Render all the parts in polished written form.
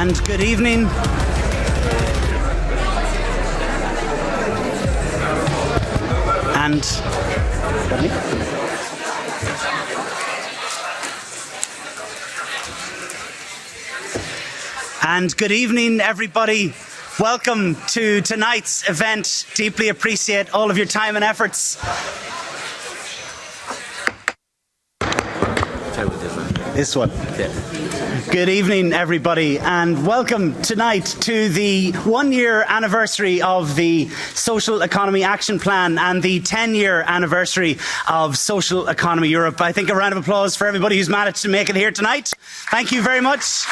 And good evening. And good evening, everybody. Welcome to tonight's event. Deeply appreciate all of your time and efforts. This one. Yeah. Good evening, everybody, and welcome tonight to the 1-year anniversary of the Social Economy Action Plan and the 10-year anniversary of Social Economy Europe. I think a round of applause for everybody who's managed to make it here tonight. Thank you very much.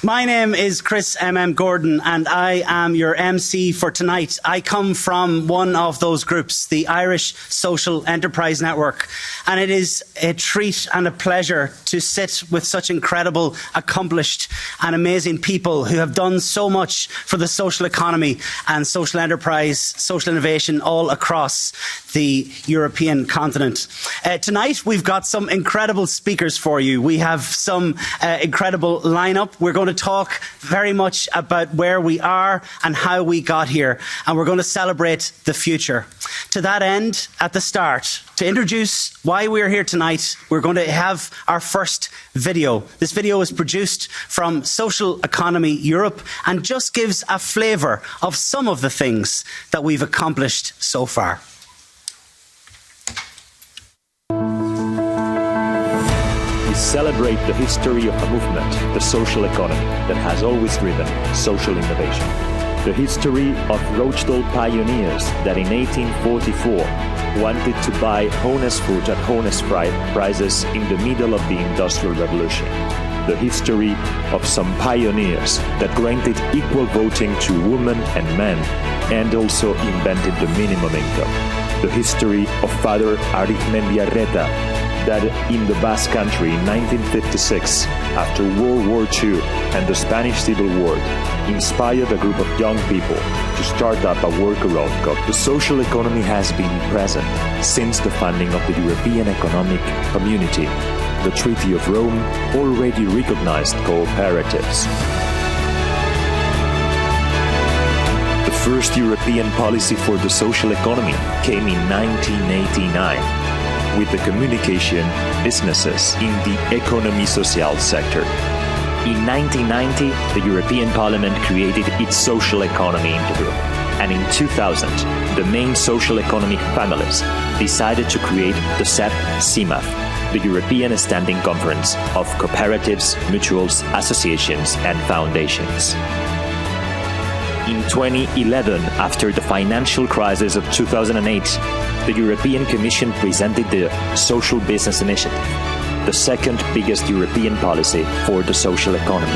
My name is Chris M.M. Gordon, and I am your MC for tonight. I come from one of those groups, the Irish Social Enterprise Network, and it is a treat and a pleasure to sit with such incredible, accomplished and amazing people who have done so much for the social economy and social enterprise, social innovation all across the European continent. Tonight, we've got some incredible speakers for you. We have some incredible lineup. We're going to talk very much about where we are and how we got here, and we're going to celebrate the future. To that end, at the start, to introduce why we're here tonight, we're going to have our first video. This video is produced from Social Economy Europe and just gives a flavour of some of the things that we've accomplished so far. Celebrate the history of a movement, the social economy, that has always driven social innovation. The history of Rochdale pioneers that in 1844 wanted to buy honest food at honest prices in the middle of the Industrial Revolution. The history of some pioneers that granted equal voting to women and men and also invented the minimum income. The history of Father Arizmendiarreta, that in the Basque Country in 1956, after World War II and the Spanish Civil War, inspired a group of young people to start up a workaround called the social economy has been present since the founding of the European Economic Community. The Treaty of Rome already recognized cooperatives. The first European policy for the social economy came in 1989. With the communication businesses in the economy social sector. In 1990, the European Parliament created its social economy intergroup, and in 2000, the main social economic families decided to create the SEAP CIMAF, the European Standing Conference of Cooperatives, Mutuals, Associations and Foundations. In 2011, after the financial crisis of 2008, the European Commission presented the Social Business Initiative, the second biggest European policy for the social economy.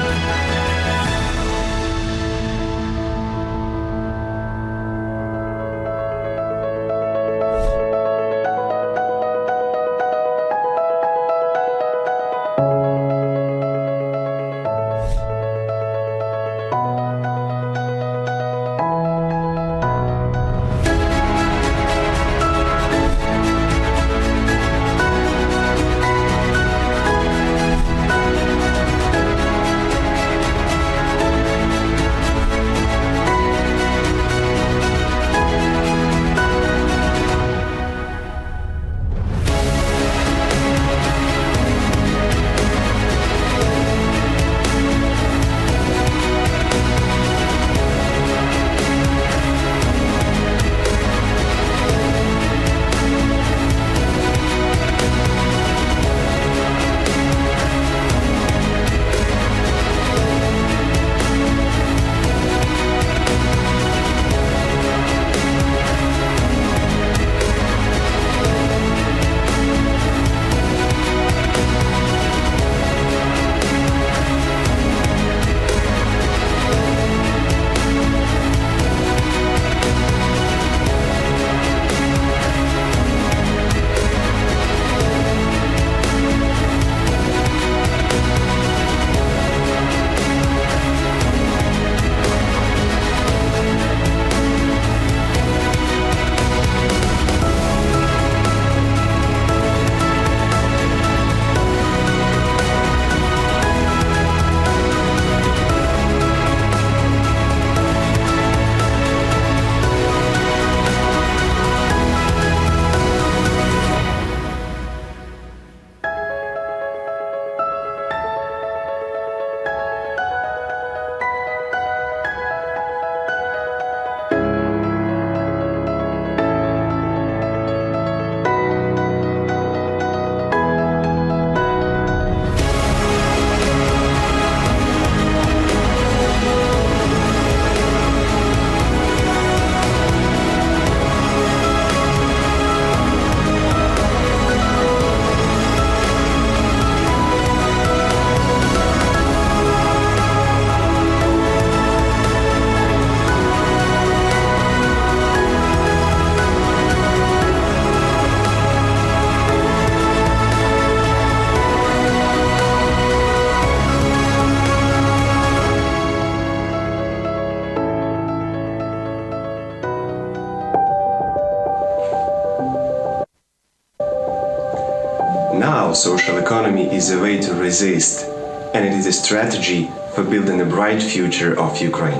Now, social economy is a way to resist, and it is a strategy for building a bright future of Ukraine.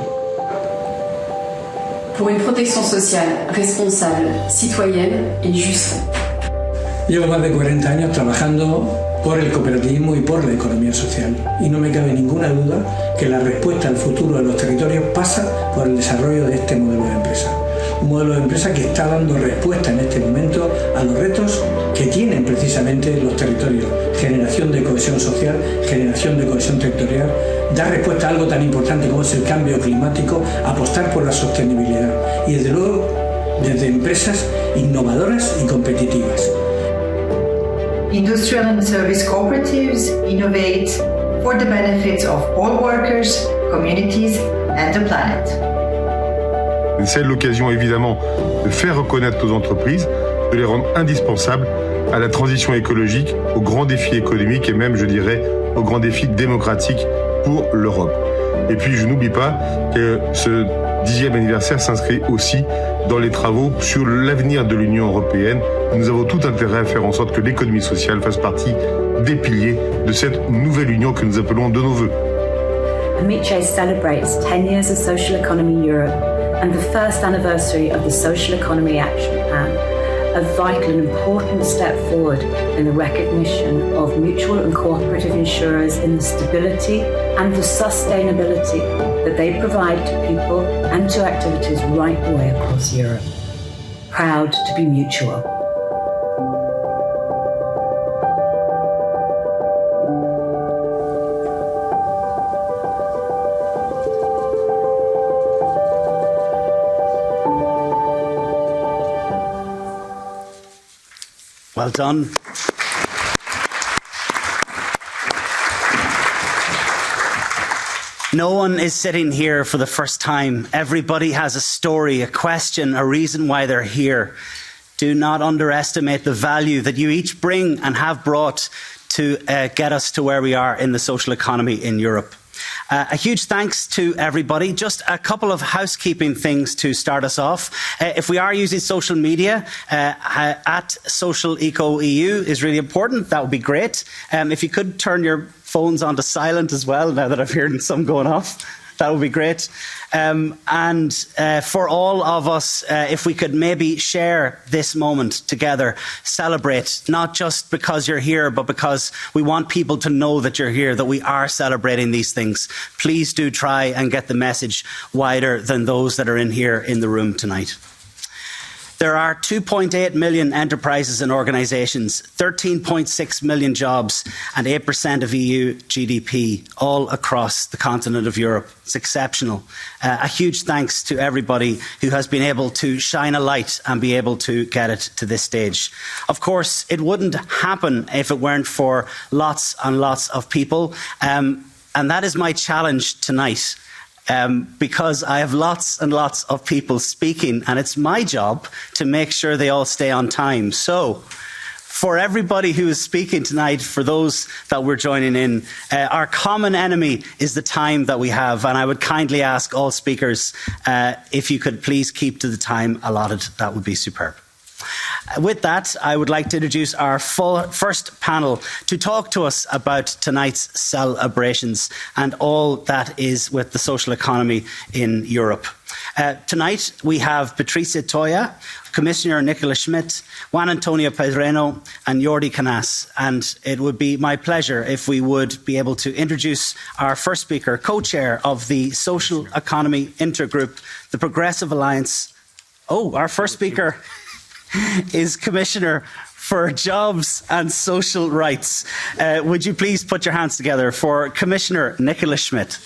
Pour une protection sociale responsable, citoyenne et juste. Llevo más de 40 años trabajando por el cooperativismo y por la economía social. Y no me cabe ninguna duda que la respuesta al futuro de los territorios pasa por el desarrollo de este modelo de empresa. Un modelo de empresa que está dando respuesta en este momento a los retos que tienen precisamente los territorios. Generación de cohesión social, generación de cohesión territorial, dar respuesta a algo tan importante como es el cambio climático, apostar por la sostenibilidad y desde luego desde empresas innovadoras y competitivas. Industrial and service cooperatives innovate for the benefits of all workers, communities and the planet. C'est l'occasion évidemment de faire reconnaître nos entreprises, de les rendre indispensables à la transition écologique, aux grands défis économiques et même, je dirais, aux grands défis démocratiques pour l'Europe. Et puis, je n'oublie pas que ce 10e anniversaire s'inscrit aussi dans les travaux sur l'avenir de l'Union européenne. Nous avons tout intérêt à faire en sorte que l'économie sociale fasse partie des piliers de cette nouvelle Union que nous appelons de nos vœux. Amice celebrates 10 years of Social Economy Europe and the first anniversary of the Social Economy Action Plan, a vital and important step forward in the recognition of mutual and cooperative insurers in the stability and the sustainability that they provide to people and to activities right the way across Europe. Proud to be mutual. Well done. No one is sitting here for the first time. Everybody has a story, a question, a reason why they're here. Do not underestimate the value that you each bring and have brought to get us to where we are in the social economy in Europe. A huge thanks to everybody. Just a couple of housekeeping things to start us off. If we are using social media, at Social Eco EU is really important. That would be great. If you could turn your phones onto silent as well, now that I've heard some going off, that would be great. And for all of us, if we could maybe share this moment together, celebrate, not just because you're here, but because we want people to know that you're here, that we are celebrating these things. Please do try and get the message wider than those that are in here in the room tonight. There are 2.8 million enterprises and organisations, 13.6 million jobs and 8% of EU GDP all across the continent of Europe. It's exceptional. A huge thanks to everybody who has been able to shine a light and be able to get it to this stage. Of course, it wouldn't happen if it weren't for lots and lots of people. And that is my challenge tonight. Because I have lots and lots of people speaking and it's my job to make sure they all stay on time. So, for everybody who is speaking tonight, for those that we're joining in, our common enemy is the time that we have, and I would kindly ask all speakers if you could please keep to the time allotted. That would be superb. With that, I would like to introduce our first panel to talk to us about tonight's celebrations and all that is with the social economy in Europe. Tonight, we have Patricia Toia, Commissioner Nicola Schmit, Juan Antonio Pedreno and Jordi Canas. And it would be my pleasure if we would be able to introduce our first speaker, co-chair of the Social Economy Intergroup, the Progressive Alliance. Oh, our first speaker is Commissioner for Jobs and Social Rights. Would you please put your hands together for Commissioner Nicola Schmit.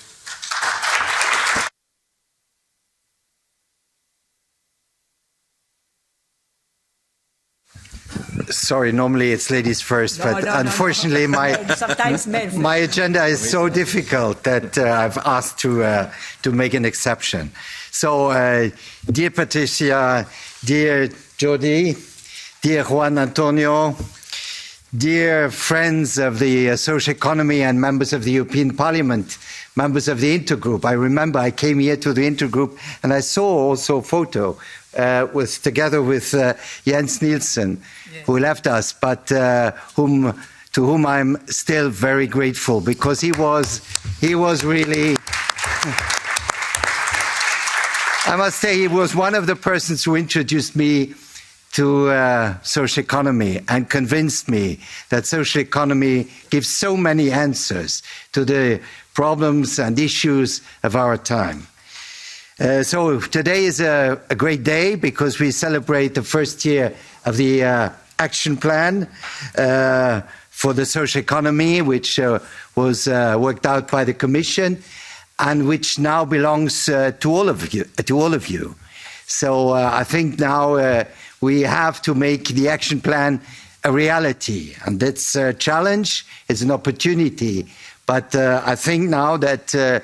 Sorry, normally it's ladies first, but unfortunately my agenda is so difficult that I've asked to make an exception. So, dear Patricia, dear Jordi, dear Juan Antonio, dear friends of the social economy and members of the European Parliament, members of the Intergroup. I remember I came here to the Intergroup and I saw also a photo together with Jens Nielsen, who left us, but whom to whom I'm still very grateful, because he was really, I must say, he was one of the persons who introduced me to social economy and convinced me that social economy gives so many answers to the problems and issues of our time. So today is a great day because we celebrate the first year of the action plan for the social economy, which was worked out by the Commission and which now belongs to all of you. So I think now we have to make the action plan a reality, and that's a challenge. It's an opportunity, but I think now that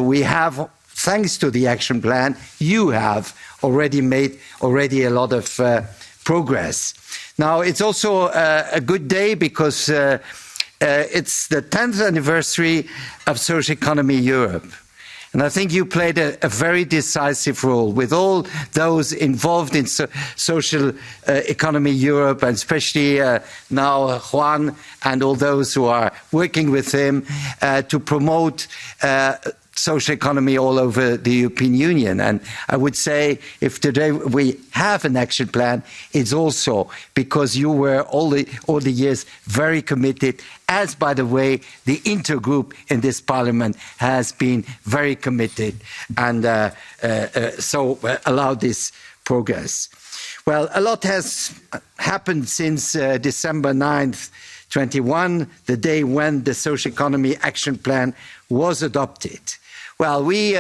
we have, thanks to the action plan, you have already made a lot of progress. Now, it's also a good day because it's the 10th anniversary of Social Economy Europe. And I think you played a very decisive role with all those involved in Social Economy Europe, and especially now Juan and all those who are working with him to promote social economy all over the European Union. And I would say if today we have an action plan, it's also because you were all the years very committed, as, by the way, the intergroup in this Parliament has been very committed and so allowed this progress. Well, a lot has happened since December 9th, 21, the day when the Social Economy Action Plan was adopted. Well, we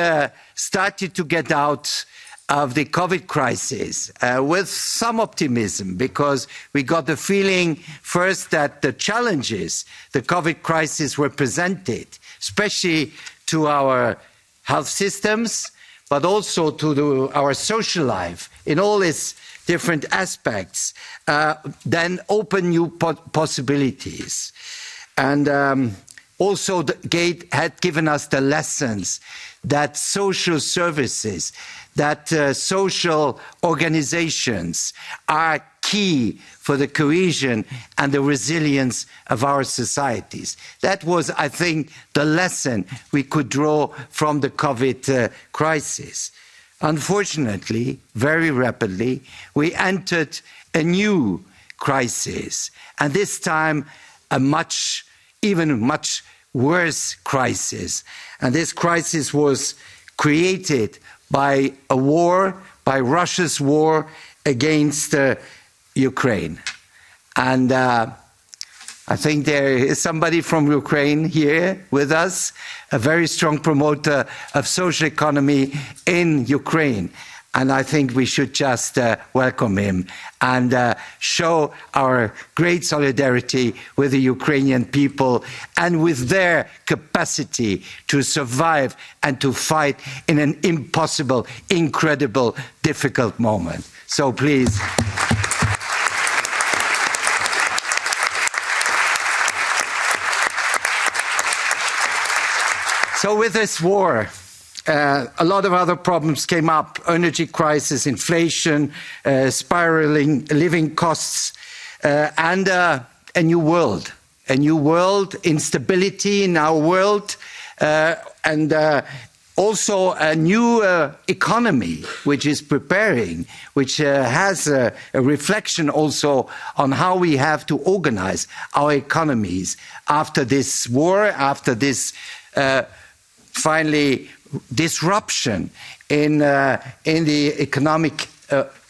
started to get out of the COVID crisis with some optimism, because we got the feeling first that the challenges the COVID crisis represented, especially to our health systems, but also to our social life in all its different aspects, then open new possibilities. And also, the Gate had given us the lessons that social services, that social organizations are key for the cohesion and the resilience of our societies. That was, I think, the lesson we could draw from the COVID crisis. Unfortunately, very rapidly, we entered a new crisis, and this time a even much worse crisis. And this crisis was created by a war, by Russia's war against Ukraine. And I think there is somebody from Ukraine here with us, a very strong promoter of social economy in Ukraine. And I think we should just welcome him and show our great solidarity with the Ukrainian people and with their capacity to survive and to fight in an impossible, incredible, difficult moment. So please. So with this war, a lot of other problems came up: energy crisis, inflation, spiraling living costs, and a new world, instability in our world, and also a new economy which is preparing, which has a reflection also on how we have to organize our economies after this war, after this finally disruption in the economic,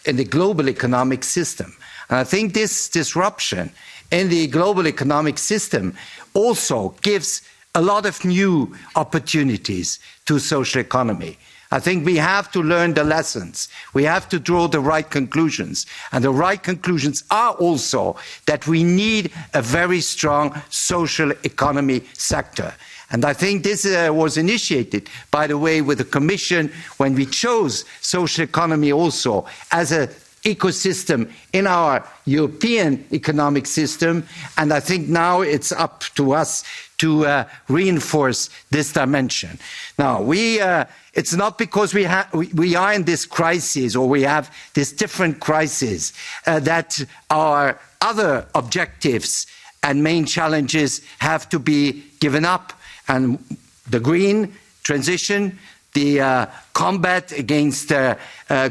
in the global economic system. And I think this disruption in the global economic system also gives a lot of new opportunities to social economy. I think we have to learn the lessons. We have to draw the right conclusions. And the right conclusions are also that we need a very strong social economy sector. And I think this was initiated, by the way, with the Commission when we chose social economy also as an ecosystem in our European economic system. And I think now it's up to us to reinforce this dimension. Now, it's not because we are in this crisis or we have this different crisis that our other objectives and main challenges have to be given up. And the green transition, the combat against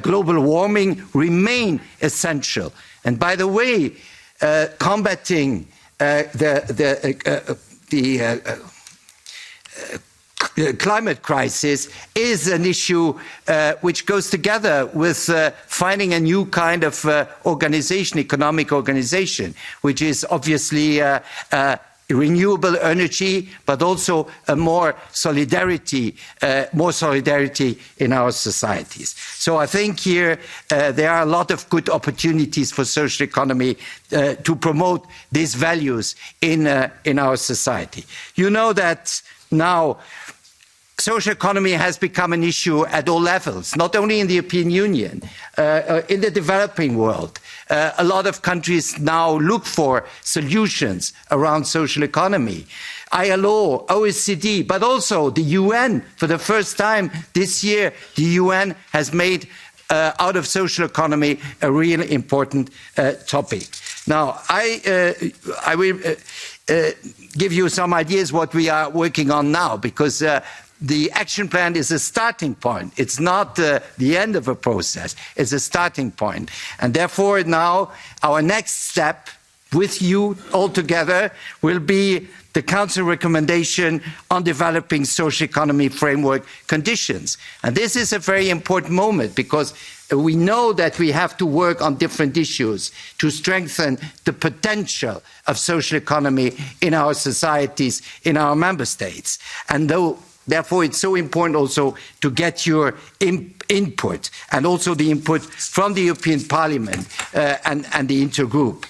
global warming remain essential. And by the way, combating the climate crisis is an issue which goes together with finding a new kind of organization, economic organization, which is obviously renewable energy, but also more solidarity in our societies. So I think here there are a lot of good opportunities for social economy to promote these values in our society. You know that now social economy has become an issue at all levels, not only in the European Union, in the developing world. A lot of countries now look for solutions around social economy. ILO, OECD, but also the UN. For the first time this year, the UN has made out of social economy a really important topic. Now, I will give you some ideas what we are working on now, because the action plan is a starting point. It's not the end of a process. It's a starting point. And therefore now our next step with you all together will be the Council recommendation on developing social economy framework conditions. And this is a very important moment because we know that we have to work on different issues to strengthen the potential of social economy in our societies, in our member states. And therefore, it's so important also to get your input and also the input from the European Parliament and the intergroup.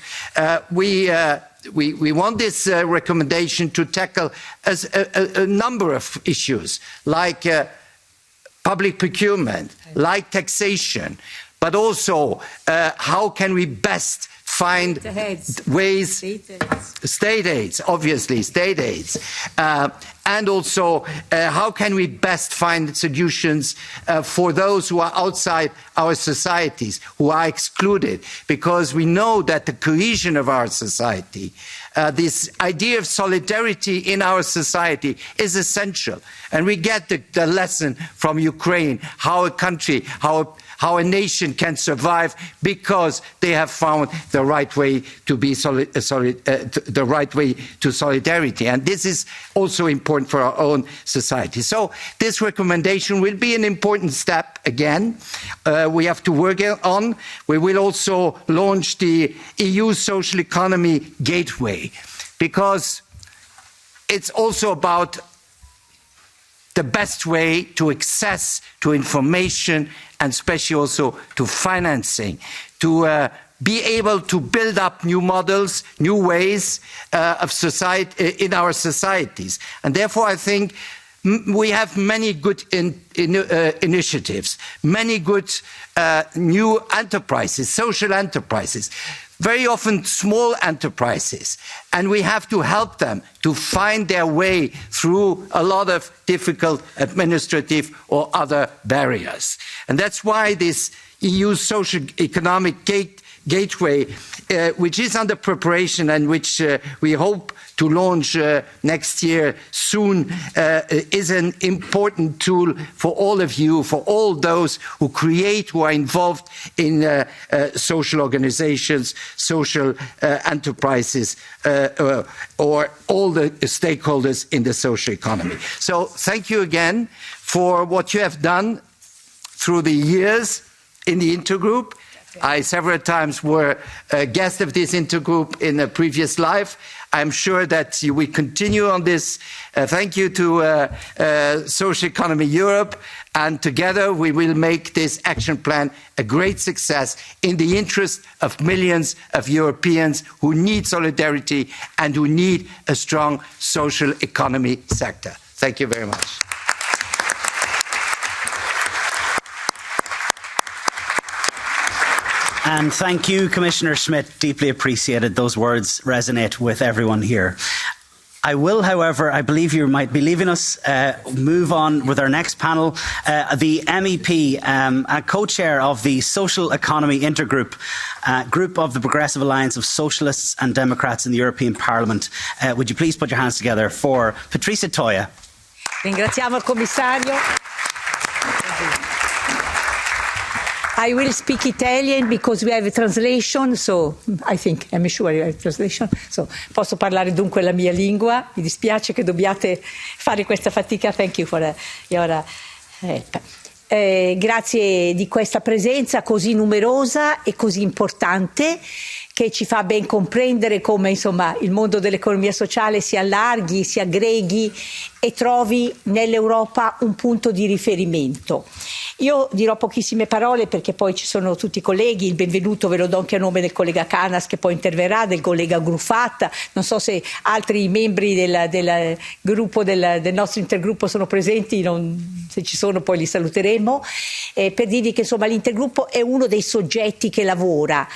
We want this recommendation to tackle a number of issues like public procurement, like taxation, but also how can we best find ways, state aids, obviously, state aids, and also how can we best find solutions for those who are outside our societies, who are excluded, because we know that the cohesion of our society, this idea of solidarity in our society is essential. And we get the lesson from Ukraine, how a country, how a nation can survive because they have found the right way to be the right way to solidarity. And this is also important for our own society. So this recommendation will be an important step again. We have to work on. We will also launch the EU Social Economy Gateway, because it's also about the best way to access to information and especially also to financing, to be able to build up new models, new ways of society in our societies. And therefore, I think we have many good initiatives, many good new enterprises, social enterprises, very often small enterprises, and we have to help them to find their way through a lot of difficult administrative or other barriers. And that's why this EU Social Economic Gateway, which is under preparation and which we hope to launch next year soon, is an important tool for all of you, for all those who create, who are involved in social organizations, social enterprises, or all the stakeholders in the social economy. So thank you again for what you have done through the years in the intergroup. I several times were a guest of this intergroup in a previous life. I'm sure that you will continue on this. Thank you to Social Economy Europe, and together we will make this action plan a great success in the interest of millions of Europeans who need solidarity and who need a strong social economy sector. Thank you very much. And thank you, Commissioner Schmidt. Deeply appreciated. Those words resonate with everyone here. I will, however, I believe you might be leaving us, move on with our next panel. The MEP, a co-chair of the Social Economy Intergroup, group of the Progressive Alliance of Socialists and Democrats in the European Parliament. Would you please put your hands together for Patrizia Toia. Ringraziamo il commissario. I will speak Italian because we have a translation, so I think, I'm sure you have a translation. So, posso parlare dunque la mia lingua. Mi dispiace che dobbiate fare questa fatica. Thank you for your help. Grazie di questa presenza così numerosa e così importante, che ci fa ben comprendere come insomma il mondo dell'economia sociale si allarghi, si aggreghi e trovi nell'Europa un punto di riferimento. Io dirò pochissime parole perché poi ci sono tutti i colleghi, il benvenuto ve lo do anche a nome del collega Canas che poi interverrà, del collega Gruffat, non so se altri membri del gruppo del nostro intergruppo sono presenti, se ci sono poi li saluteremo, per dirvi che insomma l'intergruppo è uno dei soggetti che lavora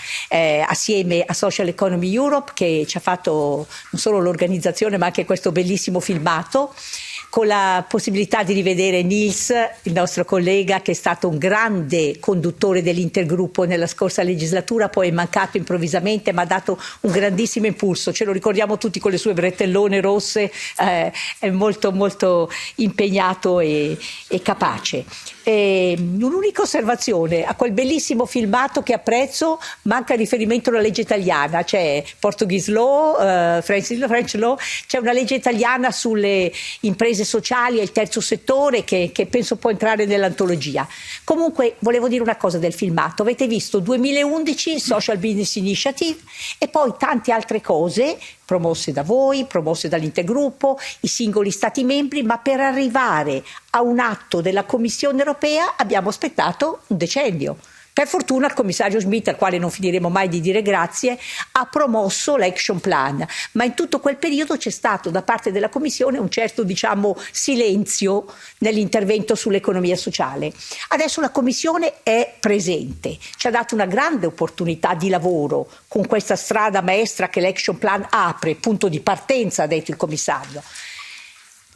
assieme a Social Economy Europe, che ci ha fatto non solo l'organizzazione ma anche questo bellissimo filmato, con la possibilità di rivedere Nils, il nostro collega che è stato un grande conduttore dell'intergruppo nella scorsa legislatura, poi è mancato improvvisamente ma ha dato un grandissimo impulso, ce lo ricordiamo tutti con le sue bretellone rosse, è molto molto impegnato e capace. Un'unica osservazione, a quel bellissimo filmato che apprezzo manca riferimento alla legge italiana, c'è Portuguese law, French law, c'è una legge italiana sulle imprese sociali e il terzo settore che penso può entrare nell'antologia. Comunque volevo dire una cosa del filmato, avete visto 2011 Social Business Initiative e poi tante altre cose promosse da voi, promosse dall'intergruppo, i singoli stati membri, ma per arrivare a un atto della Commissione europea abbiamo aspettato un decennio. Per fortuna il commissario Schmidt, al quale non finiremo mai di dire grazie, ha promosso l'action plan, ma in tutto quel periodo c'è stato da parte della Commissione un certo, silenzio nell'intervento sull'economia sociale. Adesso la Commissione è presente, ci ha dato una grande opportunità di lavoro con questa strada maestra che l'action plan apre, punto di partenza, ha detto il commissario.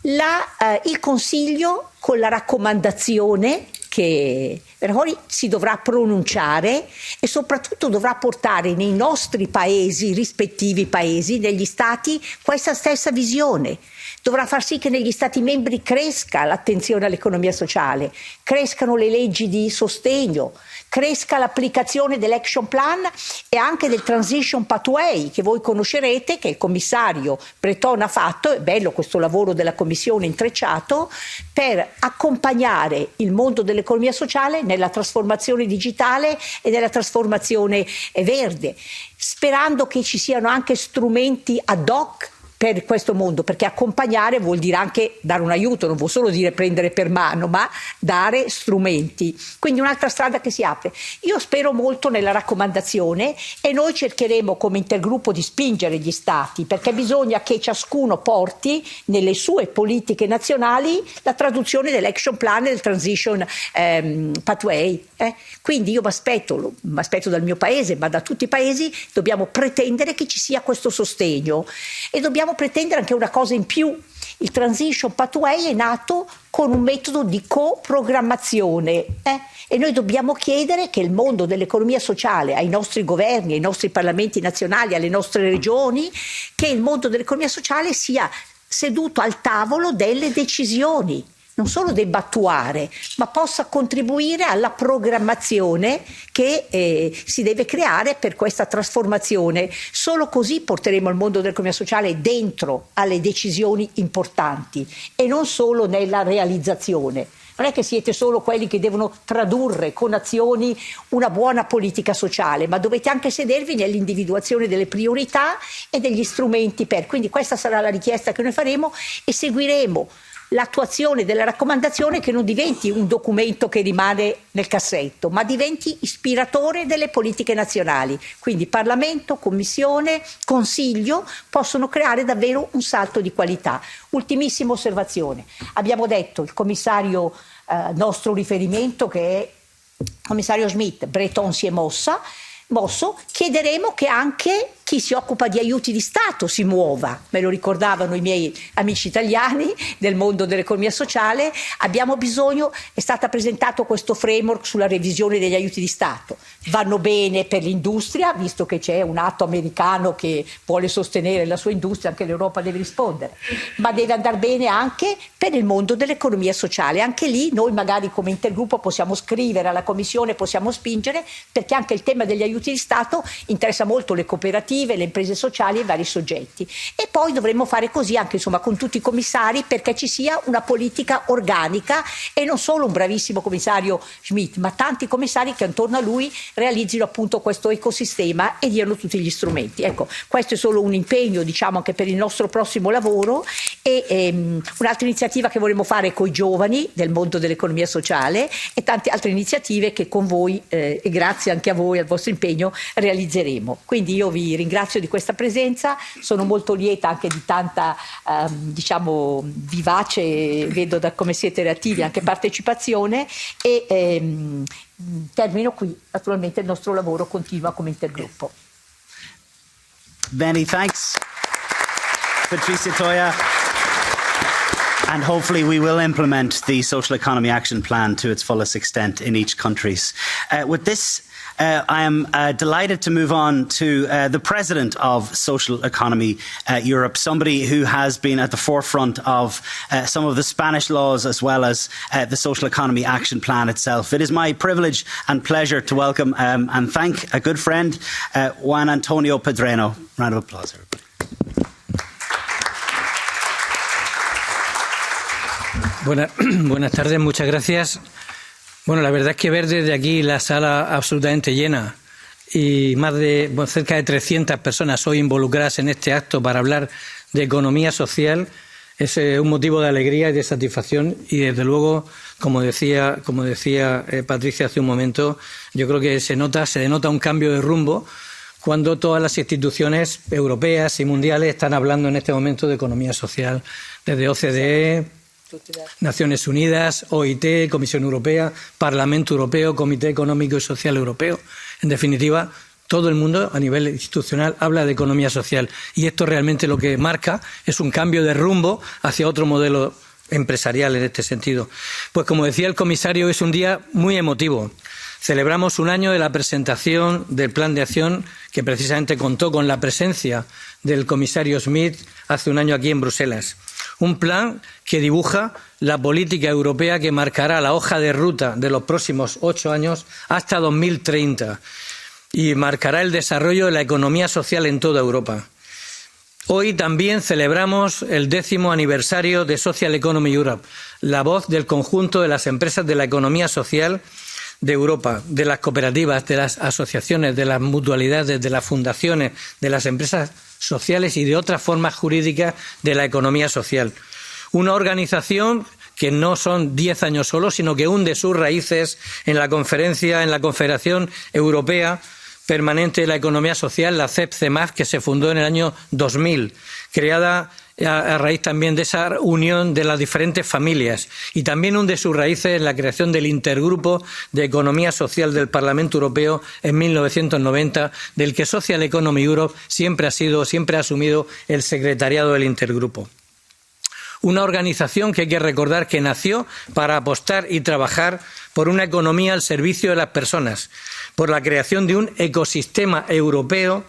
Il Consiglio, con la raccomandazione che Verhofstadt si dovrà pronunciare e soprattutto dovrà portare nei nostri paesi, rispettivi paesi, negli stati, questa stessa visione. Dovrà far sì che negli stati membri cresca l'attenzione all'economia sociale, crescano le leggi di sostegno, cresca l'applicazione dell'action plan e anche del transition pathway che voi conoscerete, che il commissario Breton ha fatto. È bello questo lavoro della Commissione intrecciato per accompagnare il mondo dell'economia sociale nella trasformazione digitale e nella trasformazione verde, sperando che ci siano anche strumenti ad hoc per questo mondo, perché accompagnare vuol dire anche dare un aiuto, non vuol solo dire prendere per mano, ma dare strumenti. Quindi un'altra strada che si apre. Io spero molto nella raccomandazione e noi cercheremo come intergruppo di spingere gli Stati, perché bisogna che ciascuno porti nelle sue politiche nazionali la traduzione dell'action plan e del transition pathway. Quindi io mi aspetto dal mio paese, ma da tutti i paesi dobbiamo pretendere che ci sia questo sostegno e dobbiamo pretendere anche una cosa in più. Il transition pathway è nato con un metodo di coprogrammazione e noi dobbiamo chiedere che il mondo dell'economia sociale, ai nostri governi, ai nostri parlamenti nazionali, alle nostre regioni, che il mondo dell'economia sociale sia seduto al tavolo delle decisioni, non solo debba attuare, ma possa contribuire alla programmazione che si deve creare per questa trasformazione. Solo così porteremo il mondo dell'economia sociale dentro alle decisioni importanti e non solo nella realizzazione. Non è che siete solo quelli che devono tradurre con azioni una buona politica sociale, ma dovete anche sedervi nell'individuazione delle priorità e degli strumenti per. Quindi questa sarà la richiesta che noi faremo e seguiremo l'attuazione della raccomandazione, che non diventi un documento che rimane nel cassetto, ma diventi ispiratore delle politiche nazionali. Quindi Parlamento, Commissione, Consiglio possono creare davvero un salto di qualità. Ultimissima osservazione. Abbiamo detto il commissario nostro riferimento, che è il commissario Schmidt, Breton si è mosso, chiederemo che anche chi si occupa di aiuti di Stato si muova. Me lo ricordavano i miei amici italiani del mondo dell'economia sociale. Abbiamo bisogno, è stato presentato questo framework sulla revisione degli aiuti di Stato. Vanno bene per l'industria, visto che c'è un atto americano che vuole sostenere la sua industria, anche l'Europa deve rispondere, ma deve andare bene anche per il mondo dell'economia sociale. Anche lì noi magari come intergruppo possiamo scrivere alla Commissione, possiamo spingere, perché anche il tema degli aiuti di Stato interessa molto le cooperative, le imprese sociali e i vari soggetti. E poi dovremmo fare così anche con tutti i commissari, perché ci sia una politica organica e non solo un bravissimo commissario Schmidt, ma tanti commissari che attorno a lui realizzino appunto questo ecosistema e diano tutti gli strumenti. Ecco, questo è solo un impegno, diciamo, anche per il nostro prossimo lavoro. E un'altra iniziativa che vorremmo fare con i giovani del mondo dell'economia sociale e tante altre iniziative che con voi e grazie anche a voi, al vostro impegno, realizzeremo. Quindi io vi ringrazio di questa presenza, sono molto lieta anche di tanta diciamo vivace, vedo da come siete reattivi, anche partecipazione, e termino qui. Naturalmente il nostro lavoro continua come intergruppo. Many thanks, Patricia Toia. And hopefully we will implement the Social Economy Action Plan to its fullest extent in each country. With this, I am delighted to move on to the President of Social Economy Europe, somebody who has been at the forefront of some of the Spanish laws as well as the Social Economy Action Plan itself. It is my privilege and pleasure to welcome and thank a good friend, Juan Antonio Pedreno. Round of applause, everybody. Buenas tardes, muchas gracias. Bueno, la verdad es que ver desde aquí la sala absolutamente llena y cerca de 300 personas hoy involucradas en este acto para hablar de economía social es un motivo de alegría y de satisfacción y desde luego, como decía Patricia hace un momento, yo creo que se denota un cambio de rumbo cuando todas las instituciones europeas y mundiales están hablando en este momento de economía social, desde OCDE, Naciones Unidas, OIT, Comisión Europea, Parlamento Europeo, Comité Económico y Social Europeo. En definitiva, todo el mundo a nivel institucional habla de economía social y esto realmente lo que marca es un cambio de rumbo hacia otro modelo empresarial en este sentido. Pues como decía el comisario, es un día muy emotivo. Celebramos un año de la presentación del Plan de Acción que precisamente contó con la presencia del comisario Schmidt hace un año aquí en Bruselas. Un plan que dibuja la política europea que marcará la hoja de ruta de los próximos 8 años hasta 2030 y marcará el desarrollo de la economía social en toda Europa. Hoy también celebramos el 10º aniversario de Social Economy Europe, la voz del conjunto de las empresas de la economía social de Europa, de las cooperativas, de las asociaciones, de las mutualidades, de las fundaciones, de las empresas sociales y de otras formas jurídicas de la economía social. Una organización que no son 10 años solo, sino que hunde sus raíces en la Confederación Europea Permanente de la Economía Social, la CEP-CEMAF, que se fundó en el año 2000, creada a raíz también de esa unión de las diferentes familias, y también hunde sus raíces en la creación del Intergrupo de Economía Social del Parlamento Europeo en 1990, del que Social Economy Europe siempre ha asumido el secretariado del Intergrupo. Una organización que hay que recordar que nació para apostar y trabajar por una economía al servicio de las personas, por la creación de un ecosistema europeo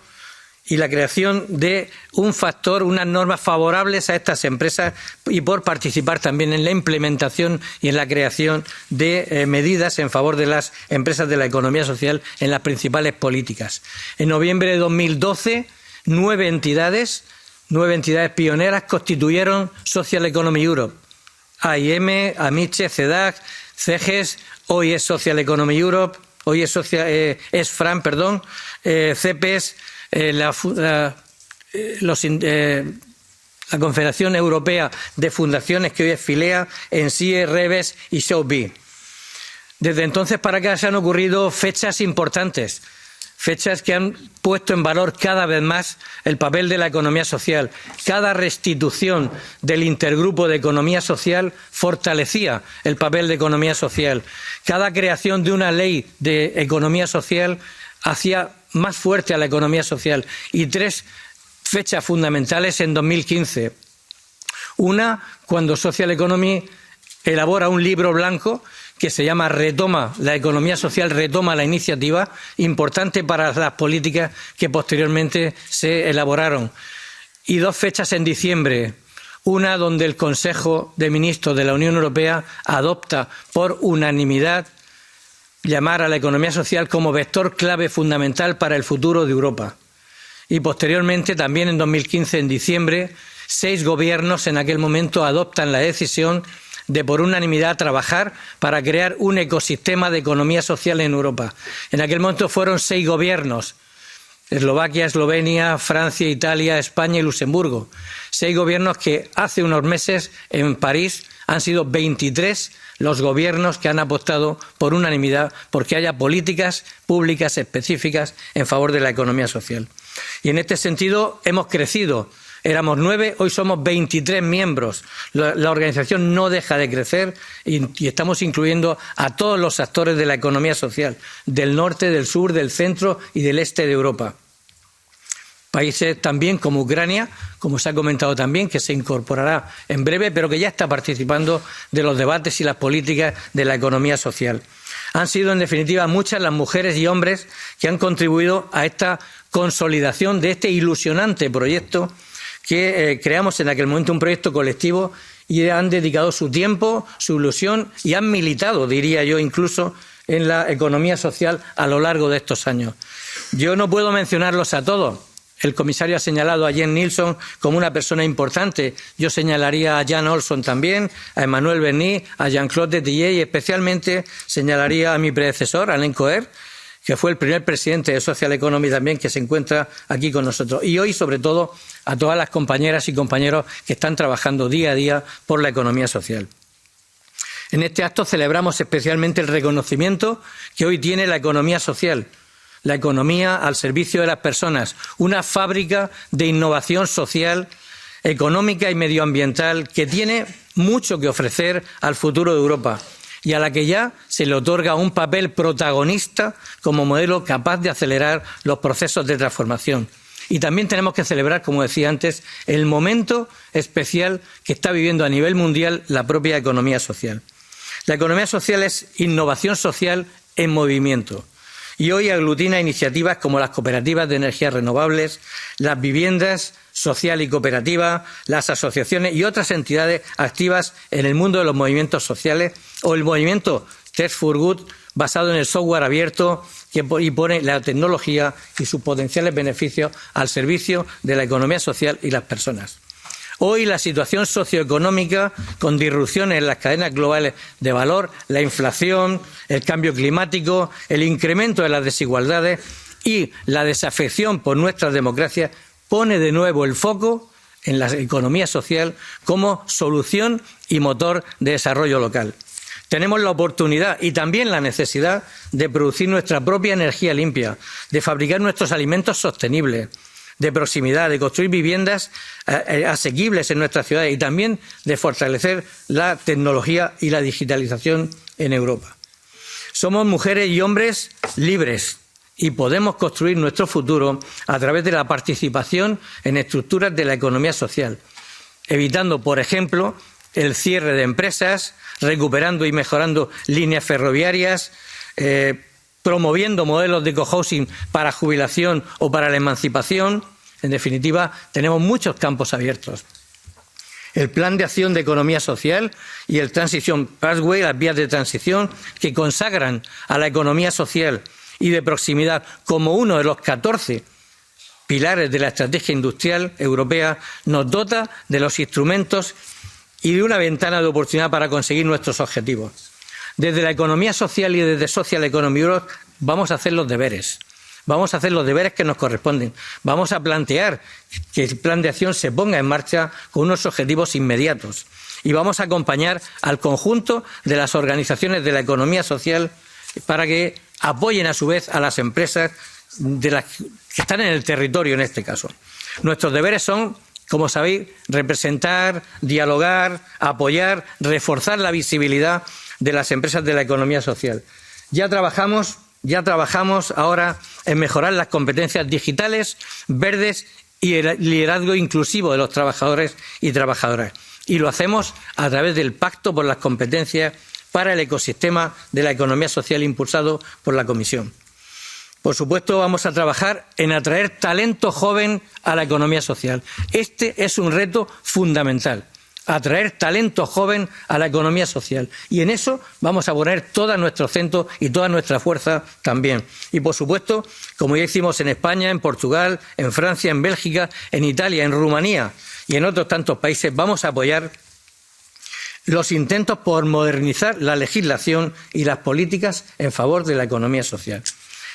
y la creación de un factor, unas normas favorables a estas empresas y por participar también en la implementación y en la creación de medidas en favor de las empresas de la economía social en las principales políticas. En noviembre de 2012, 9 entidades pioneras constituyeron Social Economy Europe. AIM, AMICHE, CEDAC, CEGES, hoy es Social Economy Europe, hoy es FRAN, CEPES, la Confederación Europea de Fundaciones, que hoy es FILEA, ENSIE, REVES y SEAP. Desde entonces para acá se han ocurrido fechas importantes, fechas que han puesto en valor cada vez más el papel de la economía social. Cada restitución del Intergrupo de Economía Social fortalecía el papel de economía social. Cada creación de una ley de economía social hacía más fuerte a la economía social, y 3 fechas fundamentales en 2015. Una, cuando Social Economy elabora un libro blanco que se llama Retoma, la economía social retoma la iniciativa, importante para las políticas que posteriormente se elaboraron. Y 2 fechas en diciembre. Una donde el Consejo de Ministros de la Unión Europea adopta por unanimidad llamar a la economía social como vector clave fundamental para el futuro de Europa. Y posteriormente, también en 2015, en diciembre, 6 gobiernos en aquel momento adoptan la decisión de por unanimidad trabajar para crear un ecosistema de economía social en Europa. En aquel momento fueron 6 gobiernos: Eslovaquia, Eslovenia, Francia, Italia, España y Luxemburgo. 6 gobiernos que hace unos meses en París han sido 23 los gobiernos que han apostado por unanimidad porque haya políticas públicas específicas en favor de la economía social. Y en este sentido hemos crecido. Éramos 9, hoy somos 23 miembros. La organización no deja de crecer y estamos incluyendo a todos los actores de la economía social, del norte, del sur, del centro y del este de Europa. Países también como Ucrania, como se ha comentado también, que se incorporará en breve, pero que ya está participando de los debates y las políticas de la economía social. Han sido, en definitiva, muchas las mujeres y hombres que han contribuido a esta consolidación de este ilusionante proyecto que creamos en aquel momento, un proyecto colectivo, y han dedicado su tiempo, su ilusión y han militado, diría yo, incluso en la economía social a lo largo de estos años. Yo no puedo mencionarlos a todos. El comisario ha señalado a Jens Nilsson como una persona importante. Yo señalaría a Jan Olsson también, a Emmanuel Bernier, a Jean-Claude Detillet y especialmente señalaría a mi predecesor, Alain Coher, que fue el primer presidente de Social Economy también, que se encuentra aquí con nosotros. Y hoy, sobre todo, a todas las compañeras y compañeros que están trabajando día a día por la economía social. En este acto celebramos especialmente el reconocimiento que hoy tiene la economía social, la economía al servicio de las personas, una fábrica de innovación social, económica y medioambiental que tiene mucho que ofrecer al futuro de Europa y a la que ya se le otorga un papel protagonista como modelo capaz de acelerar los procesos de transformación. Y también tenemos que celebrar, como decía antes, el momento especial que está viviendo a nivel mundial la propia economía social. La economía social es innovación social en movimiento. Y hoy aglutina iniciativas como las cooperativas de energías renovables, las viviendas social y cooperativa, las asociaciones y otras entidades activas en el mundo de los movimientos sociales, o el movimiento Tech for Good, basado en el software abierto y pone la tecnología y sus potenciales beneficios al servicio de la economía social y las personas. Hoy la situación socioeconómica, con disrupciones en las cadenas globales de valor, la inflación, el cambio climático, el incremento de las desigualdades y la desafección por nuestras democracias, pone de nuevo el foco en la economía social como solución y motor de desarrollo local. Tenemos la oportunidad y también la necesidad de producir nuestra propia energía limpia, de fabricar nuestros alimentos sostenibles, de proximidad, de construir viviendas asequibles en nuestras ciudades y también de fortalecer la tecnología y la digitalización en Europa. Somos mujeres y hombres libres y podemos construir nuestro futuro a través de la participación en estructuras de la economía social, evitando, por ejemplo, el cierre de empresas, recuperando y mejorando líneas ferroviarias, promoviendo modelos de cohousing para jubilación o para la emancipación. En definitiva, tenemos muchos campos abiertos. El Plan de Acción de Economía Social y el Transition Pathway, las vías de transición, que consagran a la economía social y de proximidad como uno de los 14 pilares de la estrategia industrial europea, nos dota de los instrumentos y de una ventana de oportunidad para conseguir nuestros objetivos. Desde la economía social y desde Social Economy Europe vamos a hacer los deberes. Vamos a hacer los deberes que nos corresponden. Vamos a plantear que el plan de acción se ponga en marcha con unos objetivos inmediatos. Y vamos a acompañar al conjunto de las organizaciones de la economía social para que apoyen a su vez a las empresas que están en el territorio en este caso. Nuestros deberes son, como sabéis, representar, dialogar, apoyar, reforzar la visibilidad de las empresas de la economía social. Ya trabajamos ya trabajamos ahora en mejorar las competencias digitales, verdes y el liderazgo inclusivo de los trabajadores y trabajadoras. Y lo hacemos a través del Pacto por las Competencias para el Ecosistema de la Economía Social impulsado por la Comisión. Por supuesto, vamos a trabajar en atraer talento joven a la economía social. Este es un reto fundamental. Atraer talento joven a la economía social. Y en eso vamos a poner todo nuestro acento y toda nuestra fuerza también. Y, por supuesto, como ya hicimos en España, en Portugal, en Francia, en Bélgica, en Italia, en Rumanía y en otros tantos países, vamos a apoyar los intentos por modernizar la legislación y las políticas en favor de la economía social.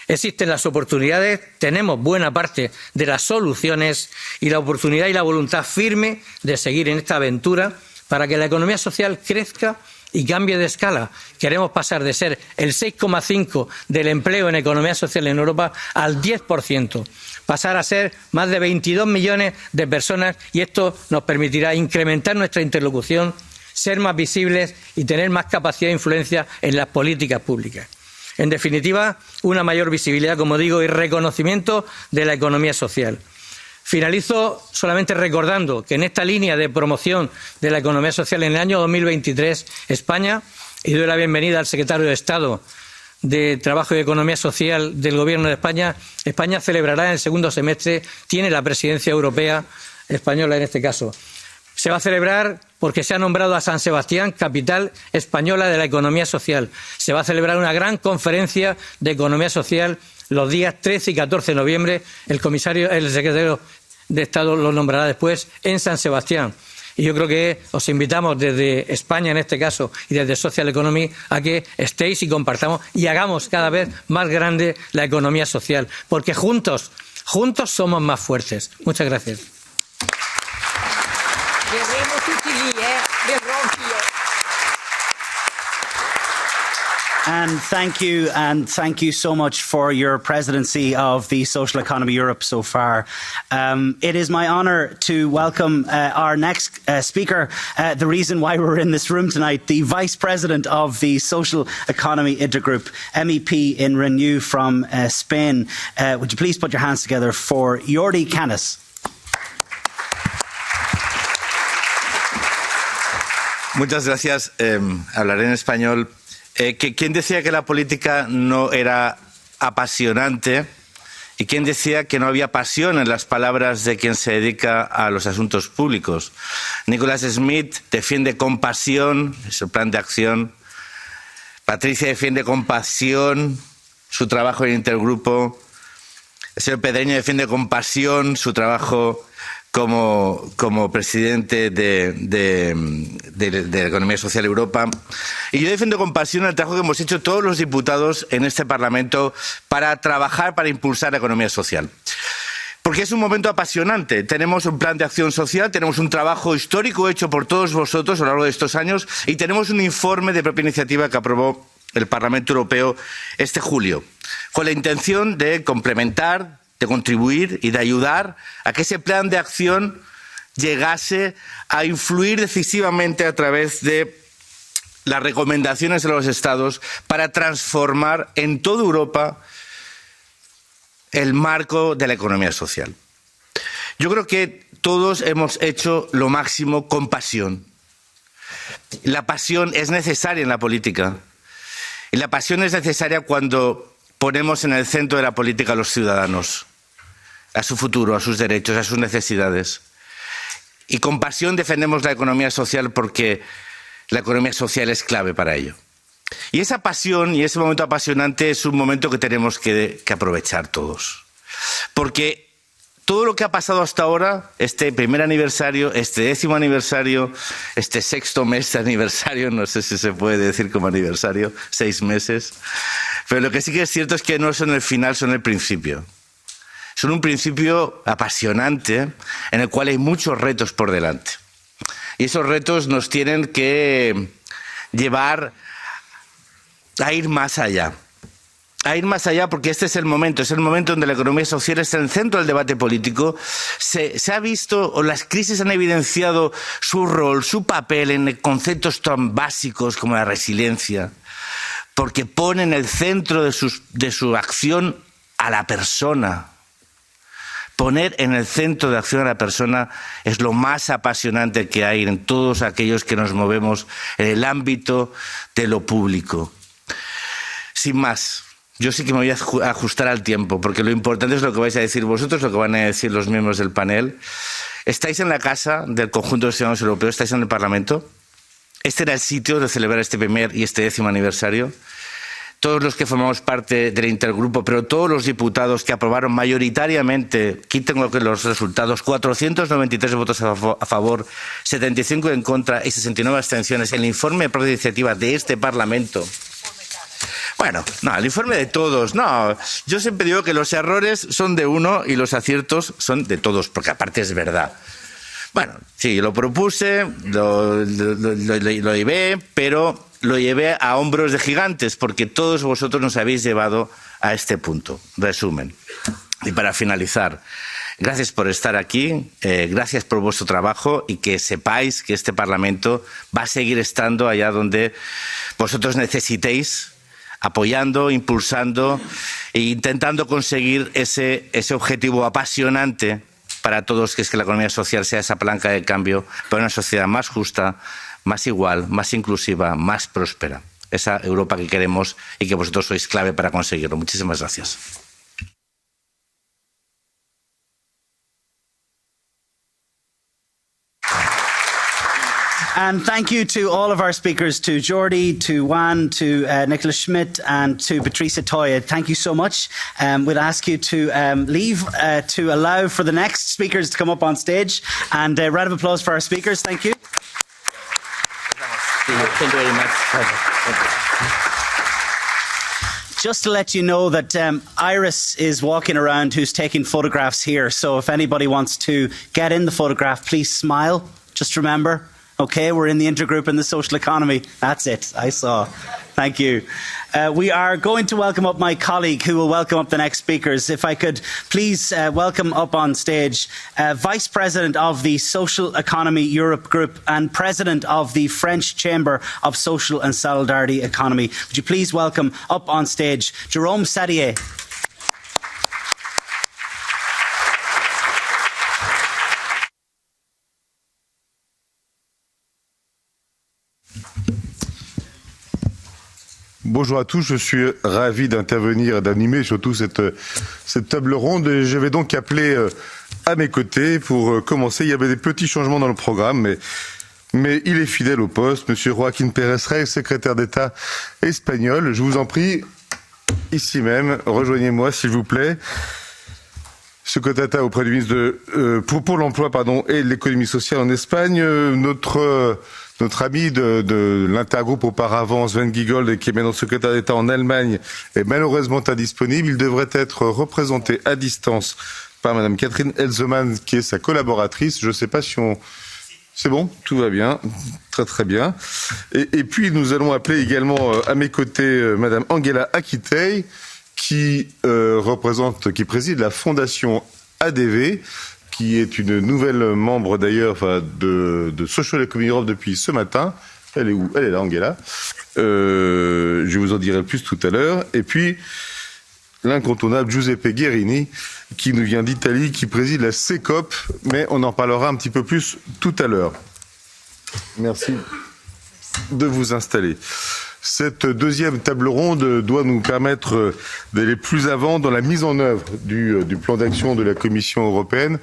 Existen las oportunidades, tenemos buena parte de las soluciones y la oportunidad y la voluntad firme de seguir en esta aventura para que la economía social crezca y cambie de escala. Queremos pasar de ser el 6,5% del empleo en economía social en Europa al 10%, pasar a ser más de 22 millones de personas, y esto nos permitirá incrementar nuestra interlocución, ser más visibles y tener más capacidad de influencia en las políticas públicas. En definitiva, una mayor visibilidad, como digo, y reconocimiento de la economía social. Finalizo solamente recordando que en esta línea de promoción de la economía social en el año 2023, España, y doy la bienvenida al secretario de Estado de Trabajo y Economía Social del Gobierno de España, España celebrará en el segundo semestre, tiene la presidencia europea española en este caso. Se va a celebrar porque se ha nombrado a San Sebastián capital española de la economía social. Se va a celebrar una gran conferencia de economía social los días 13 y 14 de noviembre. El secretario de Estado lo nombrará después en San Sebastián. Y yo creo que os invitamos desde España, en este caso, y desde Social Economy, a que estéis y compartamos y hagamos cada vez más grande la economía social. Porque juntos somos más fuertes. Muchas gracias. And thank you so much for your presidency of the Social Economy Europe so far. It is my honour to welcome our next speaker, the reason why we're in this room tonight, the Vice President of the Social Economy Intergroup, MEP in Renew from Spain. Would you please put your hands together for Jordi Canas? Muchas gracias. Hablaré en español. ¿Quién decía que la política no era apasionante? ¿Y quién decía que no había pasión en las palabras de quien se dedica a los asuntos públicos? Nicholas Smith defiende con pasión su plan de acción. Patricia defiende con pasión su trabajo en intergrupo. El señor Pedreño defiende con pasión su trabajo como presidente de la Economía Social Europa. Y yo defiendo con pasión el trabajo que hemos hecho todos los diputados en este Parlamento para trabajar, para impulsar la economía social. Porque es un momento apasionante. Tenemos un plan de acción social, tenemos un trabajo histórico hecho por todos vosotros a lo largo de estos años y tenemos un informe de propia iniciativa que aprobó el Parlamento Europeo este julio, con la intención de complementar, de contribuir y de ayudar a que ese plan de acción llegase a influir decisivamente a través de las recomendaciones de los Estados para transformar en toda Europa el marco de la economía social. Yo creo que todos hemos hecho lo máximo con pasión. La pasión es necesaria en la política y la pasión es necesaria cuando ponemos en el centro de la política a los ciudadanos, a su futuro, a sus derechos, a sus necesidades. Y con pasión defendemos la economía social porque la economía social es clave para ello. Y esa pasión y ese momento apasionante es un momento que tenemos que aprovechar todos. Porque todo lo que ha pasado hasta ahora, este primer aniversario, este 10º aniversario, este 6º mes de aniversario, no sé si se puede decir como aniversario, 6 meses, pero lo que sí que es cierto es que no son el final, son el principio. Son un principio apasionante en el cual hay muchos retos por delante. Y esos retos nos tienen que llevar a ir más allá. A ir más allá porque este es el momento donde la economía social está en el centro del debate político. Se ha visto, o las crisis han evidenciado su rol, su papel en conceptos tan básicos como la resiliencia. porque pone en el centro de su acción a la persona. Poner en el centro de acción a la persona es lo más apasionante que hay en todos aquellos que nos movemos en el ámbito de lo público. Sin más, yo sí que me voy a ajustar al tiempo, porque lo importante es lo que vais a decir vosotros, lo que van a decir los miembros del panel. Estáis en la casa del conjunto de los ciudadanos europeos, estáis en el Parlamento. Este era el sitio de celebrar este primer y este 10º aniversario. Todos los que formamos parte del intergrupo, pero todos los diputados que aprobaron mayoritariamente, aquí tengo los resultados, 493 votos a favor, 75 en contra y 69 abstenciones, el informe de propia iniciativa de este Parlamento. Bueno, no, el informe de todos, no. Yo siempre digo que los errores son de uno y los aciertos son de todos, porque aparte es verdad. Bueno, sí, lo propuse, lo llevé, pero lo llevé a hombros de gigantes, porque todos vosotros nos habéis llevado a este punto. Resumen. Y para finalizar, gracias por estar aquí, gracias por vuestro trabajo y que sepáis que este Parlamento va a seguir estando allá donde vosotros necesitéis, apoyando, impulsando e intentando conseguir ese objetivo apasionante para todos, que es que la economía social sea esa palanca de cambio para una sociedad más justa, más igual, más inclusiva, más próspera. Esa Europa que queremos y que vosotros sois clave para conseguirlo. Muchísimas gracias. And thank you to all of our speakers, to Jordi, to Juan, to Nicholas Schmidt and to Patricia Toya. Thank you so much. We'll ask you to leave to allow for the next speakers to come up on stage. And a round of applause for our speakers. Thank you. Thank you very much. Just to let you know that Iris is walking around who's taking photographs here. So if anybody wants to get in the photograph, please smile. Just remember, okay, we're in the intergroup in the social economy. That's it. I saw. Thank you. We are going to welcome up my colleague who will welcome up the next speakers. If I could please welcome up on stage Vice President of the Social Economy Europe Group and President of the French Chamber of Social and Solidarity Economy. Would you please welcome up on stage Jérôme Sadier. Bonjour à tous, je suis ravi d'intervenir et d'animer surtout cette table ronde. Et je vais donc appeler à mes côtés pour commencer. Il y avait des petits changements dans le programme, mais il est fidèle au poste. Monsieur Joaquín Pérez Rey, secrétaire d'État espagnol. Je vous en prie, ici même, rejoignez-moi s'il vous plaît. Secrétaire d'État auprès du ministre pour l'emploi et l'économie sociale en Espagne. Notre ami de l'intergroupe auparavant, Sven Giegold, qui est maintenant secrétaire d'État en Allemagne, est malheureusement indisponible. Il devrait être représenté à distance par Madame Catherine Elzeman, qui est sa collaboratrice. Je ne sais pas si on... C'est bon? Tout va bien. Très très bien. Et puis nous allons appeler également à mes côtés Madame Angela Akitei, qui préside la fondation ADV, qui est une nouvelle membre d'ailleurs de Social Economy Europe depuis ce matin. Elle est où? Elle est là, Angela. Je vous en dirai plus tout à l'heure. Et puis, l'incontournable Giuseppe Guerini, qui nous vient d'Italie, qui préside la CECOP, mais on en parlera un petit peu plus tout à l'heure. Merci de vous installer. Cette deuxième table ronde doit nous permettre d'aller plus avant dans la mise en œuvre du plan d'action de la Commission européenne,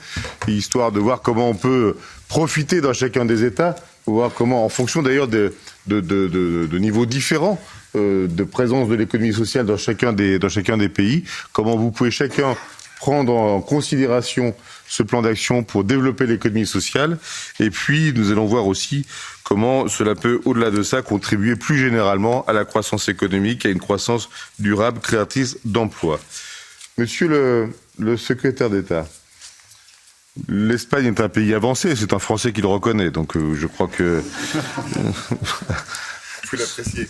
histoire de voir comment on peut profiter dans chacun des États, voir comment, en fonction d'ailleurs de niveaux différents de présence de l'économie sociale dans chacun des pays, comment vous pouvez chacun prendre en considération ce plan d'action pour développer l'économie sociale. Et puis, nous allons voir aussi comment cela peut, au-delà de ça, contribuer plus généralement à la croissance économique, à une croissance durable, créatrice d'emplois. Monsieur le secrétaire d'État, l'Espagne est un pays avancé, c'est un Français qui le reconnaît, donc je crois que... Vous pouvez l'apprécier.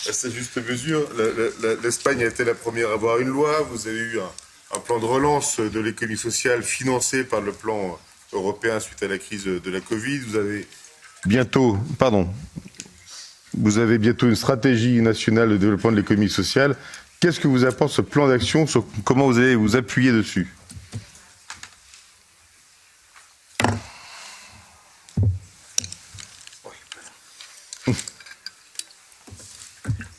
À sa juste mesure, l'Espagne a été la première à avoir une loi, vous avez eu un plan de relance de l'économie sociale financé par le plan européen suite à la crise de la Covid. Vous avez bientôt, vous avez bientôt une stratégie nationale de développement de l'économie sociale. Qu'est-ce que vous apporte ce plan d'action? Comment vous allez vous appuyer dessus?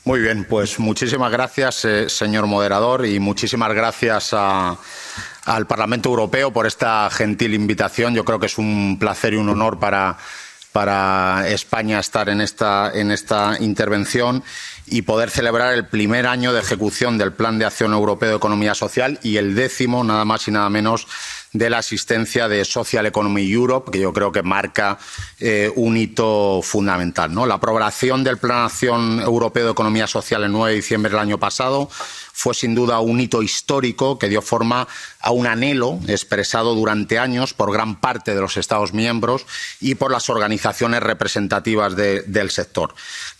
Muy bien, pues muchísimas gracias, señor moderador, y muchísimas gracias al Parlamento Europeo por esta gentil invitación. Yo creo que es un placer y un honor para España estar en esta intervención y poder celebrar el primer año de ejecución del Plan de Acción Europeo de Economía Social y el 10º, nada más y nada menos, de la asistencia de Social Economy Europe, que yo creo que marca un hito fundamental, ¿no? La aprobación del Plan de Acción Europeo de Economía Social el 9 de diciembre del año pasado fue sin duda un hito histórico que dio forma a un anhelo expresado durante años por gran parte de los Estados miembros y por las organizaciones representativas del sector.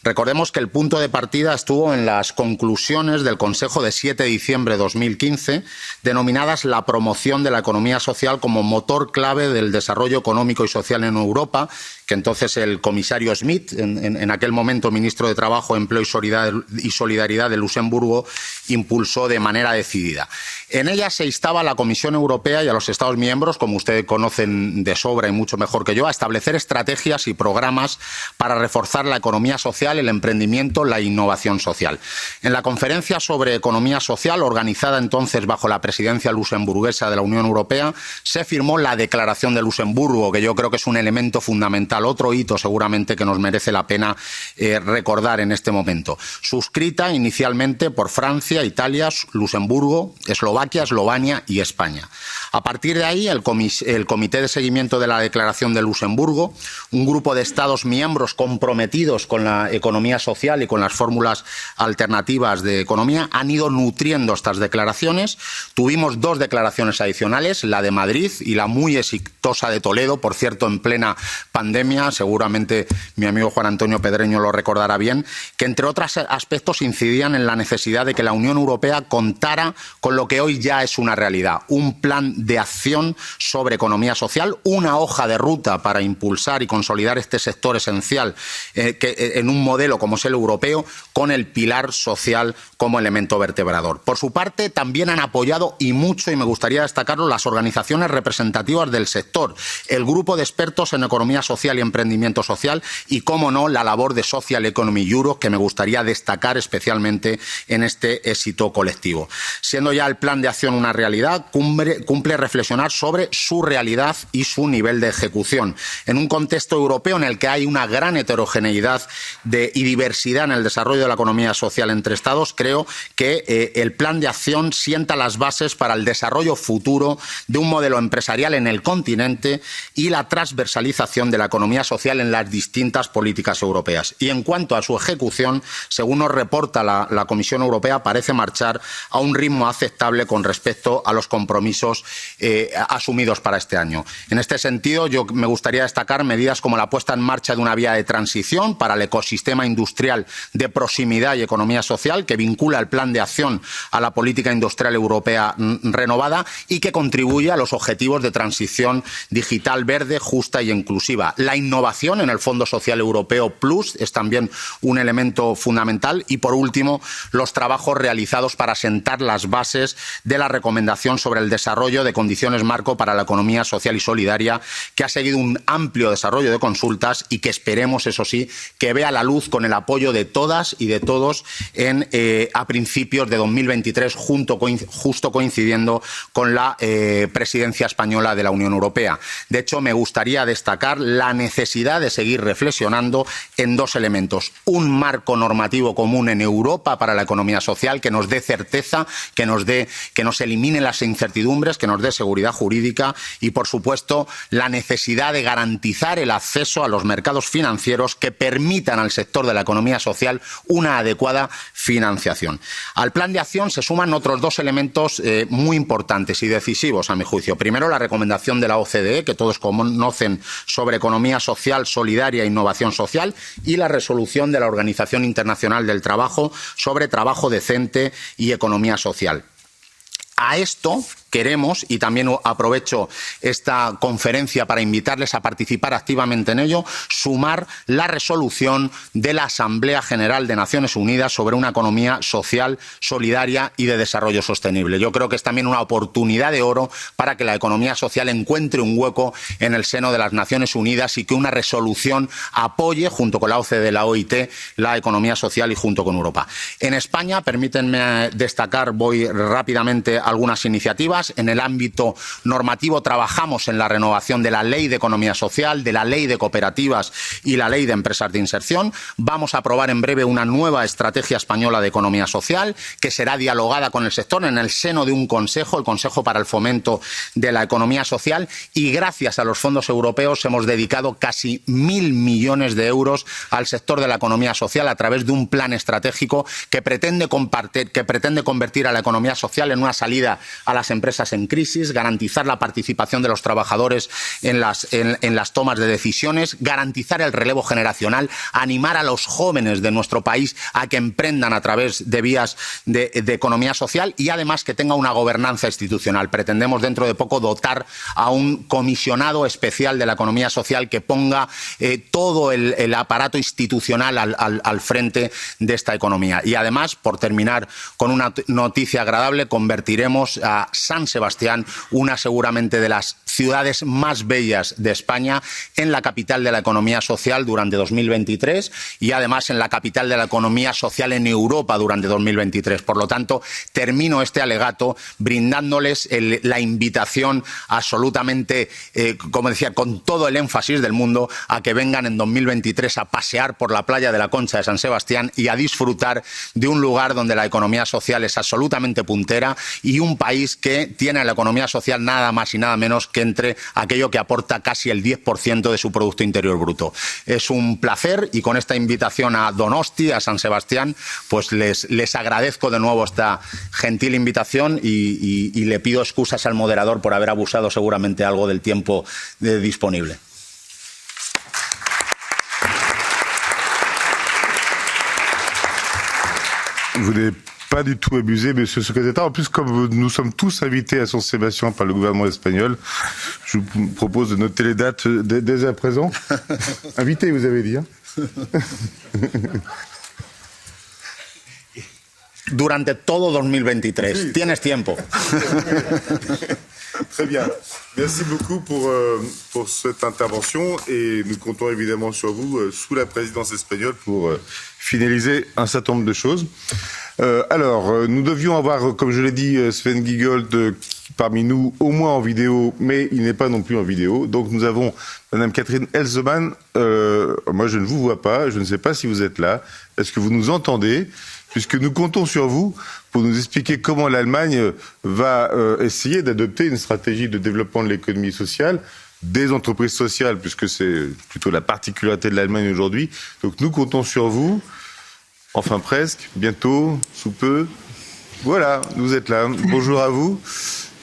Recordemos que el punto de partida estuvo en las conclusiones del Consejo de 7 de diciembre de 2015, denominadas la promoción de la economía social como motor clave del desarrollo económico y social en Europa, que entonces el comisario Schmidt, en aquel momento ministro de Trabajo, Empleo y Solidaridad de Luxemburgo, impulsó de manera decidida. En ella se instaba a la Comisión Europea y a los Estados miembros, como ustedes conocen de sobra y mucho mejor que yo, a establecer estrategias y programas para reforzar la economía social, el emprendimiento, la innovación social. En la conferencia sobre economía social, organizada entonces bajo la presidencia luxemburguesa de la Unión Europea, se firmó la Declaración de Luxemburgo, que yo creo que es un elemento fundamental, otro hito seguramente que nos merece la pena recordar en este momento. Suscrita inicialmente por Francia, Italia, Luxemburgo, Eslovaquia, Eslovenia y España. A partir de ahí, el Comité de Seguimiento de la Declaración de Luxemburgo, un grupo de Estados miembros comprometidos con la economía social y con las fórmulas alternativas de economía, han ido nutriendo estas declaraciones. Tuvimos 2 declaraciones adicionales, la de Madrid y la muy exitosa de Toledo, por cierto, en plena pandemia, seguramente mi amigo Juan Antonio Pedreño lo recordará bien, que entre otros aspectos incidían en la necesidad de que la Unión Europea contara con lo que hoy ya es una realidad, un plan de acción sobre economía social, una hoja de ruta para impulsar y consolidar este sector esencial en un modelo como es el europeo, con el pilar social como elemento vertebrador. Por su parte, también han apoyado y mucho, y me gustaría destacarlo, las organizaciones representativas del sector, el grupo de expertos en economía social y emprendimiento social y, cómo no, la labor de Social Economy Europe, que me gustaría destacar especialmente en este éxito colectivo. Siendo ya el plan de acción una realidad, cumple reflexionar sobre su realidad y su nivel de ejecución. En un contexto europeo en el que hay una gran heterogeneidad y diversidad en el desarrollo de la economía social entre Estados, creo que el plan de acción sienta las bases para el desarrollo futuro de un modelo empresarial en el continente y la transversalización de la economía social en las distintas políticas europeas. Y en cuanto a su ejecución, según nos reporta la Comisión Europea, parece marchar a un ritmo aceptable con respecto a los compromisos asumidos para este año. En este sentido, yo me gustaría destacar medidas como la puesta en marcha de una vía de transición para el ecosistema industrial de proximidad y economía social, que vincula el plan de acción a la política industrial europea renovada y que contribuye a los objetivos de transición digital verde, justa y inclusiva. La innovación en el Fondo Social Europeo Plus es también un elemento fundamental y, por último, los trabajos realizados para sentar las bases de la recomendación sobre el desarrollo de condiciones marco para la economía social y solidaria, que ha seguido un amplio desarrollo de consultas y que esperemos, eso sí, que vea la luz con el apoyo de todas y de todos a principios de 2023, justo coincidiendo con la presidencia española de la Unión Europea. De hecho, me gustaría destacar la necesidad de seguir reflexionando en 2 elementos. Un marco normativo común en Europa para la economía social que nos dé certeza, que nos elimine las incertidumbres, que nos dé seguridad jurídica y, por supuesto, la necesidad de garantizar el acceso a los mercados financieros que permitan al sector de la economía social una adecuada financiación. Al plan de acción se suman otros 2 elementos muy importantes y decisivos, a mi juicio. Primero, la recomendación de la OCDE, que todos conocen, sobre economía social, solidaria e innovación social, y la resolución de la Organización Internacional del Trabajo sobre trabajo decente y economía social. A esto, queremos, y también aprovecho esta conferencia para invitarles a participar activamente en ello, sumar la resolución de la Asamblea General de Naciones Unidas sobre una economía social, solidaria y de desarrollo sostenible. Yo creo que es también una oportunidad de oro para que la economía social encuentre un hueco en el seno de las Naciones Unidas y que una resolución apoye, junto con la OCDE, la OIT, la economía social y junto con Europa. En España, permítanme destacar, voy rápidamente, algunas iniciativas. En el ámbito normativo trabajamos en la renovación de la Ley de Economía Social, de la Ley de Cooperativas y la Ley de Empresas de Inserción. Vamos a aprobar en breve una nueva estrategia española de economía social que será dialogada con el sector en el seno de un consejo, el Consejo para el Fomento de la Economía Social, y gracias a los fondos europeos hemos dedicado casi 1.000 millones de euros al sector de la economía social a través de un plan estratégico que pretende convertir a la economía social en una salida a las empresas en crisis, garantizar la participación de los trabajadores en las tomas de decisiones, garantizar el relevo generacional, animar a los jóvenes de nuestro país a que emprendan a través de vías de economía social y además que tenga una gobernanza institucional. Pretendemos dentro de poco dotar a un comisionado especial de la economía social que ponga todo el aparato institucional al frente de esta economía. Y además, por terminar con una noticia agradable, convertiremos a San Sebastián, una seguramente de las ciudades más bellas de España, en la capital de la economía social durante 2023 y además en la capital de la economía social en Europa durante 2023. Por lo tanto, termino este alegato brindándoles la invitación absolutamente, como decía, con todo el énfasis del mundo, a que vengan en 2023 a pasear por la playa de la Concha de San Sebastián y a disfrutar de un lugar donde la economía social es absolutamente puntera y un país que tiene en la economía social nada más y nada menos que entre aquello que aporta casi el 10% de su Producto Interior Bruto. Es un placer y con esta invitación a Donosti, a San Sebastián, pues les agradezco de nuevo esta gentil invitación y le pido excusas al moderador por haber abusado seguramente algo del tiempo disponible. Vous n'avez pas du tout abusé, monsieur le secrétaire d'État. En plus, comme nous sommes tous invités à San Sebastián par le gouvernement espagnol, je vous propose de noter les dates dès à présent. Invité, vous avez dit, hein? Durante todo 2023. Sí. Tienes tiempo. Très bien. Merci beaucoup pour cette intervention et nous comptons évidemment sur vous sous la présidence espagnole pour finaliser un certain nombre de choses. Alors, nous devions avoir, comme je l'ai dit, Sven Giegold parmi nous, au moins en vidéo, mais il n'est pas non plus en vidéo. Donc nous avons Madame Catherine Elseman. Moi, je ne vous vois pas. Je ne sais pas si vous êtes là. Est-ce que vous nous entendez ? Puisque nous comptons sur vous pour nous expliquer comment l'Allemagne va essayer d'adopter une stratégie de développement de l'économie sociale, des entreprises sociales, puisque c'est plutôt la particularité de l'Allemagne aujourd'hui. Donc nous comptons sur vous, enfin presque, bientôt, sous peu. Voilà, vous êtes là. Bonjour à vous.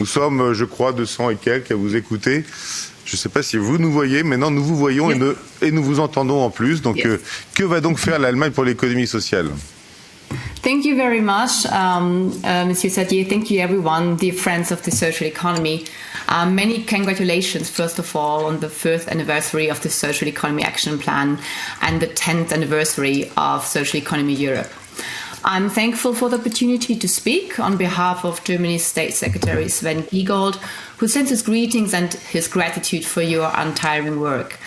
Nous sommes, je crois, 200 et quelques à vous écouter. Je ne sais pas si vous nous voyez, mais non, nous vous voyons et nous vous entendons en plus. Donc que va donc faire l'Allemagne pour l'économie sociale ? Thank you very much, Monsieur Sadier. Thank you, everyone, dear friends of the social economy. Many congratulations, first of all, on the 1st anniversary of the Social Economy Action Plan and the 10th anniversary of Social Economy Europe. I'm thankful for the opportunity to speak on behalf of Germany's State Secretary Sven Giegold, who sends his greetings and his gratitude for your untiring work.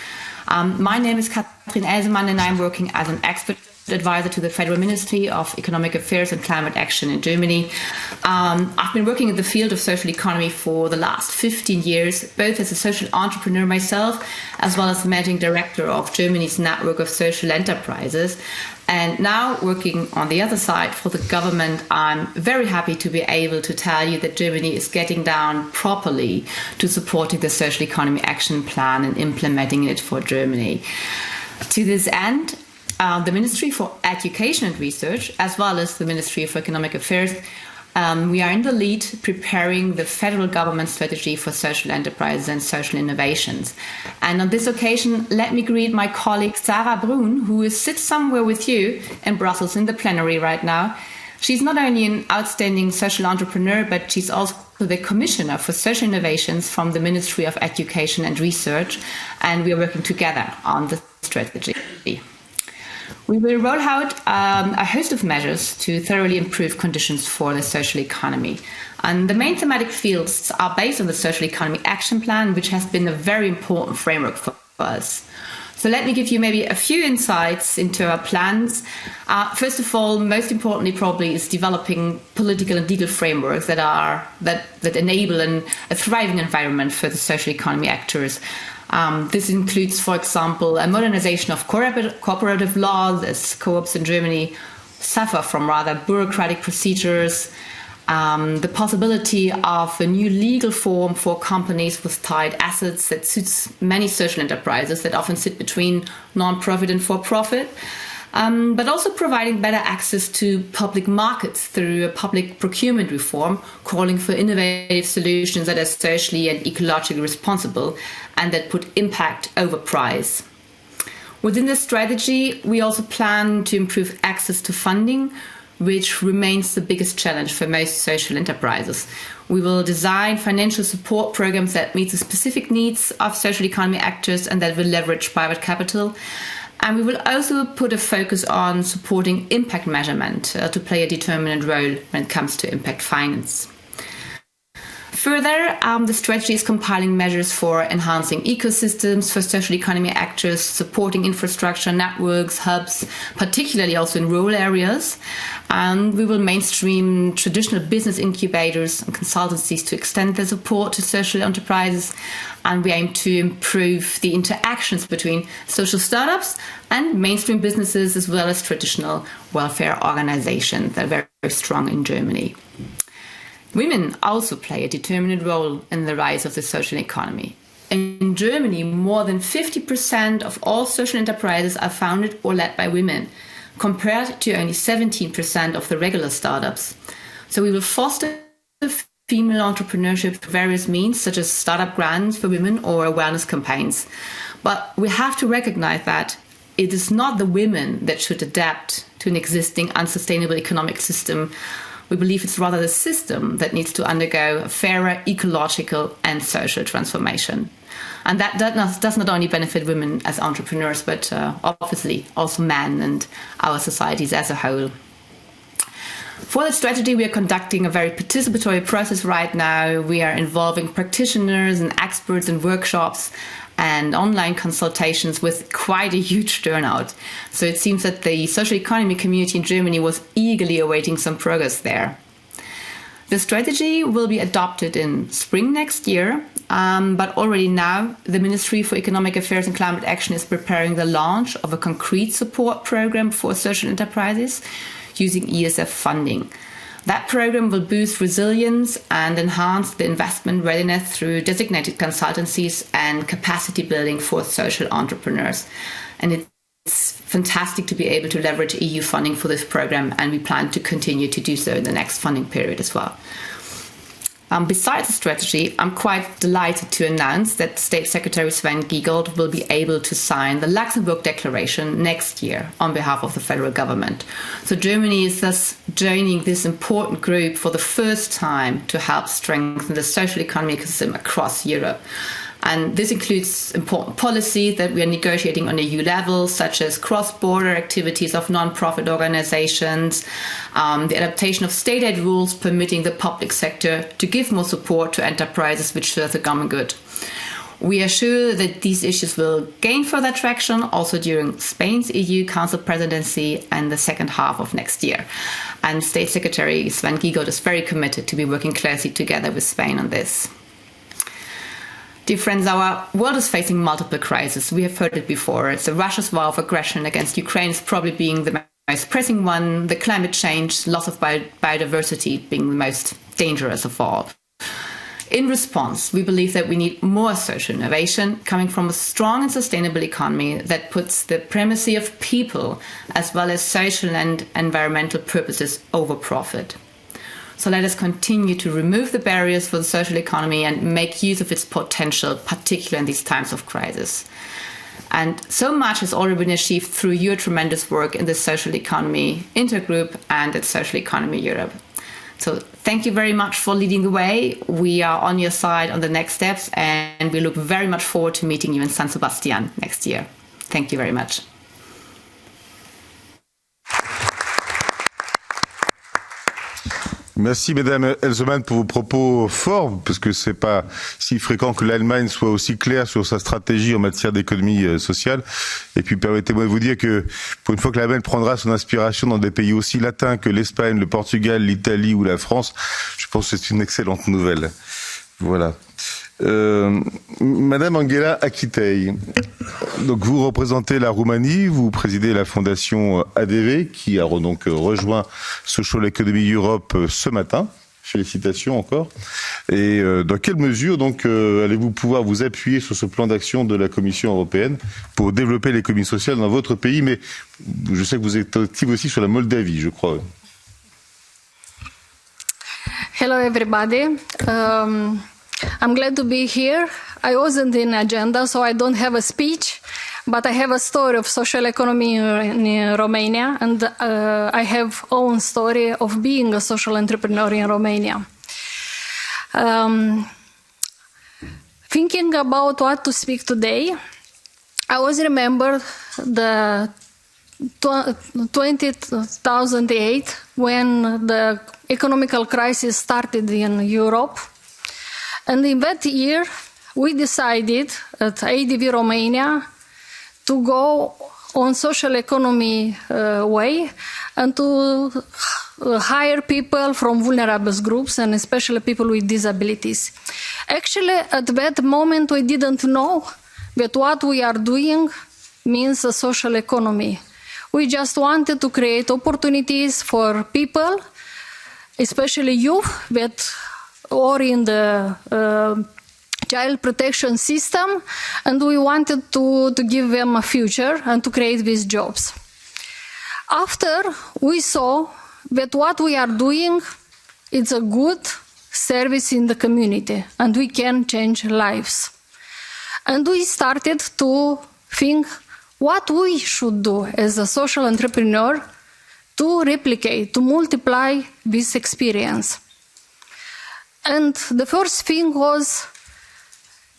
My name is Katrin Elsemann, and I'm working as an expert advisor to the Federal Ministry of Economic Affairs and Climate Action in Germany. I've been working in the field of social economy for the last 15 years, both as a social entrepreneur myself, as well as managing director of Germany's network of social enterprises. And now working on the other side for the government, I'm very happy to be able to tell you that Germany is getting down properly to supporting the Social Economy Action Plan and implementing it for Germany. To this end, the Ministry for Education and Research, as well as the Ministry for Economic Affairs, we are in the lead preparing the federal government strategy for social enterprises and social innovations. And on this occasion, let me greet my colleague Sarah Brun, who sits somewhere with you in Brussels in the plenary right now. She's not only an outstanding social entrepreneur, but she's also the Commissioner for Social Innovations from the Ministry of Education and Research, and we are working together on the strategy. We will roll out a host of measures to thoroughly improve conditions for the social economy. And the main thematic fields are based on the Social Economy Action Plan, which has been a very important framework for us. So let me give you maybe a few insights into our plans. First of all, most importantly probably is developing political and legal frameworks that enable a thriving environment for the social economy actors. This includes, for example, a modernization of cooperative law, as co-ops in Germany suffer from rather bureaucratic procedures, the possibility of a new legal form for companies with tied assets that suits many social enterprises that often sit between non-profit and for-profit, but also providing better access to public markets through a public procurement reform, calling for innovative solutions that are socially and ecologically responsible and that put impact over price. Within this strategy, we also plan to improve access to funding, which remains the biggest challenge for most social enterprises. We will design financial support programs that meet the specific needs of social economy actors and that will leverage private capital. And we will also put a focus on supporting impact measurement to play a determinant role when it comes to impact finance. Further, the strategy is compiling measures for enhancing ecosystems for social economy actors, supporting infrastructure, networks, hubs, particularly also in rural areas. And we will mainstream traditional business incubators and consultancies to extend their support to social enterprises. And we aim to improve the interactions between social startups and mainstream businesses, as well as traditional welfare organizations that are very, very strong in Germany. Women also play a determinant role in the rise of the social economy. In Germany, more than 50% of all social enterprises are founded or led by women, compared to only 17% of the regular startups. So we will foster female entrepreneurship through various means, such as startup grants for women or awareness campaigns. But we have to recognize that it is not the women that should adapt to an existing unsustainable economic system. We believe it's rather the system that needs to undergo a fairer ecological and social transformation. And that does not only benefit women as entrepreneurs, but obviously also men and our societies as a whole. For the strategy, we are conducting a very participatory process right now. We are involving practitioners and experts in workshops and online consultations with quite a huge turnout. So it seems that the social economy community in Germany was eagerly awaiting some progress there. The strategy will be adopted in spring next year, but already now the Ministry for Economic Affairs and Climate Action is preparing the launch of a concrete support program for social enterprises using ESF funding. That program will boost resilience and enhance the investment readiness through designated consultancies and capacity building for social entrepreneurs. And it's fantastic to be able to leverage EU funding for this program, and we plan to continue to do so in the next funding period as well. Besides the strategy, I'm quite delighted to announce that State Secretary Sven Giegold will be able to sign the Luxembourg Declaration next year on behalf of the federal government. So Germany is thus joining this important group for the first time to help strengthen the social economic system across Europe. And this includes important policies that we are negotiating on EU level, such as cross-border activities of non-profit organizations, the adaptation of state aid rules permitting the public sector to give more support to enterprises which serve the common good. We are sure that these issues will gain further traction also during Spain's EU Council presidency and the second half of next year. And State Secretary Sven Giegold is very committed to be working closely together with Spain on this. Dear friends, our world is facing multiple crises. We have heard it before. It's Russia's war of aggression against Ukraine is probably being the most pressing one, the climate change, loss of biodiversity being the most dangerous of all. In response, we believe that we need more social innovation coming from a strong and sustainable economy that puts the primacy of people as well as social and environmental purposes over profit. So let us continue to remove the barriers for the social economy and make use of its potential, particularly in these times of crisis. And so much has already been achieved through your tremendous work in the Social Economy Intergroup and at Social Economy Europe. So thank you very much for leading the way. We are on your side on the next steps, and we look very much forward to meeting you in San Sebastian next year. Thank you very much. Merci Madame Elseman pour vos propos forts, parce que c'est pas si fréquent que l'Allemagne soit aussi claire sur sa stratégie en matière d'économie sociale. Et puis permettez-moi de vous dire que pour une fois que l'Allemagne prendra son inspiration dans des pays aussi latins que l'Espagne, le Portugal, l'Italie ou la France, je pense que c'est une excellente nouvelle. Voilà. Madame Angela Achitei, donc vous représentez la Roumanie, vous présidez la fondation ADV qui a donc rejoint Social Economy Europe ce matin. Félicitations encore. Et dans quelle mesure donc allez-vous pouvoir vous appuyer sur ce plan d'action de la Commission européenne pour développer l'économie sociale dans votre pays? Mais je sais que vous êtes active aussi sur la Moldavie, je crois. Hello everybody. I'm glad to be here. I wasn't in agenda, so I don't have a speech, but I have a story of social economy in Romania, and I have own story of being a social entrepreneur in Romania. Thinking about what to speak today, I always remember the 2008 when the economical crisis started in Europe. And in that year, we decided at ADV Romania to go on social economy way and to hire people from vulnerable groups and especially people with disabilities. Actually, at that moment, we didn't know that what we are doing means a social economy. We just wanted to create opportunities for people, especially youth, that or in the child protection system, and we wanted to give them a future and to create these jobs. After we saw that what we are doing is a good service in the community and we can change lives. And we started to think what we should do as a social entrepreneur to replicate, to multiply this experience. And the first thing was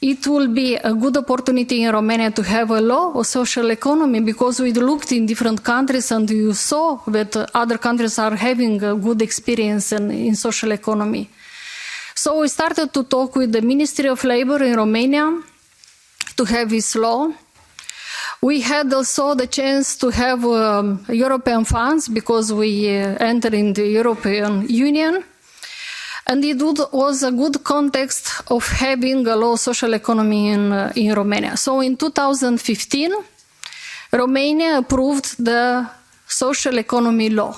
it will be a good opportunity in Romania to have a law of social economy, because we looked in different countries and you saw that other countries are having a good experience in social economy. So we started to talk with the Ministry of Labor in Romania to have this law. We had also the chance to have European funds because we entered in the European Union. And it was a good context of having a law social economy in Romania. So in 2015, Romania approved the social economy law.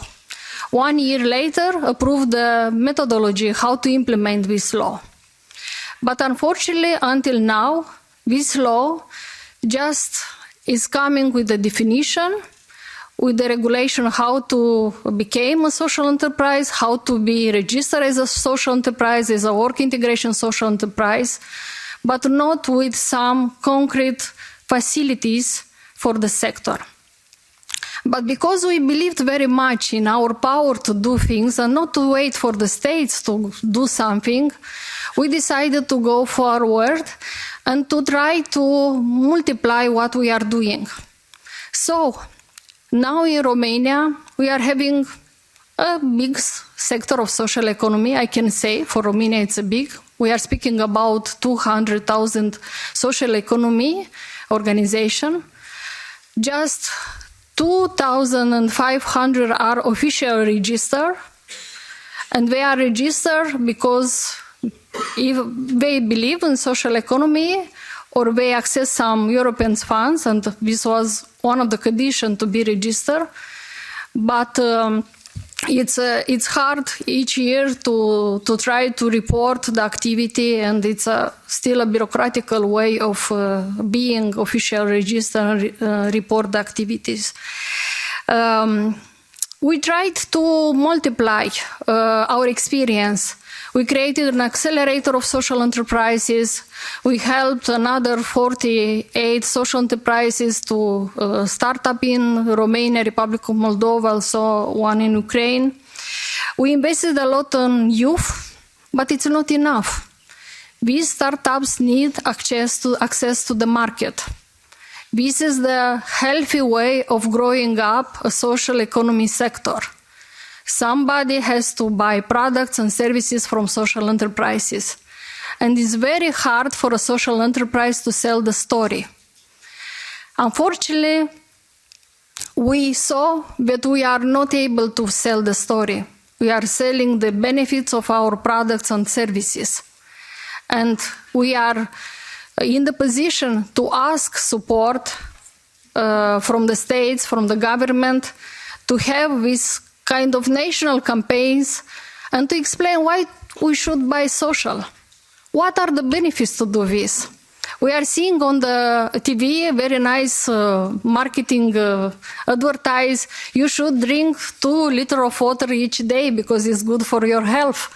1 year later, approved the methodology how to implement this law. But unfortunately, until now, this law just is coming with the definition, with the regulation how to become a social enterprise, how to be registered as a social enterprise, as a work integration social enterprise, but not with some concrete facilities for the sector. But because we believed very much in our power to do things and not to wait for the states to do something, we decided to go forward and to try to multiply what we are doing. So, now in Romania, we are having a big sector of social economy, I can say. For Romania, it's a big. We are speaking about 200,000 social economy organization. Just 2,500 are officially registered. And they are registered because if they believe in social economy or they access some European funds, and this was one of the conditions to be registered. But it's hard each year to try to report the activity, and it's still a bureaucratical way of being official registered and report the activities. we tried to multiply our experience. We created an accelerator of social enterprises. We helped another 48 social enterprises to start up in Romania, Republic of Moldova, also one in Ukraine. We invested a lot on youth, but it's not enough. These startups need access to the market. This is the healthy way of growing up a social economy sector. Somebody has to buy products and services from social enterprises. And it's very hard for a social enterprise to sell the story. Unfortunately, we saw that we are not able to sell the story. We are selling the benefits of our products and services. And we are in the position to ask support from the states, from the government, to have this kind of national campaigns and to explain why we should buy social. What are the benefits to do this? We are seeing on the TV very nice marketing advertise, you should drink 2 liters of water each day because it's good for your health.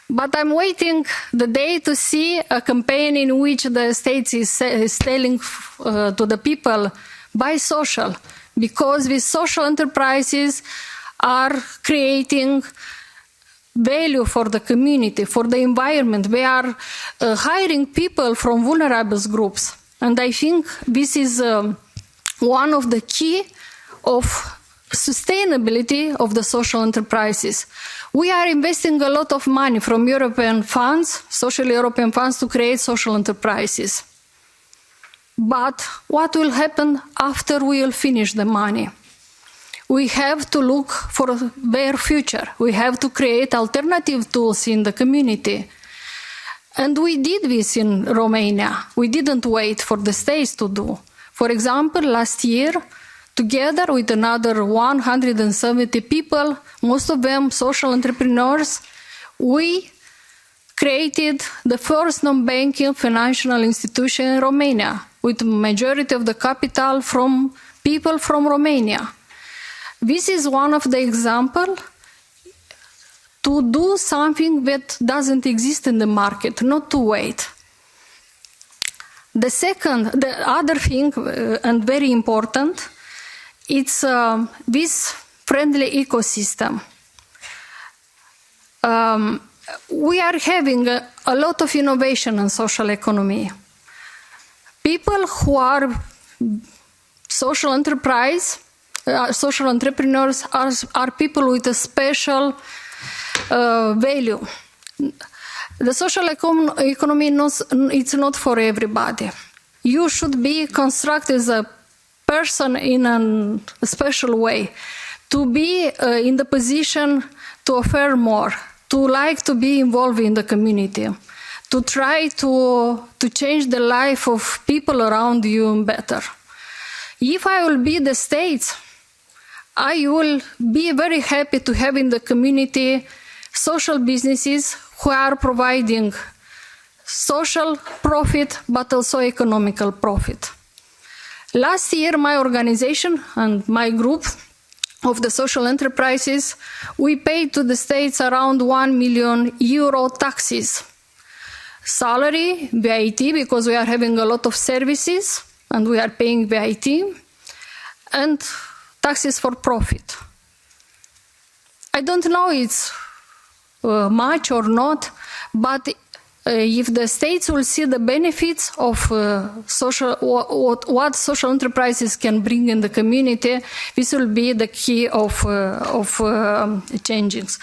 But I'm waiting the day to see a campaign in which the state is telling to the people, buy social, because these social enterprises are creating value for the community, for the environment. They are hiring people from vulnerable groups. And I think this is one of the key of sustainability of the social enterprises. We are investing a lot of money from European funds, social European funds, to create social enterprises. But what will happen after we will finish the money? We have to look for their future. We have to create alternative tools in the community. And we did this in Romania. We didn't wait for the states to do. For example, last year, together with another 170 people, most of them social entrepreneurs, we created the first non-banking financial institution in Romania, with the majority of the capital from people from Romania. This is one of the examples to do something that doesn't exist in the market, not to wait. The other thing, and very important, it's this friendly ecosystem. We are having a lot of innovation in social economy. People who are social entrepreneurs are people with a special value. The social economy, it's not for everybody. You should be constructed as a person in a special way, to be in the position to offer more, to like to be involved in the community, to try to change the life of people around you better. If I will be the states, I will be very happy to have in the community social businesses who are providing social profit, but also economical profit. Last year, my organization and my group of the social enterprises, we paid to the states around €1 million taxes. Salary, VAT, because we are having a lot of services and we are paying VAT, and taxes for profit. I don't know it's much or not, but if the states will see the benefits of what social enterprises can bring in the community, this will be the key of changes.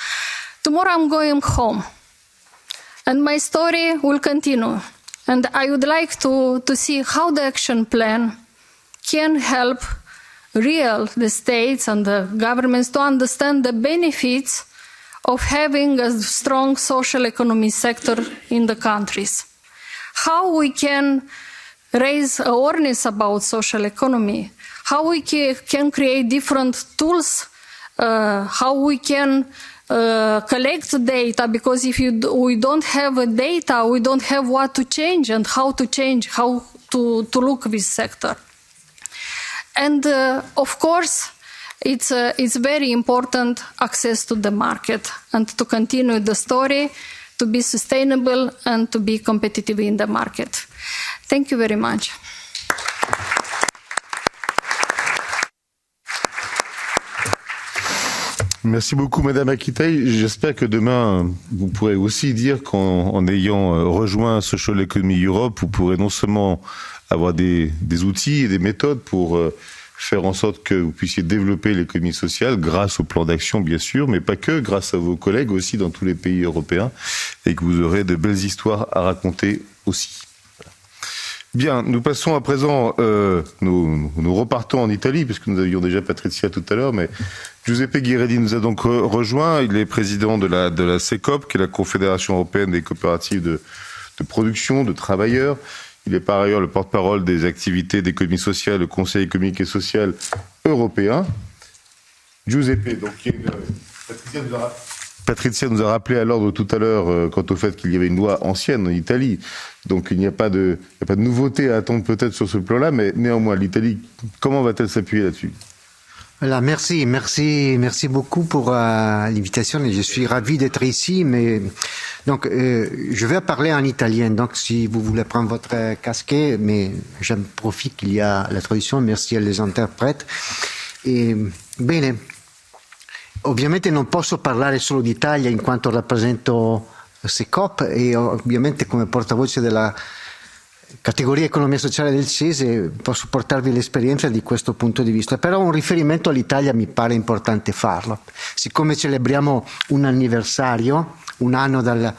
Tomorrow I'm going home, and my story will continue. And I would like to see how the action plan can help the states and the governments to understand the benefits of having a strong social economy sector in the countries. How we can raise awareness about social economy, how we can create different tools, how we can collect data, because if we don't have data, we don't have what to change and how to change, how to look at this sector. And of course, it's very important access to the market and to continue the story, to be sustainable and to be competitive in the market. Thank you very much. Merci beaucoup, Madame Akitaï. J'espère que demain, vous pourrez aussi dire qu'en ayant rejoint Social Economy Europe, vous pourrez non seulement avoir des outils et des méthodes pour faire en sorte que vous puissiez développer l'économie sociale grâce au plan d'action, bien sûr, mais pas que, grâce à vos collègues aussi dans tous les pays européens, et que vous aurez de belles histoires à raconter aussi. Bien, nous passons à présent, nous repartons en Italie, puisque nous avions déjà Patrizia tout à l'heure, mais Giuseppe Ghiredi nous a donc rejoint. Il est président de la SECOP, qui est la Confédération européenne des coopératives de production, de travailleurs. Il est par ailleurs le porte-parole des activités d'économie sociale, le Conseil économique et social européen. Giuseppe, donc, Patrizia nous a rappelé à l'ordre tout à l'heure quant au fait qu'il y avait une loi ancienne en Italie. Donc il n'y a pas de nouveauté à attendre peut-être sur ce plan-là, mais néanmoins, l'Italie, comment va-t-elle s'appuyer là-dessus ? Voilà, merci beaucoup pour l'invitation. Je suis ravi d'être ici, mais donc je vais parler en italien. Donc si vous voulez prendre votre casquette, mais j'en profite qu'il y a la traduzione. Merci agli interpreti. Bene, ovviamente non posso parlare solo d'Italia in quanto rappresento SECOP e ovviamente come portavoce della categoria economia sociale del CESE posso portarvi l'esperienza di questo punto di vista, però un riferimento all'Italia mi pare importante farlo. Siccome celebriamo un anniversario, un anno dal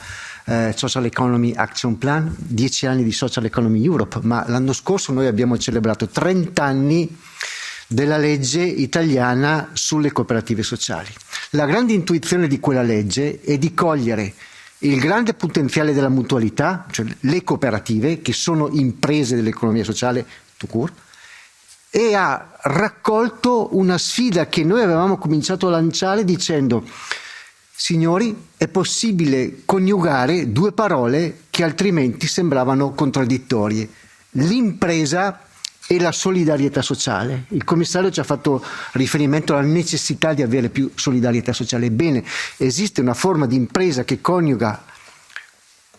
Social Economy Action Plan, 10 anni di Social Economy Europe, ma l'anno scorso noi abbiamo celebrato 30 anni della legge italiana sulle cooperative sociali. La grande intuizione di quella legge è di cogliere il grande potenziale della mutualità, cioè le cooperative, che sono imprese dell'economia sociale tout court, e ha raccolto una sfida che noi avevamo cominciato a lanciare dicendo: signori, è possibile coniugare due parole che altrimenti sembravano contraddittorie: l'impresa e la solidarietà sociale. Il commissario ci ha fatto riferimento alla necessità di avere più solidarietà sociale. Ebbene, esiste una forma di impresa che coniuga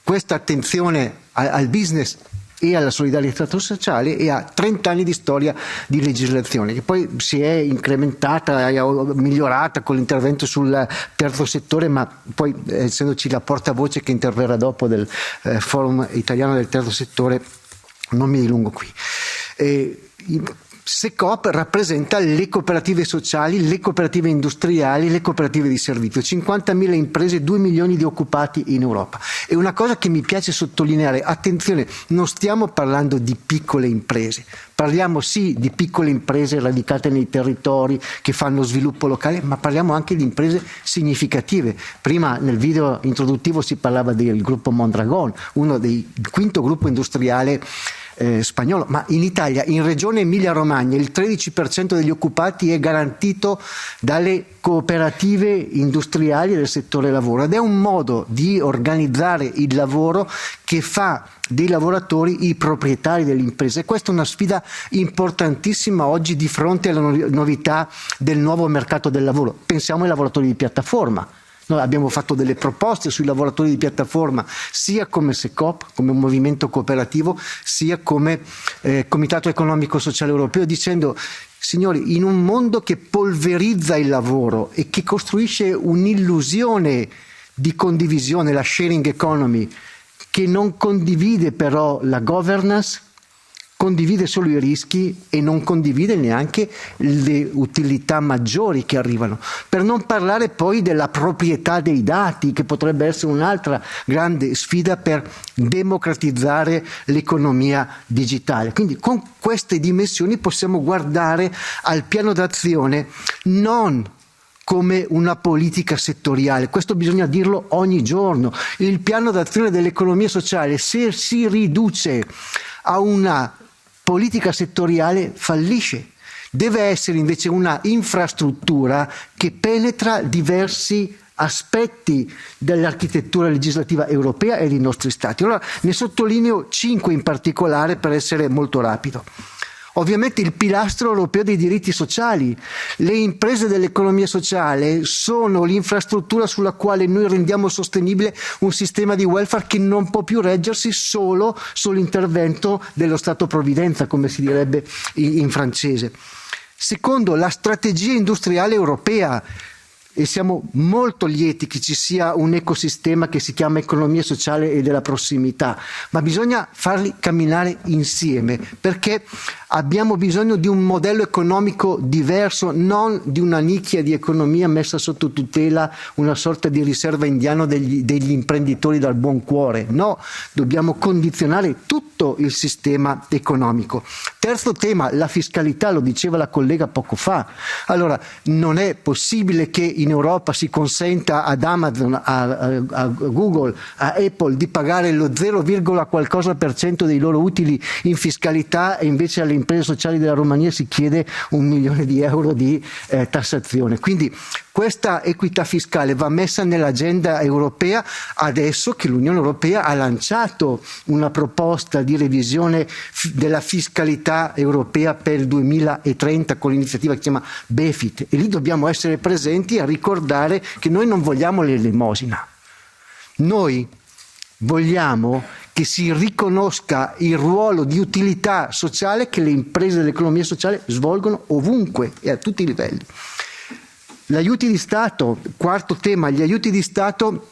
questa attenzione al business e alla solidarietà sociale e ha 30 anni di storia di legislazione, che poi si è incrementata e migliorata con l'intervento sul terzo settore, ma poi essendoci la portavoce che interverrà dopo del Forum Italiano del Terzo Settore, non mi dilungo qui. SECOP rappresenta le cooperative sociali, le cooperative industriali, le cooperative di servizio, 50.000 imprese, 2 milioni di occupati in Europa. E una cosa che mi piace sottolineare, attenzione, non stiamo parlando di piccole imprese, parliamo sì di piccole imprese radicate nei territori che fanno sviluppo locale, ma parliamo anche di imprese significative. Prima nel video introduttivo si parlava del gruppo Mondragon, il quinto gruppo industriale spagnolo, ma in Italia, in regione Emilia-Romagna, il 13% degli occupati è garantito dalle cooperative industriali del settore lavoro, ed è un modo di organizzare il lavoro che fa dei lavoratori i proprietari dell'impresa, e questa è una sfida importantissima oggi di fronte alla novità del nuovo mercato del lavoro. Pensiamo ai lavoratori di piattaforma. Noi abbiamo fatto delle proposte sui lavoratori di piattaforma sia come SECOP, come un movimento cooperativo, sia come Comitato Economico Sociale Europeo, dicendo: signori, in un mondo che polverizza il lavoro e che costruisce un'illusione di condivisione, la sharing economy, che non condivide però la governance, condivide solo i rischi e non condivide neanche le utilità maggiori che arrivano. Per non parlare poi della proprietà dei dati, che potrebbe essere un'altra grande sfida per democratizzare l'economia digitale. Quindi con queste dimensioni possiamo guardare al piano d'azione non come una politica settoriale, questo bisogna dirlo ogni giorno. Il piano d'azione dell'economia sociale, se si riduce a una politica settoriale, fallisce. Deve essere invece una infrastruttura che penetra diversi aspetti dell'architettura legislativa europea e dei nostri Stati. Allora ne sottolineo 5 in particolare per essere molto rapido. Ovviamente il pilastro europeo dei diritti sociali. Le imprese dell'economia sociale sono l'infrastruttura sulla quale noi rendiamo sostenibile un sistema di welfare che non può più reggersi solo sull'intervento dello Stato provvidenza, come si direbbe in francese. Secondo, la strategia industriale europea. E siamo molto lieti che ci sia un ecosistema che si chiama economia sociale e della prossimità, ma bisogna farli camminare insieme, perché abbiamo bisogno di un modello economico diverso, non di una nicchia di economia messa sotto tutela, una sorta di riserva indiano degli imprenditori dal buon cuore. No, dobbiamo condizionare tutto il sistema economico. Terzo tema, la fiscalità, lo diceva la collega poco fa. Allora, non è possibile che in Europa si consenta ad Amazon, a Google, a Apple di pagare lo 0, qualcosa per cento dei loro utili in fiscalità e invece alle imprese sociali della Romania si chiede 1 milione di euro di tassazione. Quindi questa equità fiscale va messa nell'agenda europea adesso che l'Unione Europea ha lanciato una proposta di revisione della fiscalità europea per il 2030 con l'iniziativa che si chiama BEFIT, e lì dobbiamo essere presenti a ricordare che noi non vogliamo l'elemosina, noi vogliamo che si riconosca il ruolo di utilità sociale che le imprese dell'economia sociale svolgono ovunque e a tutti i livelli. Gli aiuti di Stato, quarto tema, gli aiuti di Stato,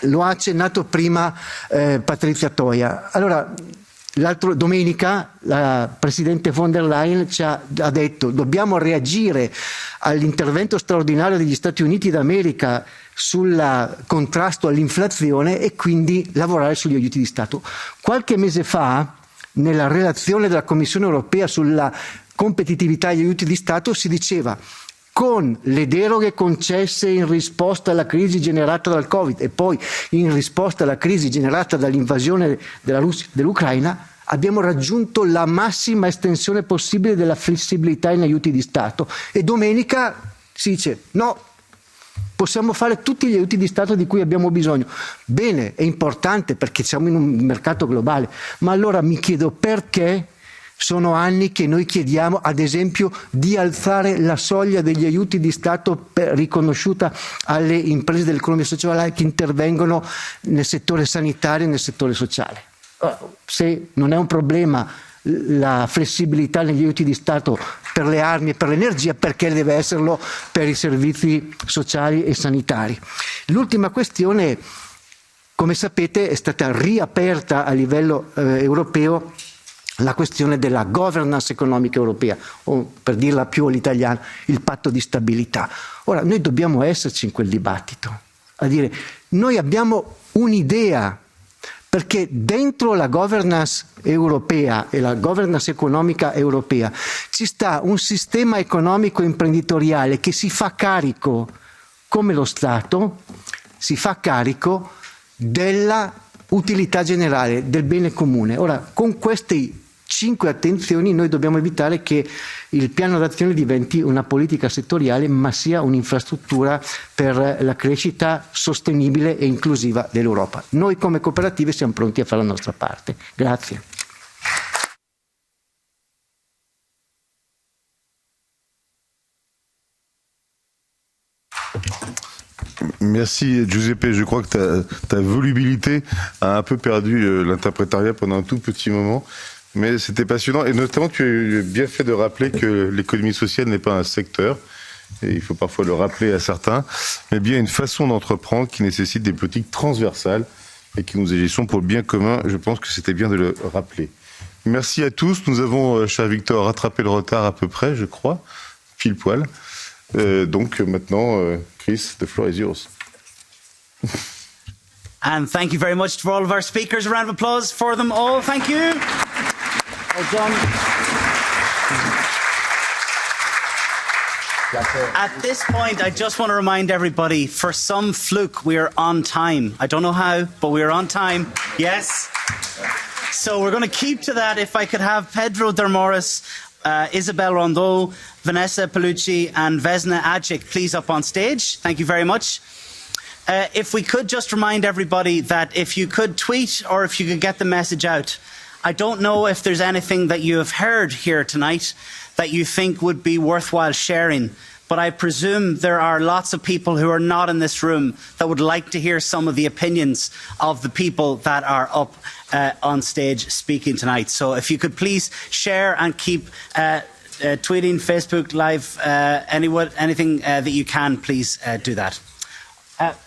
lo ha accennato prima Patrizia Toia. Allora, l'altra domenica la Presidente von der Leyen ci ha detto dobbiamo reagire all'intervento straordinario degli Stati Uniti d'America sul contrasto all'inflazione e quindi lavorare sugli aiuti di Stato. Qualche mese fa, nella relazione della Commissione europea sulla competitività e gli aiuti di Stato, si diceva con le deroghe concesse in risposta alla crisi generata dal Covid e poi in risposta alla crisi generata dall'invasione dell'Ucraina, abbiamo raggiunto la massima estensione possibile della flessibilità in aiuti di Stato. E domenica si dice no, possiamo fare tutti gli aiuti di Stato di cui abbiamo bisogno. Bene, è importante perché siamo in un mercato globale, ma allora mi chiedo perché sono anni che noi chiediamo, ad esempio, di alzare la soglia degli aiuti di Stato riconosciuta alle imprese dell'economia sociale che intervengono nel settore sanitario e nel settore sociale. Se non è un problema la flessibilità negli aiuti di Stato per le armi e per l'energia, perché deve esserlo per i servizi sociali e sanitari? L'ultima questione, come sapete, è stata riaperta a livello europeo la questione della governance economica europea, o per dirla più all'italiana, il patto di stabilità. Ora, noi dobbiamo esserci in quel dibattito, a dire, noi abbiamo un'idea, perché dentro la governance europea e la governance economica europea ci sta un sistema economico imprenditoriale che si fa carico, come lo Stato, si fa carico della utilità generale, del bene comune. Ora, con queste 5 attenzioni noi dobbiamo evitare che il piano d'azione diventi una politica settoriale, ma sia un'infrastruttura per la crescita sostenibile e inclusiva dell'Europa. Noi come cooperative siamo pronti a fare la nostra parte. Grazie. Merci Giuseppe, je crois que ta volubilité a un peu perdu l'interprétariat pendant un tout petit moment. Mais c'était passionnant, et notamment tu as bien fait de rappeler que l'économie sociale n'est pas un secteur, et il faut parfois le rappeler à certains, mais bien une façon d'entreprendre qui nécessite des politiques transversales et que nous agissons pour le bien commun. Je pense que c'était bien de le rappeler. Merci à tous. Nous avons, cher Victor, rattrapé le retard à peu près, je crois, pile poil. Donc maintenant, Chris, the floor is yours. And thank you very much for all of our speakers. A round of applause for them all. Thank you. Well done. At this point, I just want to remind everybody, for some fluke, we are on time. I don't know how, but we are on time. Yes. So we're going to keep to that. If I could have Pedro Dermoris, Isabel Rondeau, Vanessa Pellucci and Vesna Adjik please up on stage. Thank you very much. If we could just remind everybody that if you could tweet or if you could get the message out I don't know if there's anything that you have heard here tonight that you think would be worthwhile sharing, but I presume there are lots of people who are not in this room that would like to hear some of the opinions of the people that are up on stage speaking tonight. So if you could please share and keep tweeting, Facebook Live, anything that you can, please do that.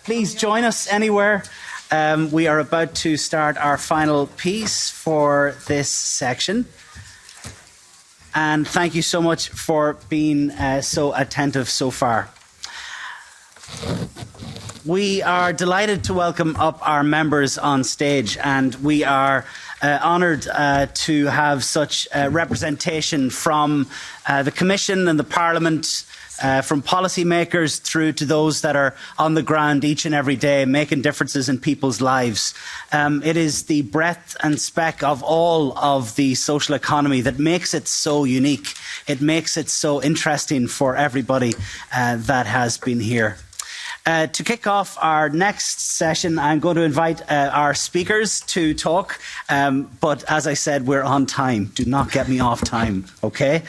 Please join us anywhere. We are about to start our final piece for this section. And thank you so much for being so attentive so far. We are delighted to welcome up our members on stage, and we are honoured to have such representation from the Commission and the Parliament, from policymakers through to those that are on the ground each and every day making differences in people's lives. It is the breadth and spec of all of the social economy that makes it so unique. It makes it so interesting for everybody that has been here. To kick off our next session, I'm going to invite our speakers to talk, but as I said, we're on time. Do not get me off time, okay?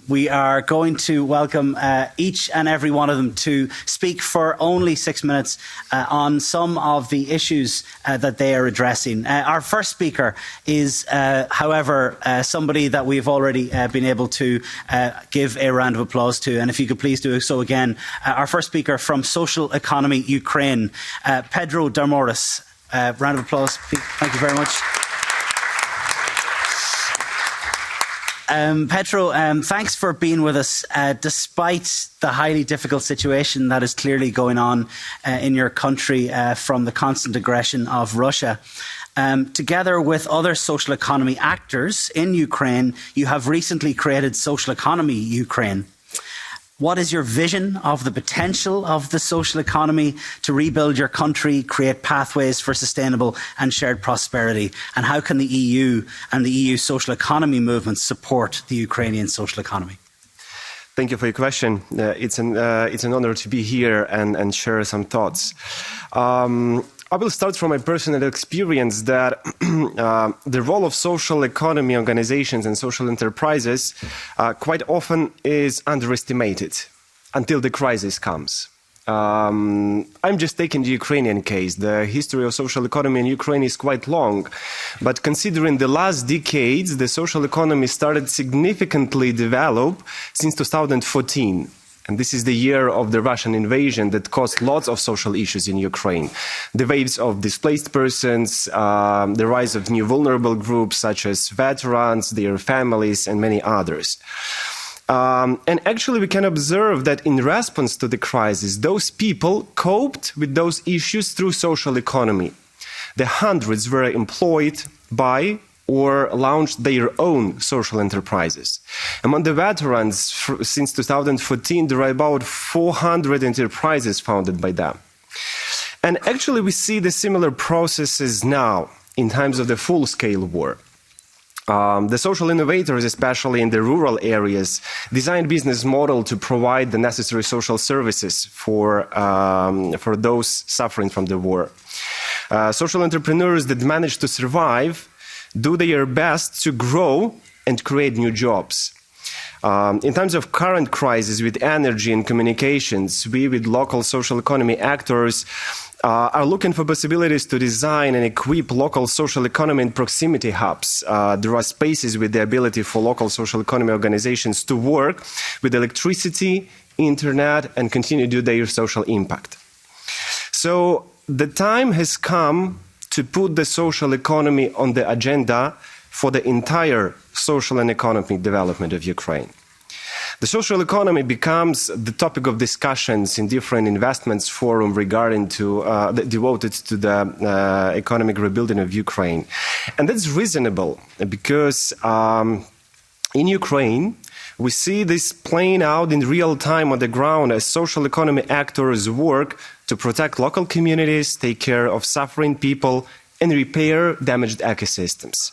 We are going to welcome each and every one of them to speak for only 6 minutes on some of the issues that they are addressing. Our first speaker is, however, somebody that we've already been able to give a round of applause to, and if you could please do so again, our first speaker from Social Economy Ukraine, Pedro Darmoris. Round of applause. Thank you very much. Pedro, thanks for being with us despite the highly difficult situation that is clearly going on in your country from the constant aggression of Russia. Together with other social economy actors in Ukraine, you have recently created Social Economy Ukraine. What is your vision of the potential of the social economy to rebuild your country, create pathways for sustainable and shared prosperity? And how can the EU and the EU social economy movement support the Ukrainian social economy? Thank you for your question. It's an honor to be here and share some thoughts. I will start from my personal experience that the role of social economy organizations and social enterprises quite often is underestimated until the crisis comes. I'm just taking the Ukrainian case. The history of social economy in Ukraine is quite long, but considering the last decades, the social economy started significantly develop since 2014. And this is the year of the Russian invasion that caused lots of social issues in Ukraine. The waves of displaced persons, the rise of new vulnerable groups such as veterans, their families, and many others. And actually we can observe that in response to the crisis, those people coped with those issues through social economy. The hundreds were employed by or launched their own social enterprises. Among the veterans, since 2014, there are about 400 enterprises founded by them. And actually, we see the similar processes now in times of the full-scale war. The social innovators, especially in the rural areas, designed business model to provide the necessary social services for those suffering from the war. Social entrepreneurs that managed to survive do their best to grow and create new jobs. In times of current crisis with energy and communications, we with local social economy actors are looking for possibilities to design and equip local social economy and proximity hubs. There are spaces with the ability for local social economy organizations to work with electricity, internet, and continue to do their social impact. So the time has come to put the social economy on the agenda for the entire social and economic development of Ukraine. The social economy becomes the topic of discussions in different investments forums regarding to devoted to the economic rebuilding of Ukraine. And that's reasonable because in Ukraine, we see this playing out in real time on the ground as social economy actors work to protect local communities, take care of suffering people, and repair damaged ecosystems.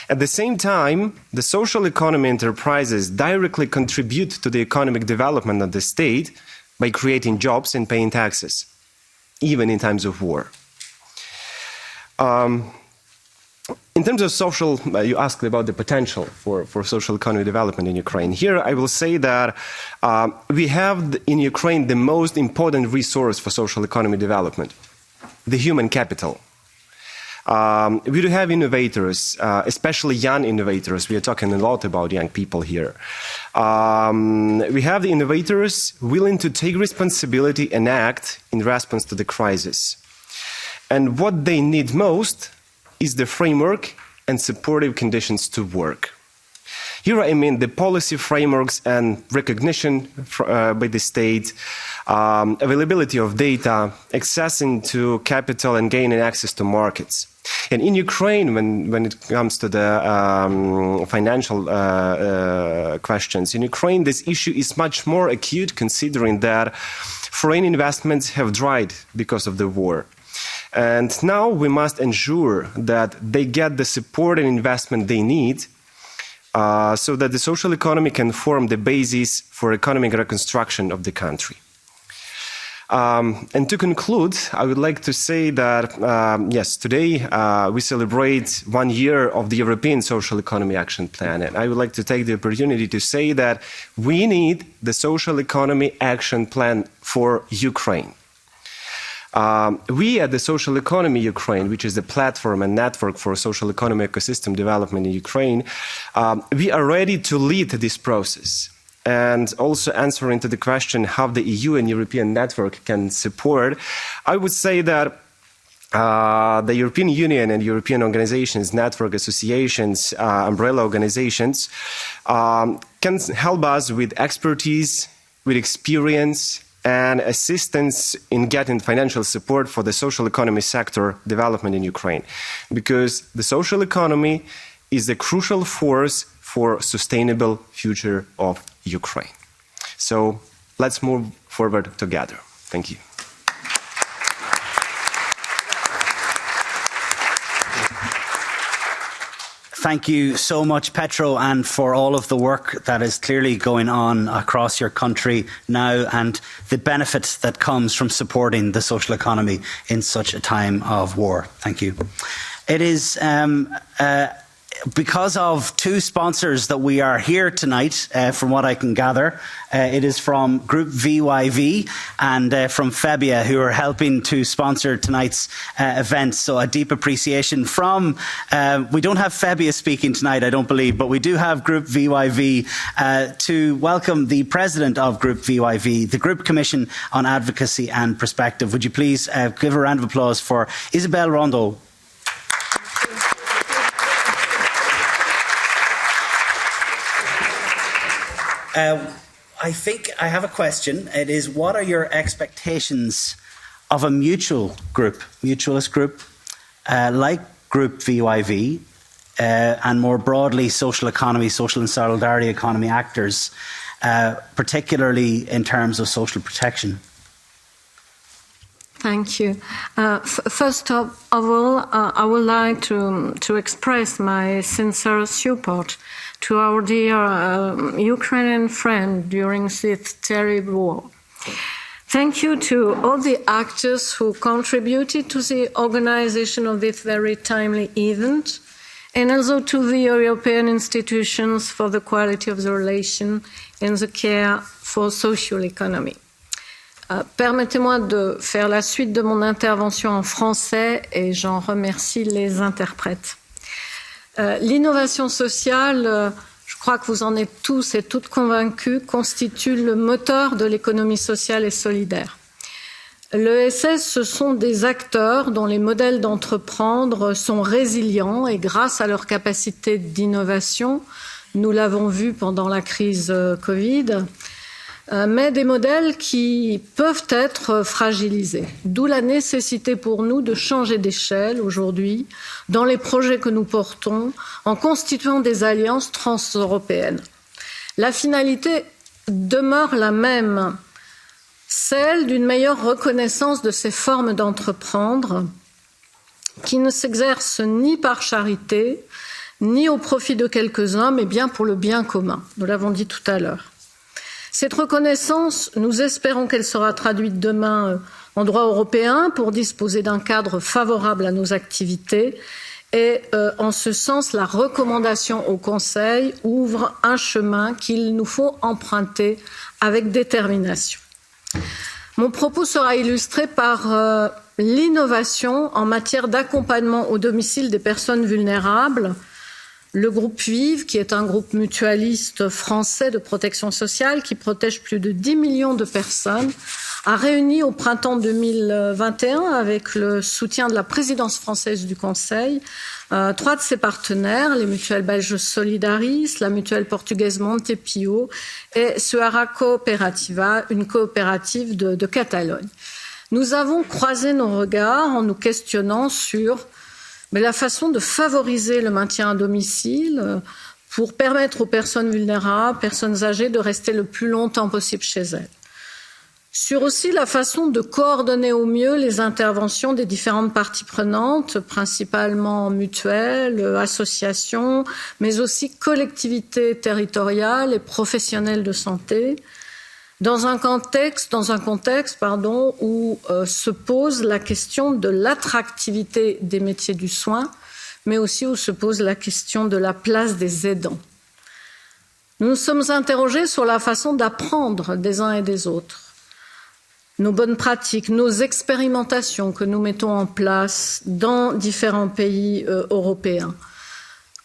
At the same time, the social economy enterprises directly contribute to the economic development of the state by creating jobs and paying taxes, even in times of war. in terms of social, you asked about the potential for social economy development in Ukraine. Here I will say that we have in Ukraine the most important resource for social economy development, the human capital. We do have innovators, especially young innovators. We are talking a lot about young people here. We have the innovators willing to take responsibility and act in response to the crisis. And what they need most is the framework and supportive conditions to work. Here I mean the policy frameworks and recognition by the state, availability of data, accessing to capital and gaining access to markets. And in Ukraine, when it comes to the financial questions, in Ukraine this issue is much more acute considering that foreign investments have dried because of the war. And now we must ensure that they get the support and investment they need so that the social economy can form the basis for economic reconstruction of the country. And to conclude, I would like to say that, yes, today we celebrate 1 year of the European Social Economy Action Plan. And I would like to take the opportunity to say that we need the Social Economy Action Plan for Ukraine. We at the Social Economy Ukraine, which is the platform and network for social economy ecosystem development in Ukraine, we are ready to lead this process. And also answering to the question how the EU and European network can support, I would say that the European Union and European organizations, network associations, umbrella organizations can help us with expertise, with experience, and assistance in getting financial support for the social economy sector development in Ukraine. Because the social economy is a crucial force for sustainable future of Ukraine. So let's move forward together. Thank you. Thank you so much, Petro, and for all of the work that is clearly going on across your country now and the benefit that comes from supporting the social economy in such a time of war. Thank you. It is because of two sponsors that we are here tonight, from what I can gather. It is from Group VYV and from Febia, who are helping to sponsor tonight's event. So a deep appreciation from, we don't have Febia speaking tonight, I don't believe, but we do have Group VYV to welcome the President of Group VYV, the Group Commission on Advocacy and Perspective. Would you please give a round of applause for Isabelle Rondeau. I think I have a question. It is, what are your expectations of a mutualist group, like Group VYV, and more broadly social economy, social and solidarity economy actors, particularly in terms of social protection? Thank you. First of all, I would like to express my sincere support to our dear Ukrainian friend during this terrible war. Thank you to all the actors who contributed to the organization of this very timely event, and also to the European institutions for the quality of the relation and the care for social economy. Permettez-moi de faire la suite de mon intervention en français et j'en remercie les interprètes. L'innovation sociale, je crois que vous en êtes tous et toutes convaincus, constitue le moteur de l'économie sociale et solidaire. L'ESS, ce sont des acteurs dont les modèles d'entreprendre sont résilients et grâce à leur capacité d'innovation, nous l'avons vu pendant la crise Covid, mais des modèles qui peuvent être fragilisés. D'où la nécessité pour nous de changer d'échelle aujourd'hui dans les projets que nous portons en constituant des alliances transeuropéennes. La finalité demeure la même, celle d'une meilleure reconnaissance de ces formes d'entreprendre qui ne s'exercent ni par charité, ni au profit de quelques-uns, mais bien pour le bien commun. Nous l'avons dit tout à l'heure. Cette reconnaissance, nous espérons qu'elle sera traduite demain en droit européen pour disposer d'un cadre favorable à nos activités Et en ce sens, la recommandation au Conseil ouvre un chemin qu'il nous faut emprunter avec détermination. Mon propos sera illustré par l'innovation en matière d'accompagnement au domicile des personnes vulnérables. Le groupe VIVE, qui est un groupe mutualiste français de protection sociale qui protège plus de 10 millions de personnes, a réuni au printemps 2021, avec le soutien de la présidence française du Conseil, 3 de ses partenaires, les mutuelles belges Solidaris, la mutuelle portugaise Montepio et Suara Cooperativa, une coopérative de Catalogne. Nous avons croisé nos regards en nous questionnant sur la façon de favoriser le maintien à domicile pour permettre aux personnes vulnérables, personnes âgées, de rester le plus longtemps possible chez elles. Sur aussi la façon de coordonner au mieux les interventions des différentes parties prenantes, principalement mutuelles, associations, mais aussi collectivités territoriales et professionnels de santé, dans un contexte où se pose la question de l'attractivité des métiers du soin, mais aussi où se pose la question de la place des aidants. Nous nous sommes interrogés sur la façon d'apprendre des uns et des autres, nos bonnes pratiques, nos expérimentations que nous mettons en place dans différents pays européens.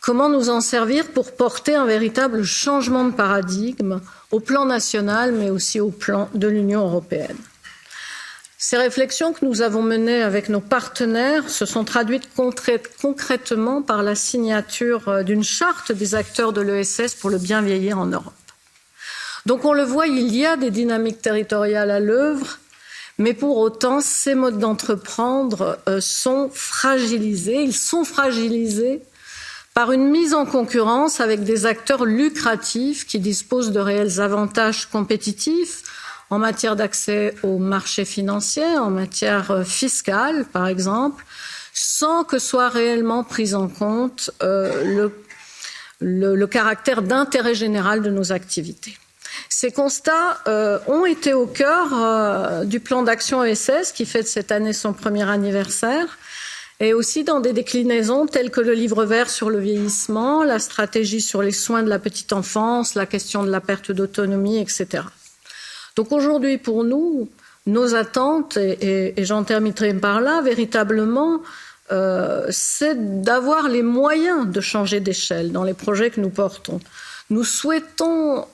Comment nous en servir pour porter un véritable changement de paradigme au plan national, mais aussi au plan de l'Union européenne. Ces réflexions que nous avons menées avec nos partenaires se sont traduites concrètement par la signature d'une charte des acteurs de l'ESS pour le bien vieillir en Europe. Donc on le voit, il y a des dynamiques territoriales à l'œuvre, mais pour autant, ces modes d'entreprendre sont fragilisés. Ils sont fragilisés par une mise en concurrence avec des acteurs lucratifs qui disposent de réels avantages compétitifs en matière d'accès aux marchés financiers, en matière fiscale, par exemple, sans que soit réellement pris en compte le caractère d'intérêt général de nos activités. Ces constats ont été au cœur du plan d'action ESS qui fête cette année son premier anniversaire, et aussi dans des déclinaisons telles que le livre vert sur le vieillissement, la stratégie sur les soins de la petite enfance, la question de la perte d'autonomie, etc. Donc aujourd'hui, pour nous, nos attentes, et j'en terminerai par là, véritablement, c'est d'avoir les moyens de changer d'échelle dans les projets que nous portons. Nous souhaitons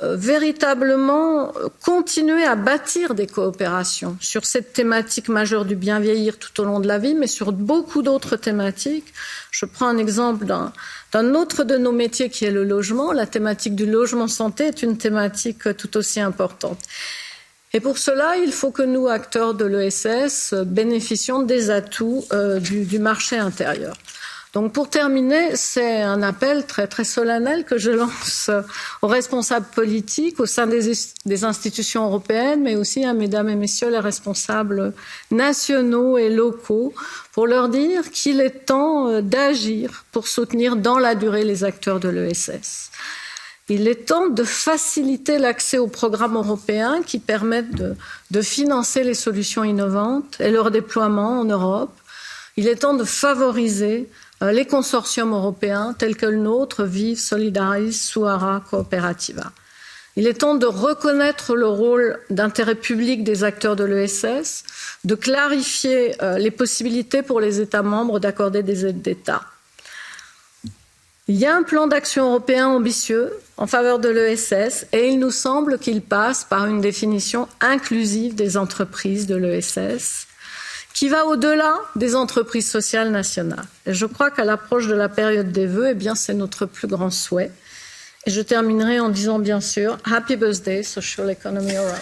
véritablement continuer à bâtir des coopérations sur cette thématique majeure du bien vieillir tout au long de la vie, mais sur beaucoup d'autres thématiques. Je prends un exemple d'un autre de nos métiers qui est le logement. La thématique du logement santé est une thématique tout aussi importante. Et pour cela, il faut que nous, acteurs de l'ESS, bénéficions des atouts du marché intérieur. Donc pour terminer, c'est un appel très, très solennel que je lance aux responsables politiques au sein des institutions européennes, mais aussi à mesdames et messieurs les responsables nationaux et locaux, pour leur dire qu'il est temps d'agir pour soutenir dans la durée les acteurs de l'ESS. Il est temps de faciliter l'accès aux programmes européens qui permettent de financer les solutions innovantes et leur déploiement en Europe. Il est temps de favoriser les consortiums européens tels que le nôtre, VIVE, Solidaris, Suara, Cooperativa. Il est temps de reconnaître le rôle d'intérêt public des acteurs de l'ESS, de clarifier les possibilités pour les États membres d'accorder des aides d'État. Il y a un plan d'action européen ambitieux en faveur de l'ESS et il nous semble qu'il passe par une définition inclusive des entreprises de l'ESS qui va au-delà des entreprises sociales nationales. Et je crois qu'à l'approche de la période des vœux, eh bien, c'est notre plus grand souhait. Et je terminerai en disant, bien sûr, Happy Birthday, Social Economy Europe.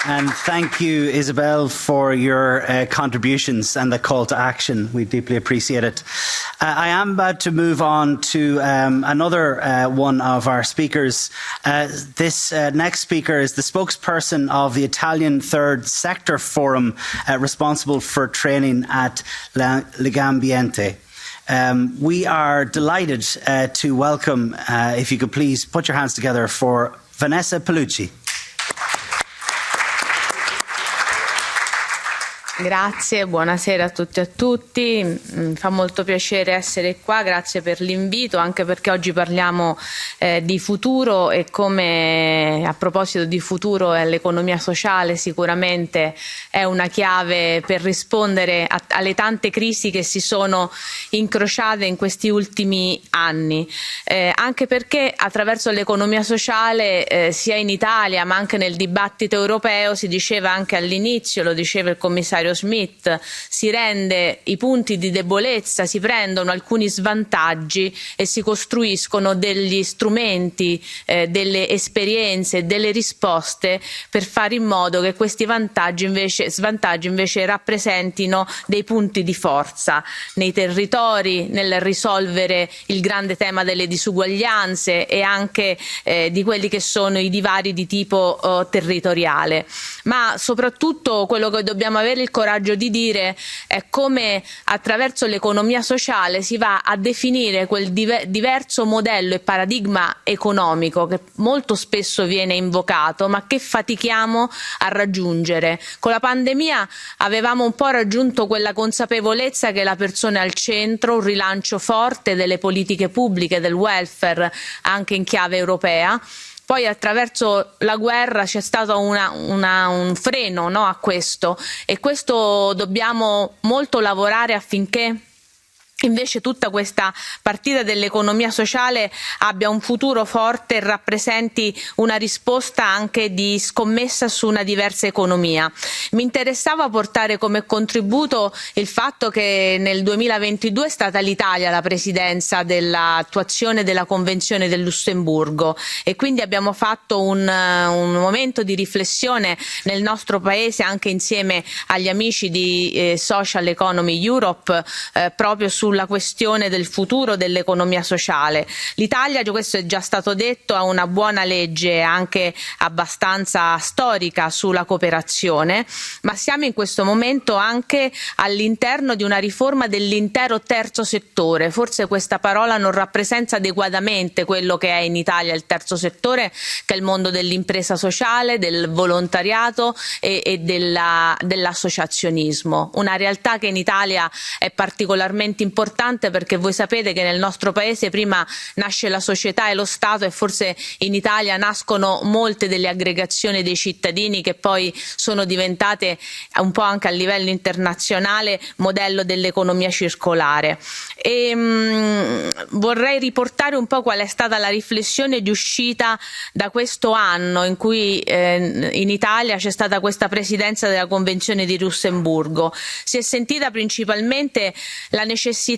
And thank you, Isabel, for your contributions and the call to action. We deeply appreciate it. I am about to move on to another one of our speakers. This next speaker is the spokesperson of the Italian Third Sector Forum, responsible for training at Legambiente. We are delighted to welcome, if you could please put your hands together for Vanessa Pellucci. Grazie, buonasera a tutti e a tutti. Fa molto piacere essere qua, grazie per l'invito, anche perché oggi parliamo di futuro e come a proposito di futuro l'economia sociale sicuramente è una chiave per rispondere alle tante crisi che si sono incrociate in questi ultimi anni, anche perché attraverso l'economia sociale sia in Italia ma anche nel dibattito europeo si diceva anche all'inizio, lo diceva il commissario Smith, si rende i punti di debolezza, si prendono alcuni svantaggi e si costruiscono degli strumenti, delle esperienze, delle risposte per fare in modo che questi svantaggi invece rappresentino dei punti di forza nei territori, nel risolvere il grande tema delle disuguaglianze e anche di quelli che sono i divari di tipo territoriale. Ma soprattutto quello che dobbiamo avere il coraggio di dire è come attraverso l'economia sociale si va a definire quel diverso modello e paradigma economico che molto spesso viene invocato ma che fatichiamo a raggiungere. Con la pandemia avevamo un po' raggiunto quella consapevolezza che la persona è al centro, un rilancio forte delle politiche pubbliche, del welfare anche in chiave europea. Poi attraverso la guerra c'è stato un freno, no, a questo, e questo dobbiamo molto lavorare affinché invece tutta questa partita dell'economia sociale abbia un futuro forte e rappresenti una risposta anche di scommessa su una diversa economia. Mi interessava portare come contributo il fatto che nel 2022 è stata l'Italia la presidenza dell'attuazione della Convenzione del Lussemburgo e quindi abbiamo fatto un momento di riflessione nel nostro paese anche insieme agli amici di Social Economy Europe proprio sulla questione del futuro dell'economia sociale. L'Italia, questo è già stato detto, ha una buona legge anche abbastanza storica sulla cooperazione, ma siamo in questo momento anche all'interno di una riforma dell'intero terzo settore. Forse questa parola non rappresenta adeguatamente quello che è in Italia il terzo settore, che è il mondo dell'impresa sociale, del volontariato e dell'associazionismo. Una realtà che in Italia è particolarmente importante perché voi sapete che nel nostro paese prima nasce la società e lo Stato e forse in Italia nascono molte delle aggregazioni dei cittadini che poi sono diventate un po' anche a livello internazionale modello dell'economia circolare. Vorrei riportare un po' qual è stata la riflessione di uscita da questo anno in cui in Italia c'è stata questa presidenza della Convenzione di Lussemburgo. Si è sentita principalmente la necessità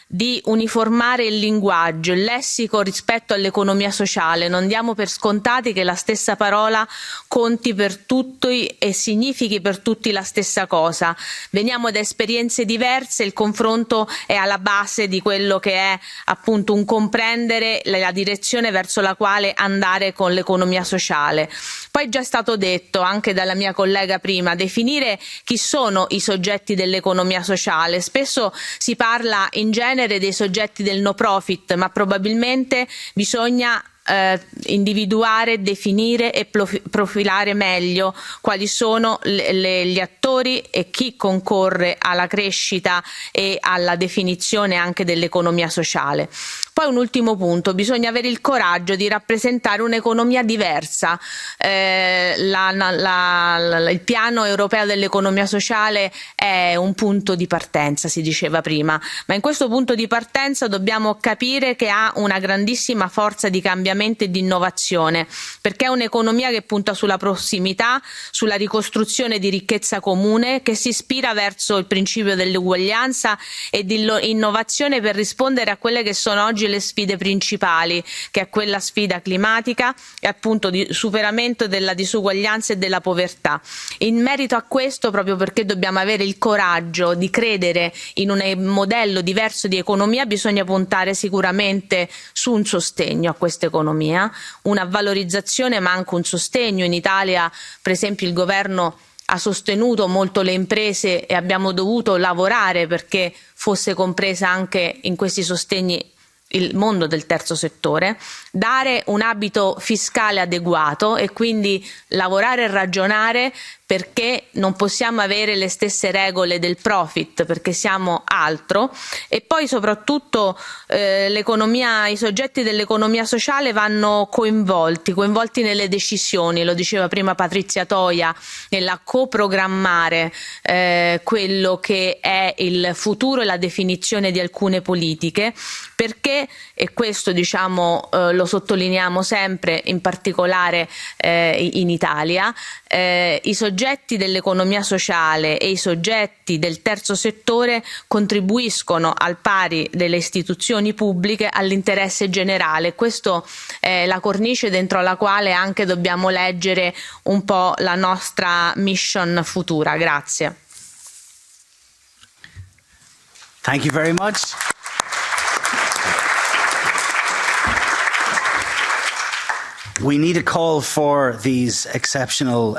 di uniformare il linguaggio, il lessico rispetto all'economia sociale. Non diamo per scontati che la stessa parola conti per tutti e significhi per tutti la stessa cosa. Veniamo da esperienze diverse, il confronto è alla base di quello che è appunto un comprendere la direzione verso la quale andare con l'economia sociale. Poi già è stato detto anche dalla mia collega prima, definire chi sono i soggetti dell'economia sociale. Spesso si parla in genere dei soggetti del no profit, ma probabilmente bisogna individuare, definire e profilare meglio quali sono gli attori e chi concorre alla crescita e alla definizione anche dell'economia sociale. Poi un ultimo punto, bisogna avere il coraggio di rappresentare un'economia diversa. Il piano europeo dell'economia sociale è un punto di partenza, si diceva prima, ma in questo punto di partenza dobbiamo capire che ha una grandissima forza di cambiamento e di innovazione, perché è un'economia che punta sulla prossimità, sulla ricostruzione di ricchezza comune, che si ispira verso il principio dell'uguaglianza e di innovazione per rispondere a quelle che sono oggi le sfide principali, che è quella sfida climatica e appunto di superamento della disuguaglianza e della povertà. In merito a questo, proprio perché dobbiamo avere il coraggio di credere in un modello diverso di economia, bisogna puntare sicuramente su un sostegno a questa economia, una valorizzazione ma anche un sostegno. In Italia, per esempio, il governo ha sostenuto molto le imprese e abbiamo dovuto lavorare perché fosse compresa anche in questi sostegni il mondo del terzo settore. dare un abito fiscale adeguato e quindi lavorare e ragionare perché non possiamo avere le stesse regole del profit, perché siamo altro, e poi soprattutto i soggetti dell'economia sociale vanno coinvolti nelle decisioni, lo diceva prima Patrizia Toia, nella coprogrammare quello che è il futuro e la definizione di alcune politiche, perché, e questo lo sottolineiamo sempre, in particolare in Italia, i soggetti dell'economia sociale e i soggetti del terzo settore contribuiscono al pari delle istituzioni pubbliche all'interesse generale. Questo è la cornice dentro la quale anche dobbiamo leggere un po' la nostra mission futura. Grazie. Thank you very much. We need a call for these exceptional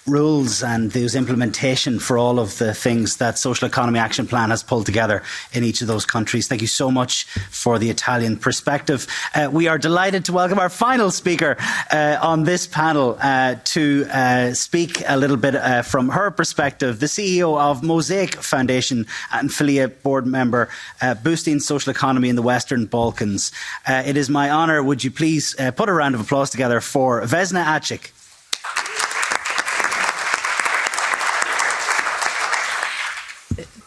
rules and those implementation for all of the things that Social Economy Action Plan has pulled together in each of those countries. Thank you so much for the Italian perspective. We are delighted to welcome our final speaker on this panel to speak a little bit from her perspective, the CEO of Mosaic Foundation and Filia board member, boosting social economy in the Western Balkans. It is my honour. Would you please put a round of applause together for Vesna Acic.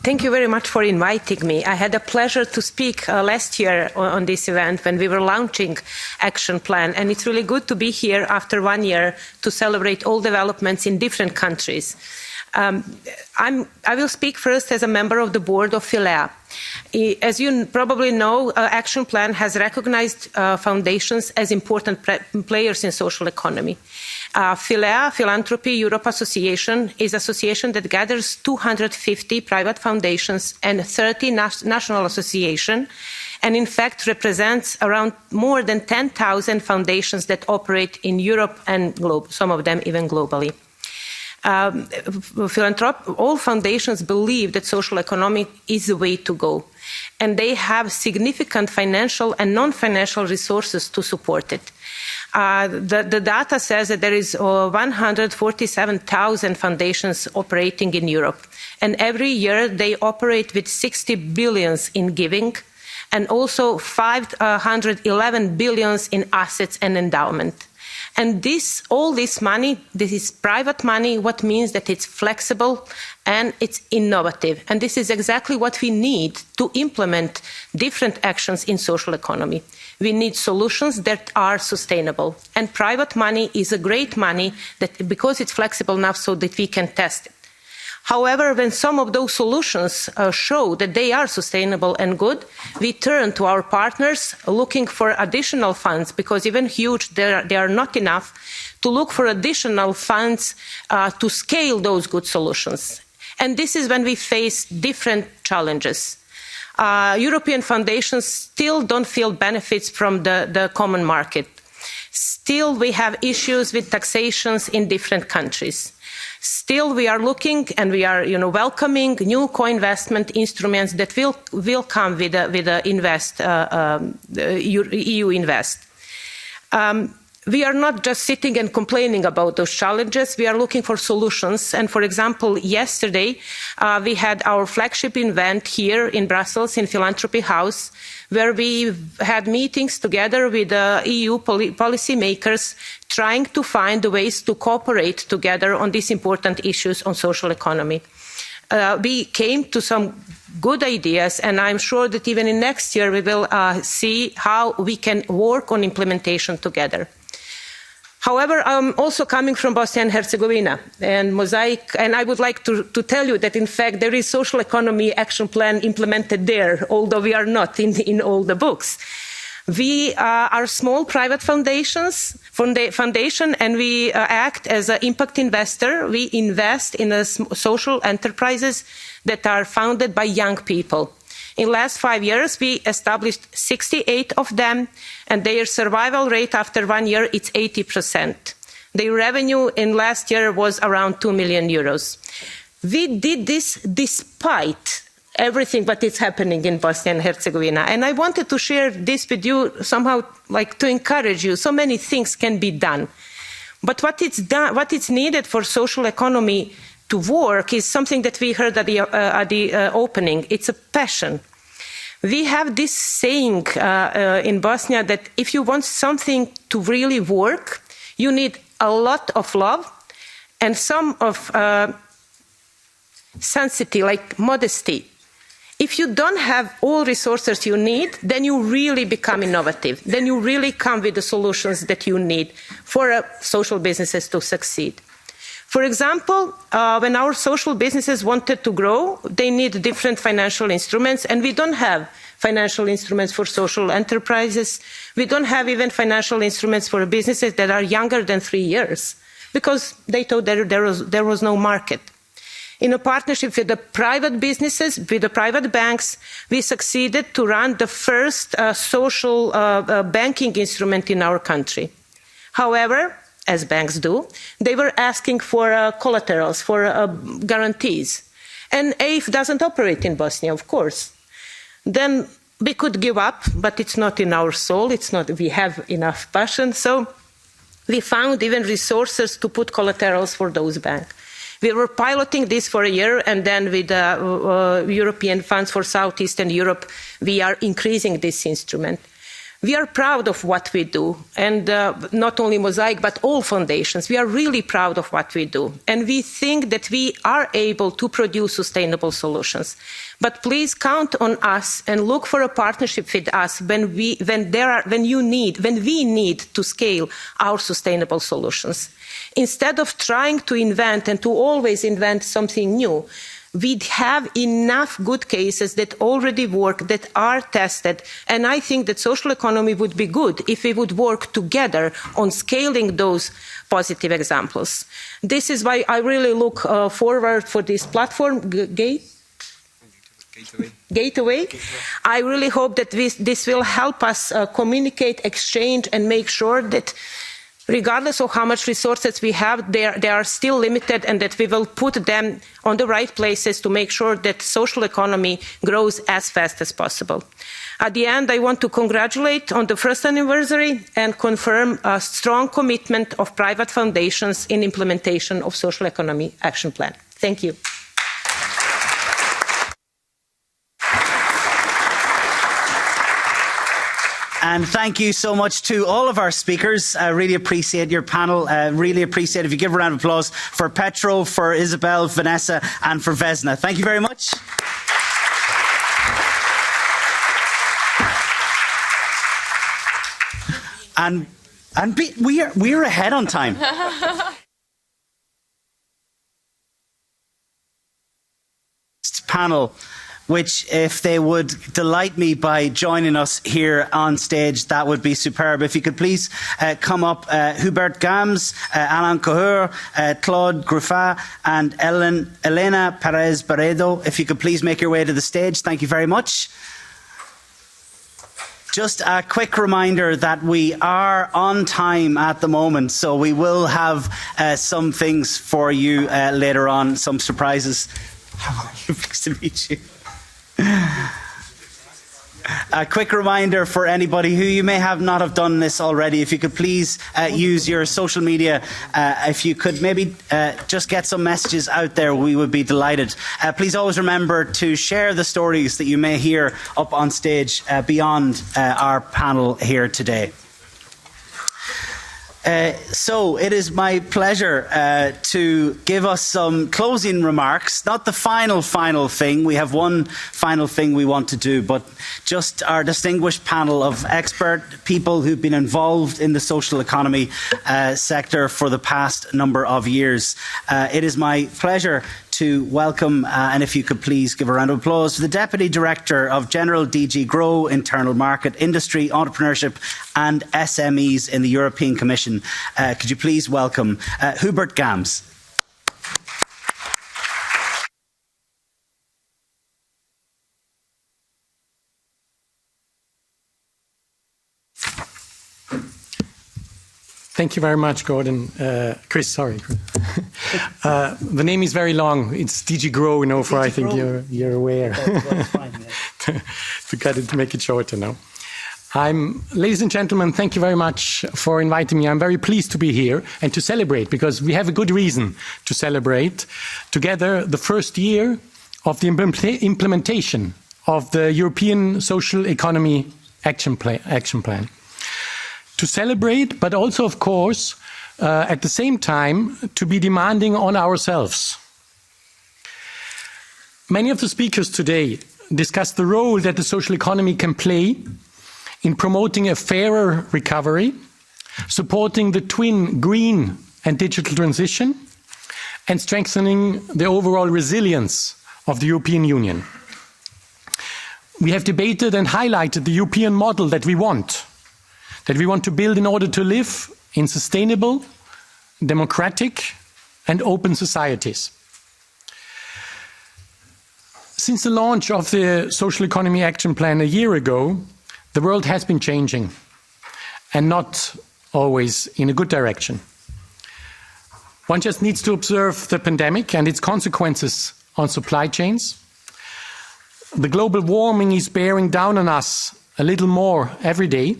Thank you very much for inviting me. I had a pleasure to speak last year on this event when we were launching Action Plan, and it's really good to be here after 1 year to celebrate all developments in different countries. I will speak first as a member of the board of Filia. As you probably know, Action Plan has recognized foundations as important players in social economy. Filia, Philanthropy Europe Association, is an association that gathers 250 private foundations and 30 national associations, and in fact represents around more than 10,000 foundations that operate in Europe and some of them even globally. All foundations believe that social economy is the way to go, and they have significant financial and non-financial resources to support it. The data says that there is 147,000 foundations operating in Europe, and every year they operate with 60 billions in giving and also 511 billions in assets and endowment. And all this money, this is private money, what means that it's flexible and it's innovative. And this is exactly what we need to implement different actions in social economy. We need solutions that are sustainable. And private money is a great money because it's flexible enough so that we can test it. However, when some of those solutions show that they are sustainable and good, we turn to our partners looking for additional funds, because even huge, they are not enough, to look for additional funds to scale those good solutions. And this is when we face different challenges. European foundations still don't feel benefits from the common market. Still, we have issues with taxations in different countries. Still, we are looking and we are, welcoming new co-investment instruments that will come with the EU Invest. We are not just sitting and complaining about those challenges. We are looking for solutions. And for example, yesterday, we had our flagship event here in Brussels in Philanthropy House, where we had meetings together with EU policymakers trying to find ways to cooperate together on these important issues on social economy. We came to some good ideas, and I'm sure that even in next year we will see how we can work on implementation together. However, I'm also coming from Bosnia and Herzegovina and Mosaic, and I would like to tell you that, in fact, there is social economy action plan implemented there, although we are not in all the books. We are small private foundation, and we act as an impact investor. We invest in social enterprises that are founded by young people. In the last 5 years, we established 68 of them, and their survival rate after 1 year is 80%. Their revenue in last year was around 2 million euros. We did this despite everything that is happening in Bosnia and Herzegovina. And I wanted to share this with you somehow, like to encourage you. So many things can be done. But what is needed for social economy to work is something that we heard at the opening. It's a passion. We have this saying in Bosnia that if you want something to really work, you need a lot of love and some of sensitivity, like modesty. If you don't have all resources you need, then you really become innovative. Then you really come with the solutions that you need for social businesses to succeed. For example, when our social businesses wanted to grow, they need different financial instruments, and we don't have financial instruments for social enterprises. We don't have even financial instruments for businesses that are younger than 3 years, because they thought there was no market. In a partnership with the private businesses, with the private banks, we succeeded to run the first social banking instrument in our country. However, as banks do, they were asking for collaterals, for guarantees. And AIF doesn't operate in Bosnia, of course. Then we could give up, but it's not in our soul. It's not, we have enough passion. So we found even resources to put collaterals for those banks. We were piloting this for a year, and then with European funds for Southeastern Europe, we are increasing this instrument. We are proud of what we do, and not only Mosaic, but all foundations. We are really proud of what we do, and we think that we are able to produce sustainable solutions. But please count on us and look for a partnership with us when we need to scale our sustainable solutions. Instead of trying to invent and to always invent something new, we have enough good cases that already work, that are tested, and I think that social economy would be good if we would work together on scaling those positive examples. This is why I really look forward for this platform, Gateway. I really hope that this will help us communicate, exchange, and make sure that regardless of how much resources we have, they are still limited, and that we will put them on the right places to make sure that social economy grows as fast as possible. At the end, I want to congratulate on the first anniversary and confirm a strong commitment of private foundations in implementation of Social Economy Action Plan. Thank you. And thank you so much to all of our speakers. I really appreciate your panel. Really appreciate if you give a round of applause for Petro, for Isabel, Vanessa, and for Vesna. Thank you very much. And we're ahead on time. Panel, which, if they would delight me by joining us here on stage, that would be superb. If you could please come up, Hubert Gams, Alain Coheur, Claude Gruffat, and Elena Perez Barredo. If you could please make your way to the stage. Thank you very much. Just a quick reminder that we are on time at the moment, so we will have some things for you later on, some surprises. How are you? Pleased to meet you. A quick reminder for anybody who you may not have done this already, if you could please use your social media. If you could maybe just get some messages out there, we would be delighted. Please always remember to share the stories that you may hear up on stage beyond our panel here today. So it is my pleasure to give us some closing remarks. Not the final thing. We have one final thing we want to do, but just our distinguished panel of expert people who've been involved in the social economy sector for the past number of years. It is my pleasure to welcome, and if you could please give a round of applause, to the Deputy Director of General DG Grow, Internal Market, Industry, Entrepreneurship and SMEs in the European Commission. Could you please welcome Hubert Gams. Thank you very much, Gordon. Chris, sorry. The name is very long. It's DG Grow, you know, for I think you're aware. That's fine, yeah. to make it shorter now. Ladies and gentlemen, thank you very much for inviting me. I'm very pleased to be here and to celebrate, because we have a good reason to celebrate together the first year of the implementation of the European Social Economy Action Plan. To celebrate, but also, of course, at the same time, to be demanding on ourselves. Many of the speakers today discussed the role that the social economy can play in promoting a fairer recovery, supporting the twin green and digital transition, and strengthening the overall resilience of the European Union. We have debated and highlighted the European model that we want to build in order to live in sustainable, democratic, and open societies. Since the launch of the Social Economy Action Plan a year ago, the world has been changing, and not always in a good direction. One just needs to observe the pandemic and its consequences on supply chains. The global warming is bearing down on us a little more every day.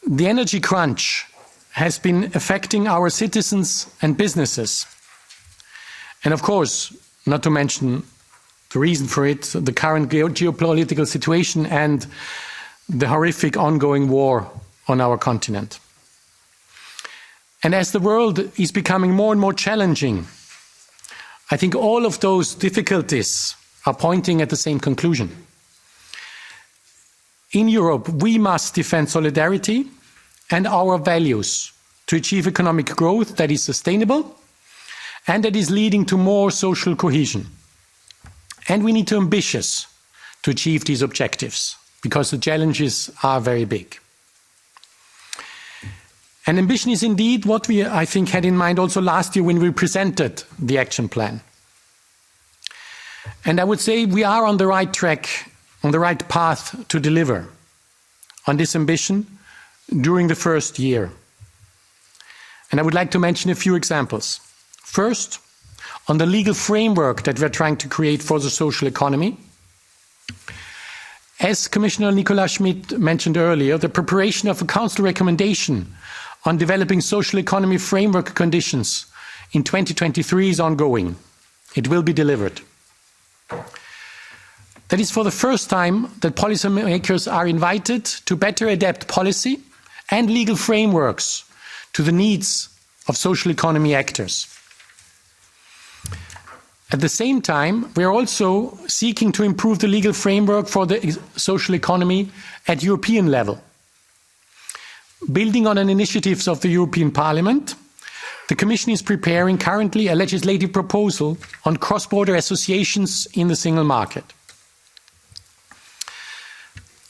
The energy crunch has been affecting our citizens and businesses. And of course, not to mention the reason for it, the current geopolitical situation and the horrific ongoing war on our continent. And as the world is becoming more and more challenging, I think all of those difficulties are pointing at the same conclusion. In Europe, we must defend solidarity and our values to achieve economic growth that is sustainable and that is leading to more social cohesion. And we need to be ambitious to achieve these objectives, because the challenges are very big. And ambition is indeed what we, I think, had in mind also last year when we presented the action plan. And I would say we are on the right track, on the right path to deliver on this ambition during the first year. And I would like to mention a few examples. First, on the legal framework that we're trying to create for the social economy. As Commissioner Nicolas Schmit mentioned earlier, the preparation of a Council recommendation on developing social economy framework conditions in 2023 is ongoing. It will be delivered. That is for the first time that policymakers are invited to better adapt policy and legal frameworks to the needs of social economy actors. At the same time, we are also seeking to improve the legal framework for the social economy at European level. Building on an initiative of the European Parliament, the Commission is preparing currently a legislative proposal on cross-border associations in the single market.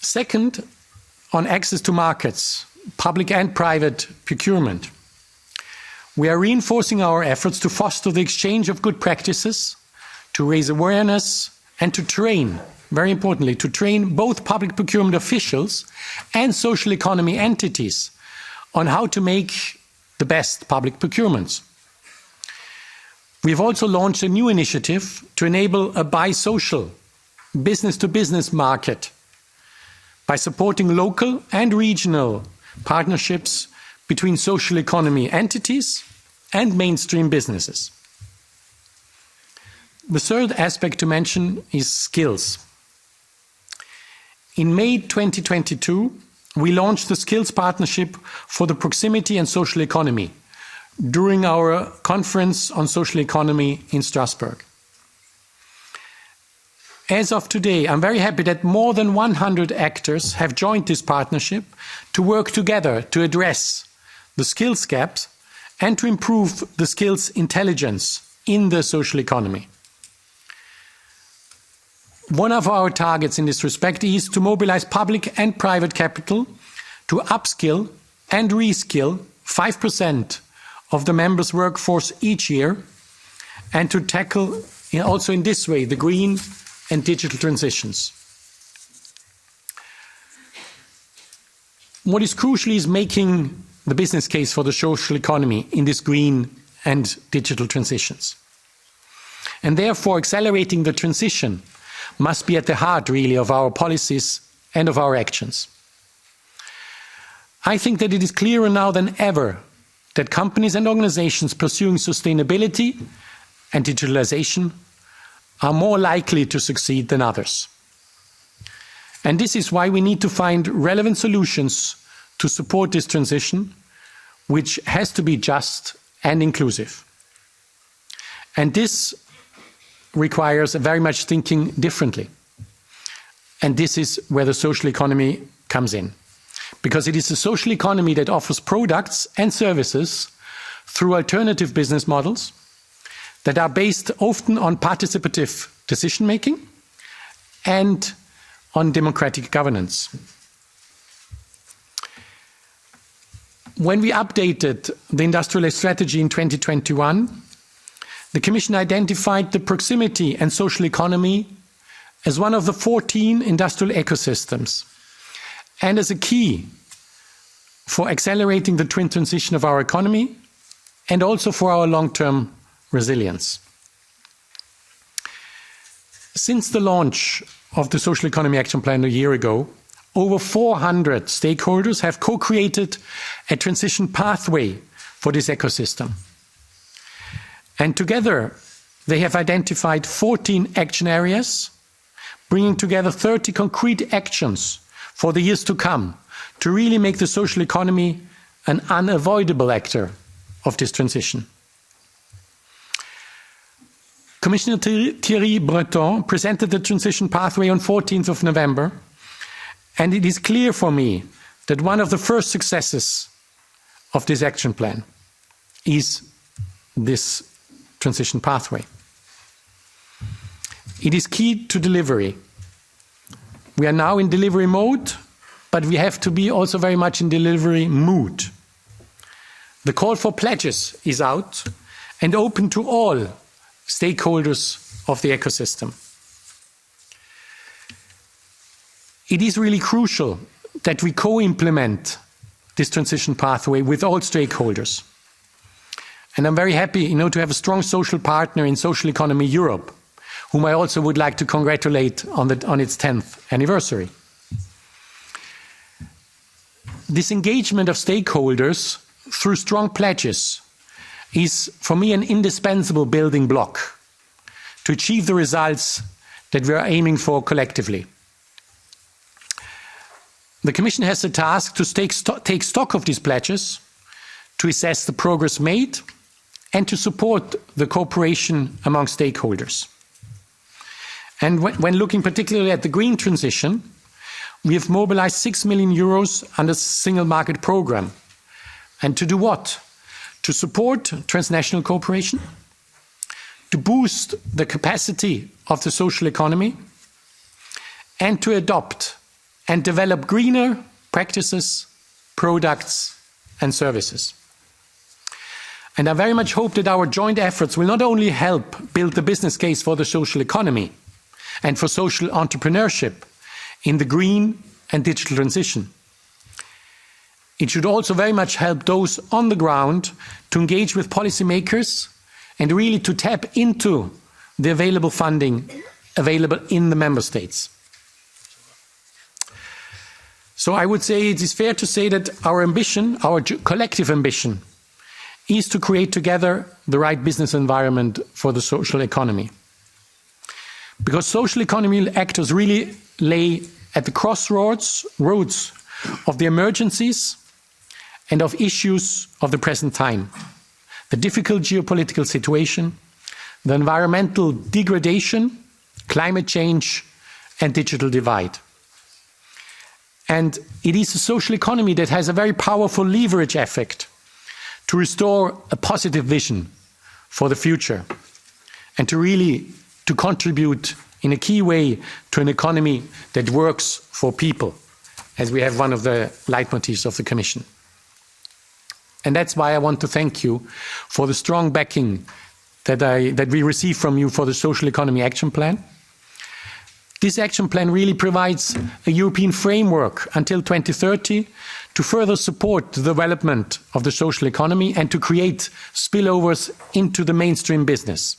Second, on access to markets, public and private procurement. We are reinforcing our efforts to foster the exchange of good practices, to raise awareness, and to train, very importantly, to train both public procurement officials and social economy entities on how to make the best public procurements. We have also launched a new initiative to enable a bi-social, business-to-business market by supporting local and regional partnerships between social economy entities and mainstream businesses. The third aspect to mention is skills. In May 2022, we launched the Skills Partnership for the Proximity and Social Economy during our conference on social economy in Strasbourg. As of today, I'm very happy that more than 100 actors have joined this partnership to work together to address the skills gaps and to improve the skills intelligence in the social economy. One of our targets in this respect is to mobilize public and private capital to upskill and reskill 5% of the members' workforce each year, and to tackle also in this way the green and digital transitions. What is crucial is making the business case for the social economy in this green and digital transitions. And therefore, accelerating the transition must be at the heart, really, of our policies and of our actions. I think that it is clearer now than ever that companies and organizations pursuing sustainability and digitalization are more likely to succeed than others. And this is why we need to find relevant solutions to support this transition, which has to be just and inclusive. And this requires very much thinking differently. And this is where the social economy comes in. Because it is the social economy that offers products and services through alternative business models that are based often on participative decision-making and on democratic governance. When we updated the industrial strategy in 2021, the Commission identified the proximity and social economy as one of the 14 industrial ecosystems and as a key for accelerating the twin transition of our economy and also for our long-term resilience. Since the launch of the Social Economy Action Plan a year ago, over 400 stakeholders have co-created a transition pathway for this ecosystem. And together, they have identified 14 action areas, bringing together 30 concrete actions for the years to come to really make the social economy an unavoidable actor of this transition. Commissioner Thierry Breton presented the transition pathway on 14th of November, and it is clear for me that one of the first successes of this action plan is this transition pathway. It is key to delivery. We are now in delivery mode, but we have to be also very much in delivery mood. The call for pledges is out and open to all stakeholders of the ecosystem. It is really crucial that we co-implement this transition pathway with all stakeholders. And I'm very happy, to have a strong social partner in Social Economy Europe, whom I also would like to congratulate on its 10th anniversary. This engagement of stakeholders through strong pledges is, for me, an indispensable building block to achieve the results that we are aiming for collectively. The Commission has the task to take stock of these pledges, to assess the progress made, and to support the cooperation among stakeholders. And when looking particularly at the green transition, we have mobilized 6 million euros under the Single Market Programme. And to do what? To support transnational cooperation, to boost the capacity of the social economy, and to adopt and develop greener practices, products, and services. And I very much hope that our joint efforts will not only help build the business case for the social economy and for social entrepreneurship in the green and digital transition. It should also very much help those on the ground to engage with policymakers and really to tap into the available funding available in the member states. So I would say it is fair to say that our ambition, our collective ambition, is to create together the right business environment for the social economy. Because social economy actors really lay at the crossroads of the emergencies and of issues of the present time. The difficult geopolitical situation, the environmental degradation, climate change, and digital divide. And it is the social economy that has a very powerful leverage effect to restore a positive vision for the future and to contribute in a key way to an economy that works for people, as we have one of the leitmotifs of the Commission. And that's why I want to thank you for the strong backing that we receive from you for the Social Economy Action Plan. This action plan really provides a European framework until 2030 to further support the development of the social economy and to create spillovers into the mainstream business.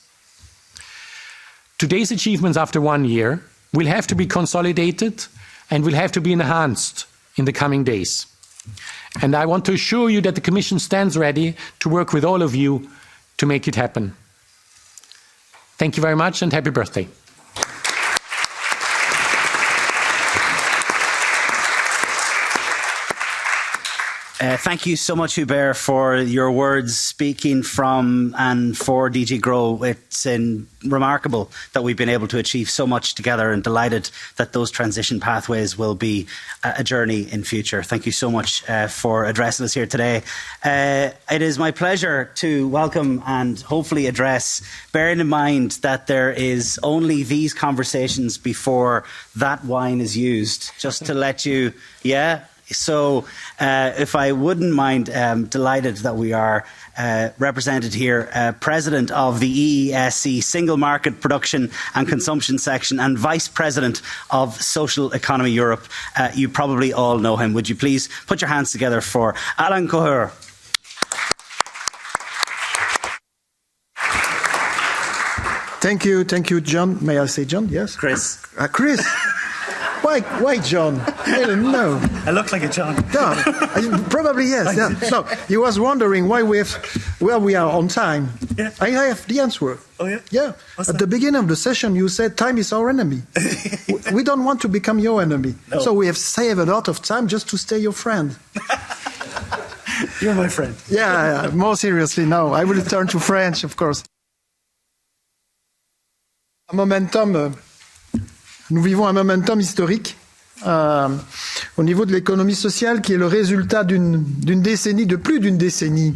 Today's achievements after 1 year will have to be consolidated and will have to be enhanced in the coming days. And I want to assure you that the Commission stands ready to work with all of you to make it happen. Thank you very much and happy birthday. Thank you so much, Hubert, for your words speaking from and for DG Grow. It's remarkable that we've been able to achieve so much together, and delighted that those transition pathways will be a journey in future. Thank you so much for addressing us here today. It is my pleasure to welcome and hopefully address, bearing in mind that there is only these conversations before that wine is used, just to let you, So if I wouldn't mind, delighted that we are represented here, President of the EESC Single Market Production and Consumption Section and Vice President of Social Economy Europe. You probably all know him. Would you please put your hands together for Alain Coher. Thank you, John. May I say John? Yes? Chris. Chris. Why John? I don't know. I look like a John. No, probably yes. Yeah. No, he was wondering why we are on time. Yeah. I have the answer. Oh yeah? Yeah. At the beginning of the session, you said time is our enemy. We don't want to become your enemy. No. So we have saved a lot of time just to stay your friend. You're my friend. Yeah, more seriously now. I will turn to French, of course. Nous vivons un momentum historique au niveau de l'économie sociale qui est le résultat de plus d'une décennie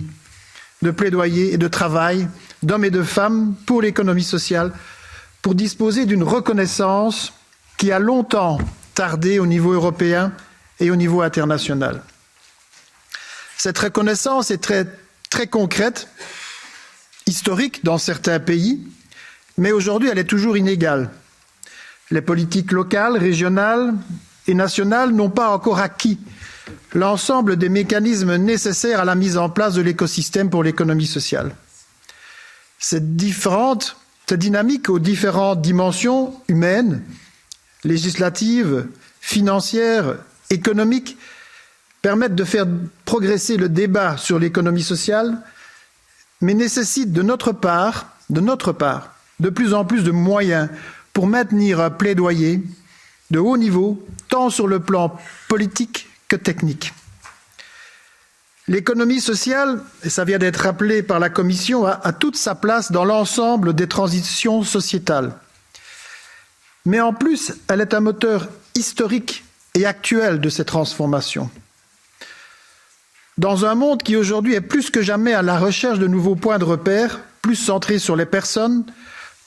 de plaidoyer et de travail d'hommes et de femmes pour l'économie sociale, pour disposer d'une reconnaissance qui a longtemps tardé au niveau européen et au niveau international. Cette reconnaissance est très, très concrète, historique dans certains pays, mais aujourd'hui elle est toujours inégale. Les politiques locales, régionales et nationales n'ont pas encore acquis l'ensemble des mécanismes nécessaires à la mise en place de l'écosystème pour l'économie sociale. Cette dynamique aux différentes dimensions humaines, législatives, financières, économiques, permettent de faire progresser le débat sur l'économie sociale, mais nécessite de notre part, de plus en plus de moyens pour maintenir un plaidoyer de haut niveau, tant sur le plan politique que technique. L'économie sociale, et ça vient d'être rappelé par la Commission, a toute sa place dans l'ensemble des transitions sociétales. Mais en plus, elle est un moteur historique et actuel de ces transformations. Dans un monde qui aujourd'hui est plus que jamais à la recherche de nouveaux points de repère, plus centré sur les personnes,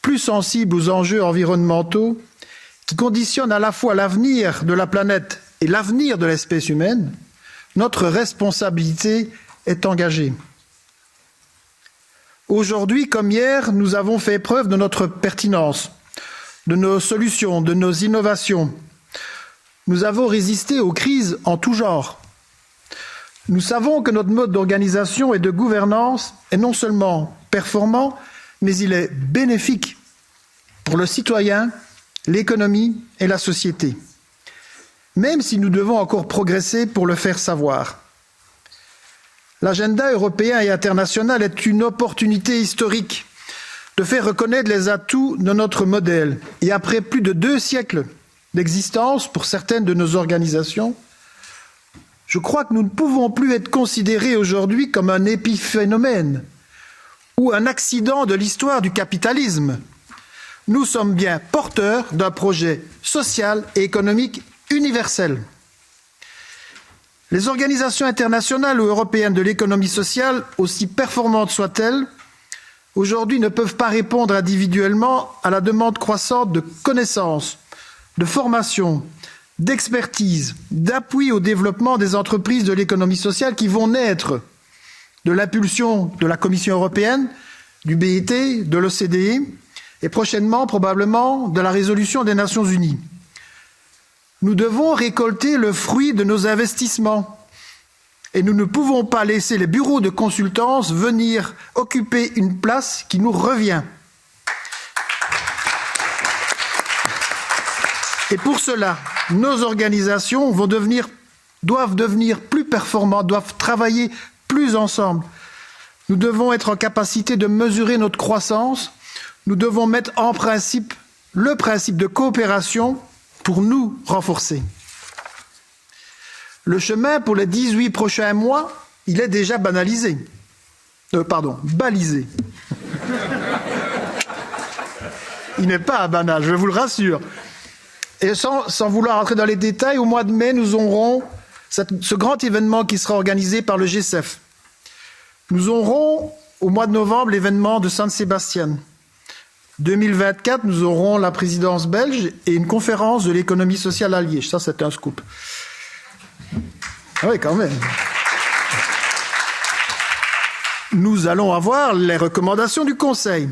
plus sensible aux enjeux environnementaux, qui conditionnent à la fois l'avenir de la planète et l'avenir de l'espèce humaine, notre responsabilité est engagée. Aujourd'hui comme hier, nous avons fait preuve de notre pertinence, de nos solutions, de nos innovations. Nous avons résisté aux crises en tout genre. Nous savons que notre mode d'organisation et de gouvernance est non seulement performant, mais il est bénéfique pour le citoyen, l'économie et la société, même si nous devons encore progresser pour le faire savoir. L'agenda européen et international est une opportunité historique de faire reconnaître les atouts de notre modèle. Et après plus de 2 siècles d'existence pour certaines de nos organisations, je crois que nous ne pouvons plus être considérés aujourd'hui comme un épiphénomène ou un accident de l'histoire du capitalisme. Nous sommes bien porteurs d'un projet social et économique universel. Les organisations internationales ou européennes de l'économie sociale, aussi performantes soient-elles, aujourd'hui ne peuvent pas répondre individuellement à la demande croissante de connaissances, de formation, d'expertise, d'appui au développement des entreprises de l'économie sociale qui vont naître de l'impulsion de la Commission européenne, du BIT, de l'OCDE et prochainement probablement de la résolution des Nations unies. Nous devons récolter le fruit de nos investissements, Et nous ne pouvons pas laisser les bureaux de consultance venir occuper une place qui nous revient. Et pour cela, nos organisations doivent devenir plus performantes, doivent travailler plus ensemble. Nous devons être en capacité de mesurer notre croissance. Nous devons mettre en principe le principe de coopération pour nous renforcer. Le chemin pour les 18 prochains mois, il est déjà balisé. Il n'est pas banal, je vous le rassure. Et sans vouloir entrer dans les détails, au mois de mai, nous aurons ce grand événement qui sera organisé par le G7. Nous aurons au mois de novembre l'événement de San Sebastian. 2024, nous aurons la présidence belge et une conférence de l'économie sociale à Liège. Ça, c'est un scoop. Ah oui, quand même. Nous allons avoir les recommandations du Conseil.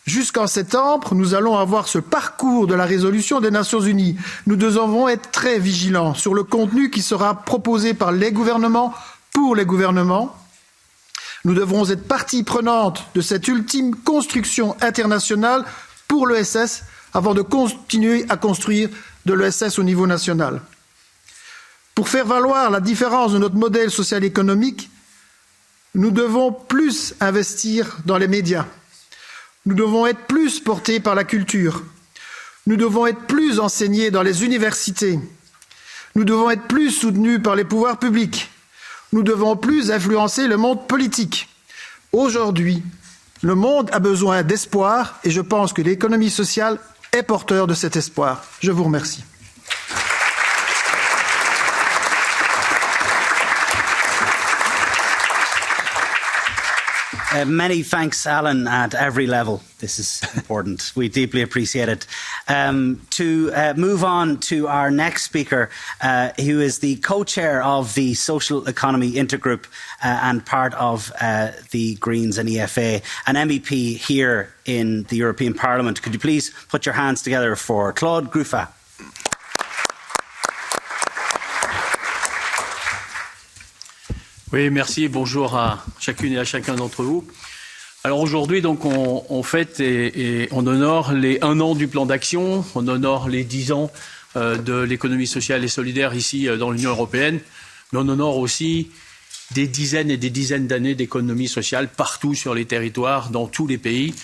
Jusqu'en septembre, nous allons avoir ce parcours de la résolution des Nations Unies. Nous devons être très vigilants sur le contenu qui sera proposé par les gouvernements pour les gouvernements. Nous devrons être partie prenante de cette ultime construction internationale pour l'ESS avant de continuer à construire de l'ESS au niveau national. Pour faire valoir la différence de notre modèle social-économique, nous devons plus investir dans les médias. Nous devons être plus portés par la culture. Nous devons être plus enseignés dans les universités. Nous devons être plus soutenus par les pouvoirs publics. Nous devons plus influencer le monde politique. Aujourd'hui, le monde a besoin d'espoir et je pense que l'économie sociale est porteur de cet espoir. Je vous remercie. Many thanks, Alan, at every level. This is important. We deeply appreciate it. To move on to our next speaker, who is the co-chair of the Social Economy Intergroup and part of the Greens and EFA, an MEP here in the European Parliament. Could you please put your hands together for Claude Gruffat? Oui, merci. Bonjour à chacune et à chacun d'entre vous. Alors aujourd'hui, donc, on fête et on honore les 1 an du plan d'action, on honore les 10 ans de l'économie sociale et solidaire ici dans l'Union européenne, mais on honore aussi des dizaines et des dizaines d'années d'économie sociale partout sur les territoires, dans tous les pays,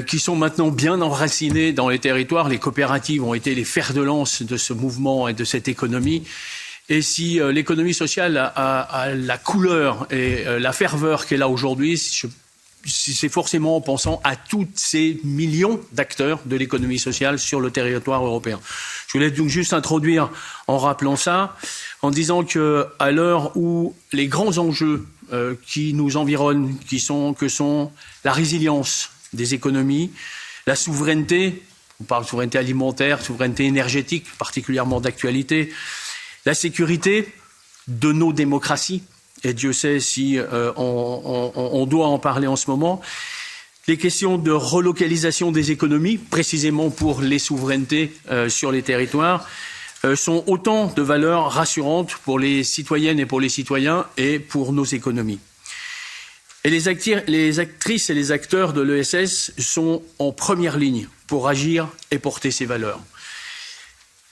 qui sont maintenant bien enracinés dans les territoires. Les coopératives ont été les fers de lance de ce mouvement et de cette économie. Et si l'économie sociale a la couleur et la ferveur qu'elle a aujourd'hui, c'est forcément en pensant à tous ces millions d'acteurs de l'économie sociale sur le territoire européen. Je voulais donc juste introduire en rappelant ça, en disant que à l'heure où les grands enjeux qui nous environnent, que sont la résilience des économies, la souveraineté, on parle de souveraineté alimentaire, souveraineté énergétique, particulièrement d'actualité, la sécurité de nos démocraties, et Dieu sait si on doit en parler en ce moment, les questions de relocalisation des économies, précisément pour les souverainetés sur les territoires, sont autant de valeurs rassurantes pour les citoyennes et pour les citoyens et pour nos économies. Et les actrices et les acteurs de l'ESS sont en première ligne pour agir et porter ces valeurs.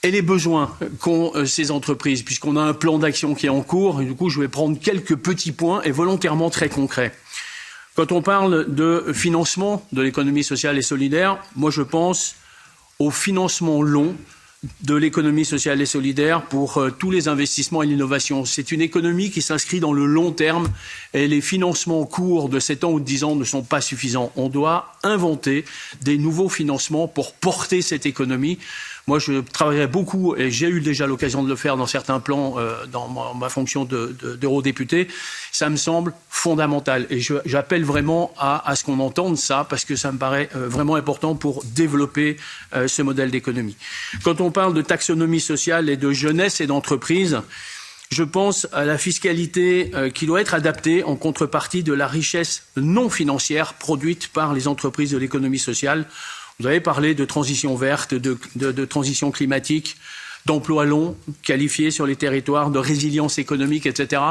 Et les besoins qu'ont ces entreprises, puisqu'on a un plan d'action qui est en cours, et du coup je vais prendre quelques petits points et volontairement très concrets. Quand on parle de financement de l'économie sociale et solidaire, moi je pense au financement long de l'économie sociale et solidaire pour tous les investissements et l'innovation. C'est une économie qui s'inscrit dans le long terme et les financements courts de 7 ans ou de 10 ans ne sont pas suffisants. On doit inventer des nouveaux financements pour porter cette économie. Moi, je travaillerai beaucoup, et j'ai eu déjà l'occasion de le faire dans certains plans, dans ma fonction d'eurodéputé. Ça me semble fondamental. Et j'appelle vraiment à ce qu'on entende ça, parce que ça me paraît vraiment important pour développer ce modèle d'économie. Quand on parle de taxonomie sociale et de jeunesse et d'entreprise, je pense à la fiscalité qui doit être adaptée en contrepartie de la richesse non financière produite par les entreprises de l'économie sociale. Vous avez parlé de transition verte, de transition climatique, d'emplois longs qualifiés sur les territoires, de résilience économique, etc.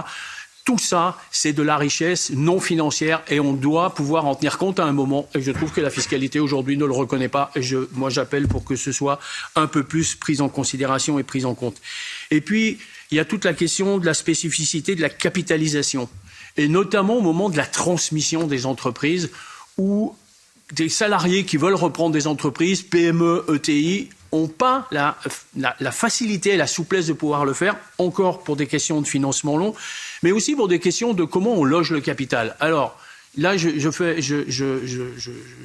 Tout ça, c'est de la richesse non financière et on doit pouvoir en tenir compte à un moment. Et je trouve que la fiscalité aujourd'hui ne le reconnaît pas. Et moi, j'appelle pour que ce soit un peu plus pris en considération et pris en compte. Et puis, il y a toute la question de la spécificité de la capitalisation. Et notamment au moment de la transmission des entreprises où des salariés qui veulent reprendre des entreprises, PME, ETI, n'ont pas la facilité et la souplesse de pouvoir le faire, encore pour des questions de financement long, mais aussi pour des questions de comment on loge le capital. Alors, là,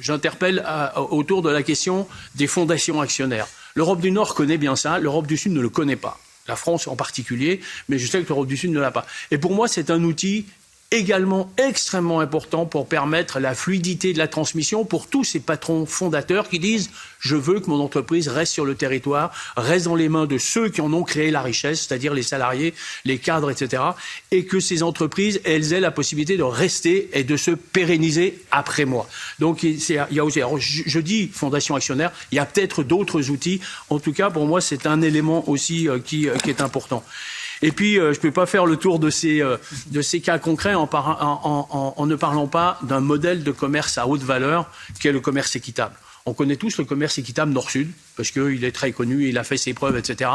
j'interpelle autour de la question des fondations actionnaires. L'Europe du Nord connaît bien ça, l'Europe du Sud ne le connaît pas. La France en particulier, mais je sais que l'Europe du Sud ne l'a pas. Et pour moi, c'est un outil également extrêmement important pour permettre la fluidité de la transmission pour tous ces patrons fondateurs qui disent « je veux que mon entreprise reste sur le territoire, reste dans les mains de ceux qui en ont créé la richesse, c'est-à-dire les salariés, les cadres, etc. et que ces entreprises, elles aient la possibilité de rester et de se pérenniser après moi. » Donc il y a aussi, alors, je dis fondation actionnaire, il y a peut-être d'autres outils. En tout cas, pour moi, c'est un élément aussi qui est important. Et puis, je ne peux pas faire le tour de ces cas concrets en ne parlant pas d'un modèle de commerce à haute valeur qui est le commerce équitable. On connaît tous le commerce équitable Nord-Sud, parce qu'il est très connu, il a fait ses preuves, etc.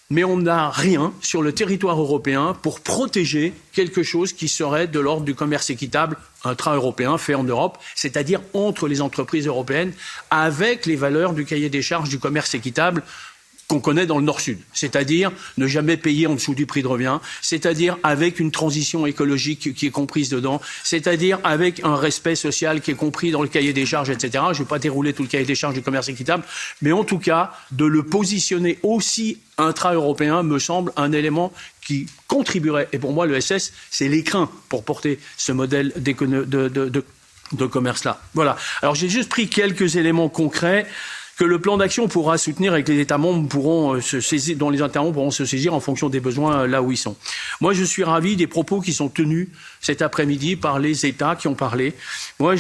Mais on n'a rien sur le territoire européen pour protéger quelque chose qui serait de l'ordre du commerce équitable intra-européen fait en Europe, c'est-à-dire entre les entreprises européennes, avec les valeurs du cahier des charges du commerce équitable qu'on connaît dans le Nord-Sud, c'est-à-dire ne jamais payer en dessous du prix de revient, c'est-à-dire avec une transition écologique qui est comprise dedans, c'est-à-dire avec un respect social qui est compris dans le cahier des charges, etc. Je ne vais pas dérouler tout le cahier des charges du commerce équitable, mais en tout cas, de le positionner aussi intra-européen me semble un élément qui contribuerait. Et pour moi, le SS, c'est l'écrin pour porter ce modèle de commerce-là. Voilà. Alors j'ai juste pris quelques éléments concrets que le plan d'action pourra soutenir et que les États membres pourront se saisir, dont les États membres pourront se saisir en fonction des besoins là où ils sont. Moi, je suis ravi des propos qui sont tenus cet après-midi par les États qui ont parlé. Moi,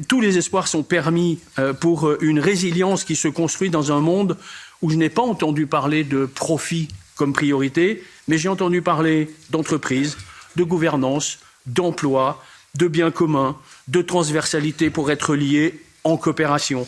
tous les espoirs sont permis pour une résilience qui se construit dans un monde où je n'ai pas entendu parler de profit comme priorité, mais j'ai entendu parler d'entreprise, de gouvernance, d'emploi, de biens communs, de transversalité pour être liés en coopération.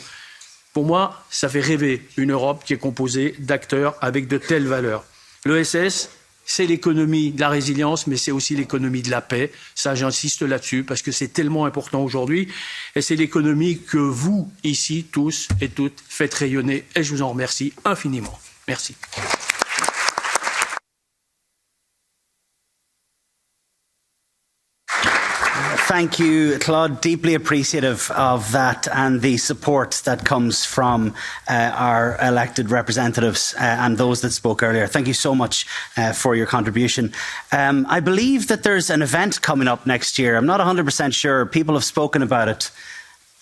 Pour moi, ça fait rêver une Europe qui est composée d'acteurs avec de telles valeurs. L'ESS, c'est l'économie de la résilience, mais c'est aussi l'économie de la paix. Ça, j'insiste là-dessus, parce que c'est tellement important aujourd'hui. Et c'est l'économie que vous, ici, tous et toutes, faites rayonner. Et je vous en remercie infiniment. Merci. Thank you, Claude. Deeply appreciative of that and the support that comes from our elected representatives and those that spoke earlier. Thank you so much for your contribution. I believe that there's an event coming up next year. I'm not 100% sure. People have spoken about it.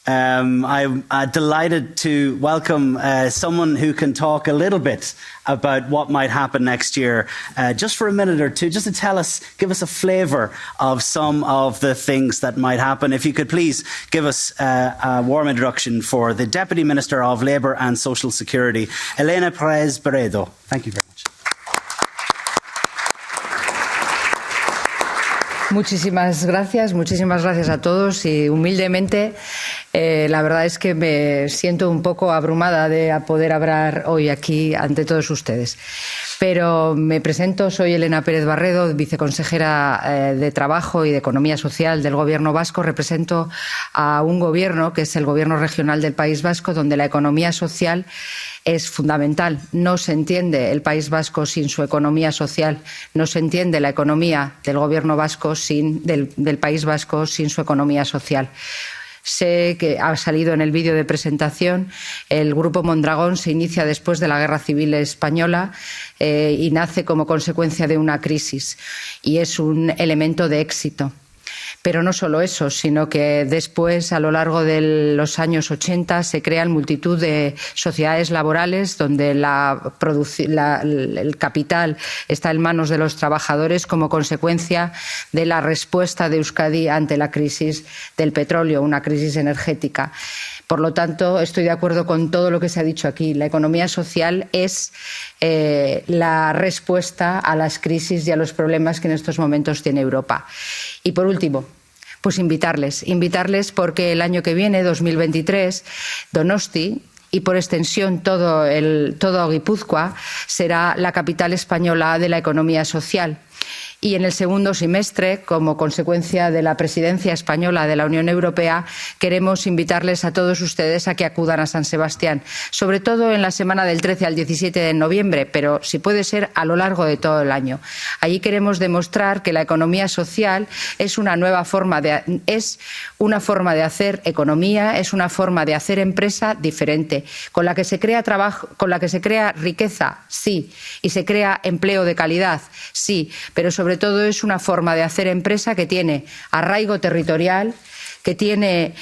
I'm delighted to welcome someone who can talk a little bit about what might happen next year, just for a minute or two, just to give us a flavour of some of the things that might happen. If you could please give us a warm introduction for the Deputy Minister of Labour and Social Security, Elena Perez Barredo. Thank you very much. Muchísimas gracias a todos y humildemente la verdad es que me siento un poco abrumada de poder hablar hoy aquí ante todos ustedes. Pero me presento, soy Elena Pérez Barredo, viceconsejera de Trabajo y de Economía Social del Gobierno vasco. Represento a un gobierno que es el Gobierno regional del País Vasco, donde la economía social es fundamental. No se entiende el País Vasco sin su economía social. No se entiende la economía del Gobierno vasco del País Vasco sin su economía social. Sé que ha salido en el vídeo de presentación, el Grupo Mondragón se inicia después de la Guerra Civil Española y nace como consecuencia de una crisis y es un elemento de éxito. Pero no solo eso, sino que después, a lo largo de los años 80, se crean multitud de sociedades laborales donde el capital está en manos de los trabajadores como consecuencia de la respuesta de Euskadi ante la crisis del petróleo, una crisis energética. Por lo tanto, estoy de acuerdo con todo lo que se ha dicho aquí. La economía social es la respuesta a las crisis y a los problemas que en estos momentos tiene Europa. Y por último, pues invitarles porque el año que viene, 2023, Donosti y por extensión todo Guipúzcoa será la capital española de la economía social. Y en el segundo semestre, como consecuencia de la presidencia española de la Unión Europea, queremos invitarles a todos ustedes a que acudan a San Sebastián, sobre todo en la semana del 13 al 17 de noviembre, pero si puede ser a lo largo de todo el año. Allí queremos demostrar que la economía social es una forma de hacer economía, es una forma de hacer empresa diferente, con la que se crea trabajo, con la que se crea riqueza, sí, y se crea empleo de calidad, sí, pero sobre todo es una forma de hacer empresa que tiene arraigo territorial, que tiene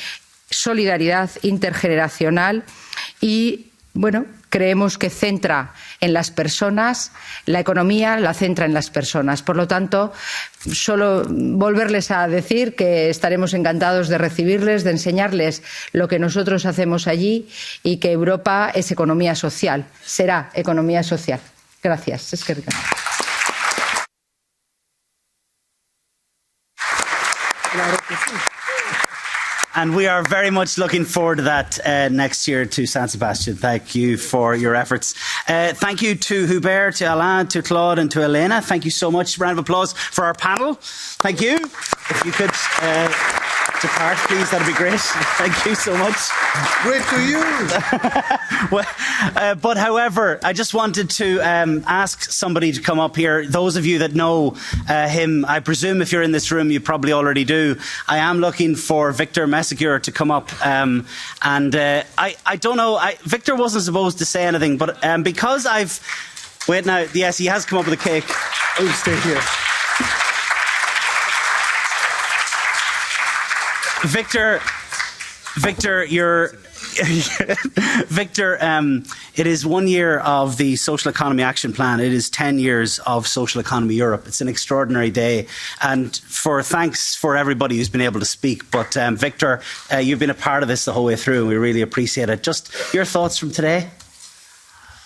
solidaridad intergeneracional y, bueno, creemos que centra en las personas, la economía la centra en las personas. Por lo tanto, solo volverles a decir que estaremos encantados de recibirles, de enseñarles lo que nosotros hacemos allí y que Europa es economía social, será economía social. Gracias. Es que And we are very much looking forward to that next year to San Sebastian. Thank you for your efforts. Thank you to Hubert, to Alain, to Claude and to Elena. Thank you so much. Round of applause for our panel. Thank you. If you could depart, please, that'd be great. Thank you so much. Great to you. But however, I just wanted to ask somebody to come up here. Those of you that know him, I presume if you're in this room, you probably already do. I am looking for Victor Messager to come up. I don't know, Victor wasn't supposed to say anything, but because wait now, yes, he has come up with a cake. Oh, stay here. Victor, it is 1 year of the Social Economy Action Plan. It is 10 years of Social Economy Europe. It's an extraordinary day. And thanks for everybody who's been able to speak. But Victor, you've been a part of this the whole way through, and we really appreciate it. Just your thoughts from today?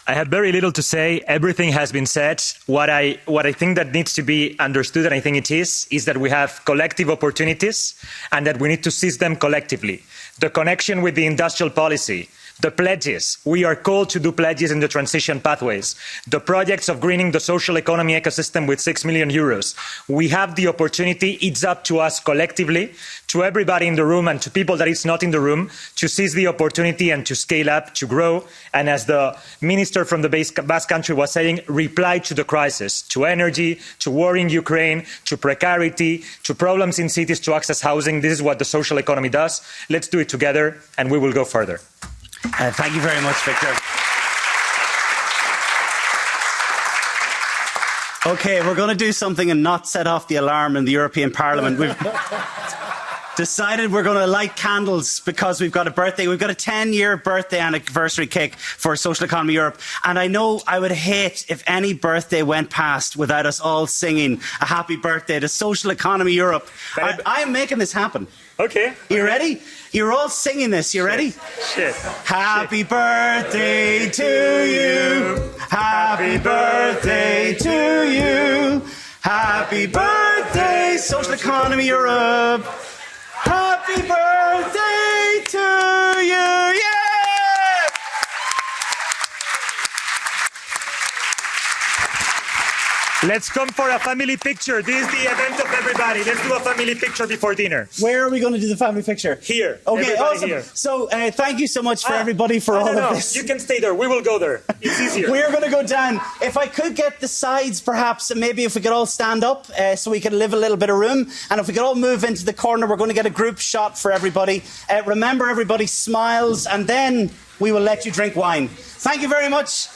I have very little to say. Everything has been said. What I think that needs to be understood, and I think it is that we have collective opportunities and that we need to seize them collectively. The connection with the industrial policy, the pledges. We are called to do pledges in the transition pathways. The projects of greening the social economy ecosystem with 6 million euros. We have the opportunity, it's up to us collectively, to everybody in the room and to people that is not in the room, to seize the opportunity and to scale up, to grow. And as the minister from the Basque Country was saying, reply to the crisis, to energy, to war in Ukraine, to precarity, to problems in cities to access housing. This is what the social economy does. Let's do it together and we will go further. Thank you very much, Victor. Okay, we're going to do something and not set off the alarm in the European Parliament. We've decided we're going to light candles because we've got a birthday. We've got a 10-year birthday anniversary cake for Social Economy Europe. And I know I would hate if any birthday went past without us all singing a happy birthday to Social Economy Europe. I am making this happen. Okay. You ready? You're all singing this. You ready? Shit. Happy birthday to you. Happy birthday to you. Happy birthday, Social Economy Europe. Happy birthday to you. Yeah! Let's come for a family picture. This is the event of everybody. Let's do a family picture before dinner. Where are we going to do the family picture? Here. Okay, everybody awesome. Here. So thank you so much for everybody for all of this. You can stay there. We will go there. It's easier. We're going to go down. If I could get the sides, perhaps, and maybe if we could all stand up so we could leave a little bit of room. And if we could all move into the corner, we're going to get a group shot for everybody. Remember, everybody smiles, and then we will let you drink wine. Thank you very much.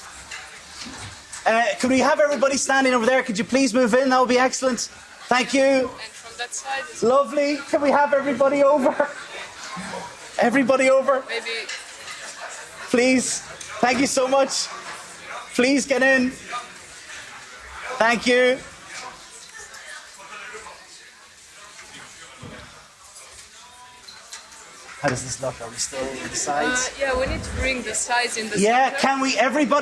Could we have everybody standing over there? Could you please move in? That would be excellent. Thank you. And from that side is lovely. Can we have everybody over? Everybody over? Maybe. Please. Thank you so much. Please get in. Thank you. How does this look? Are we still in the sides? Yeah, we need to bring the sides in the Yeah, center. can we, everybody?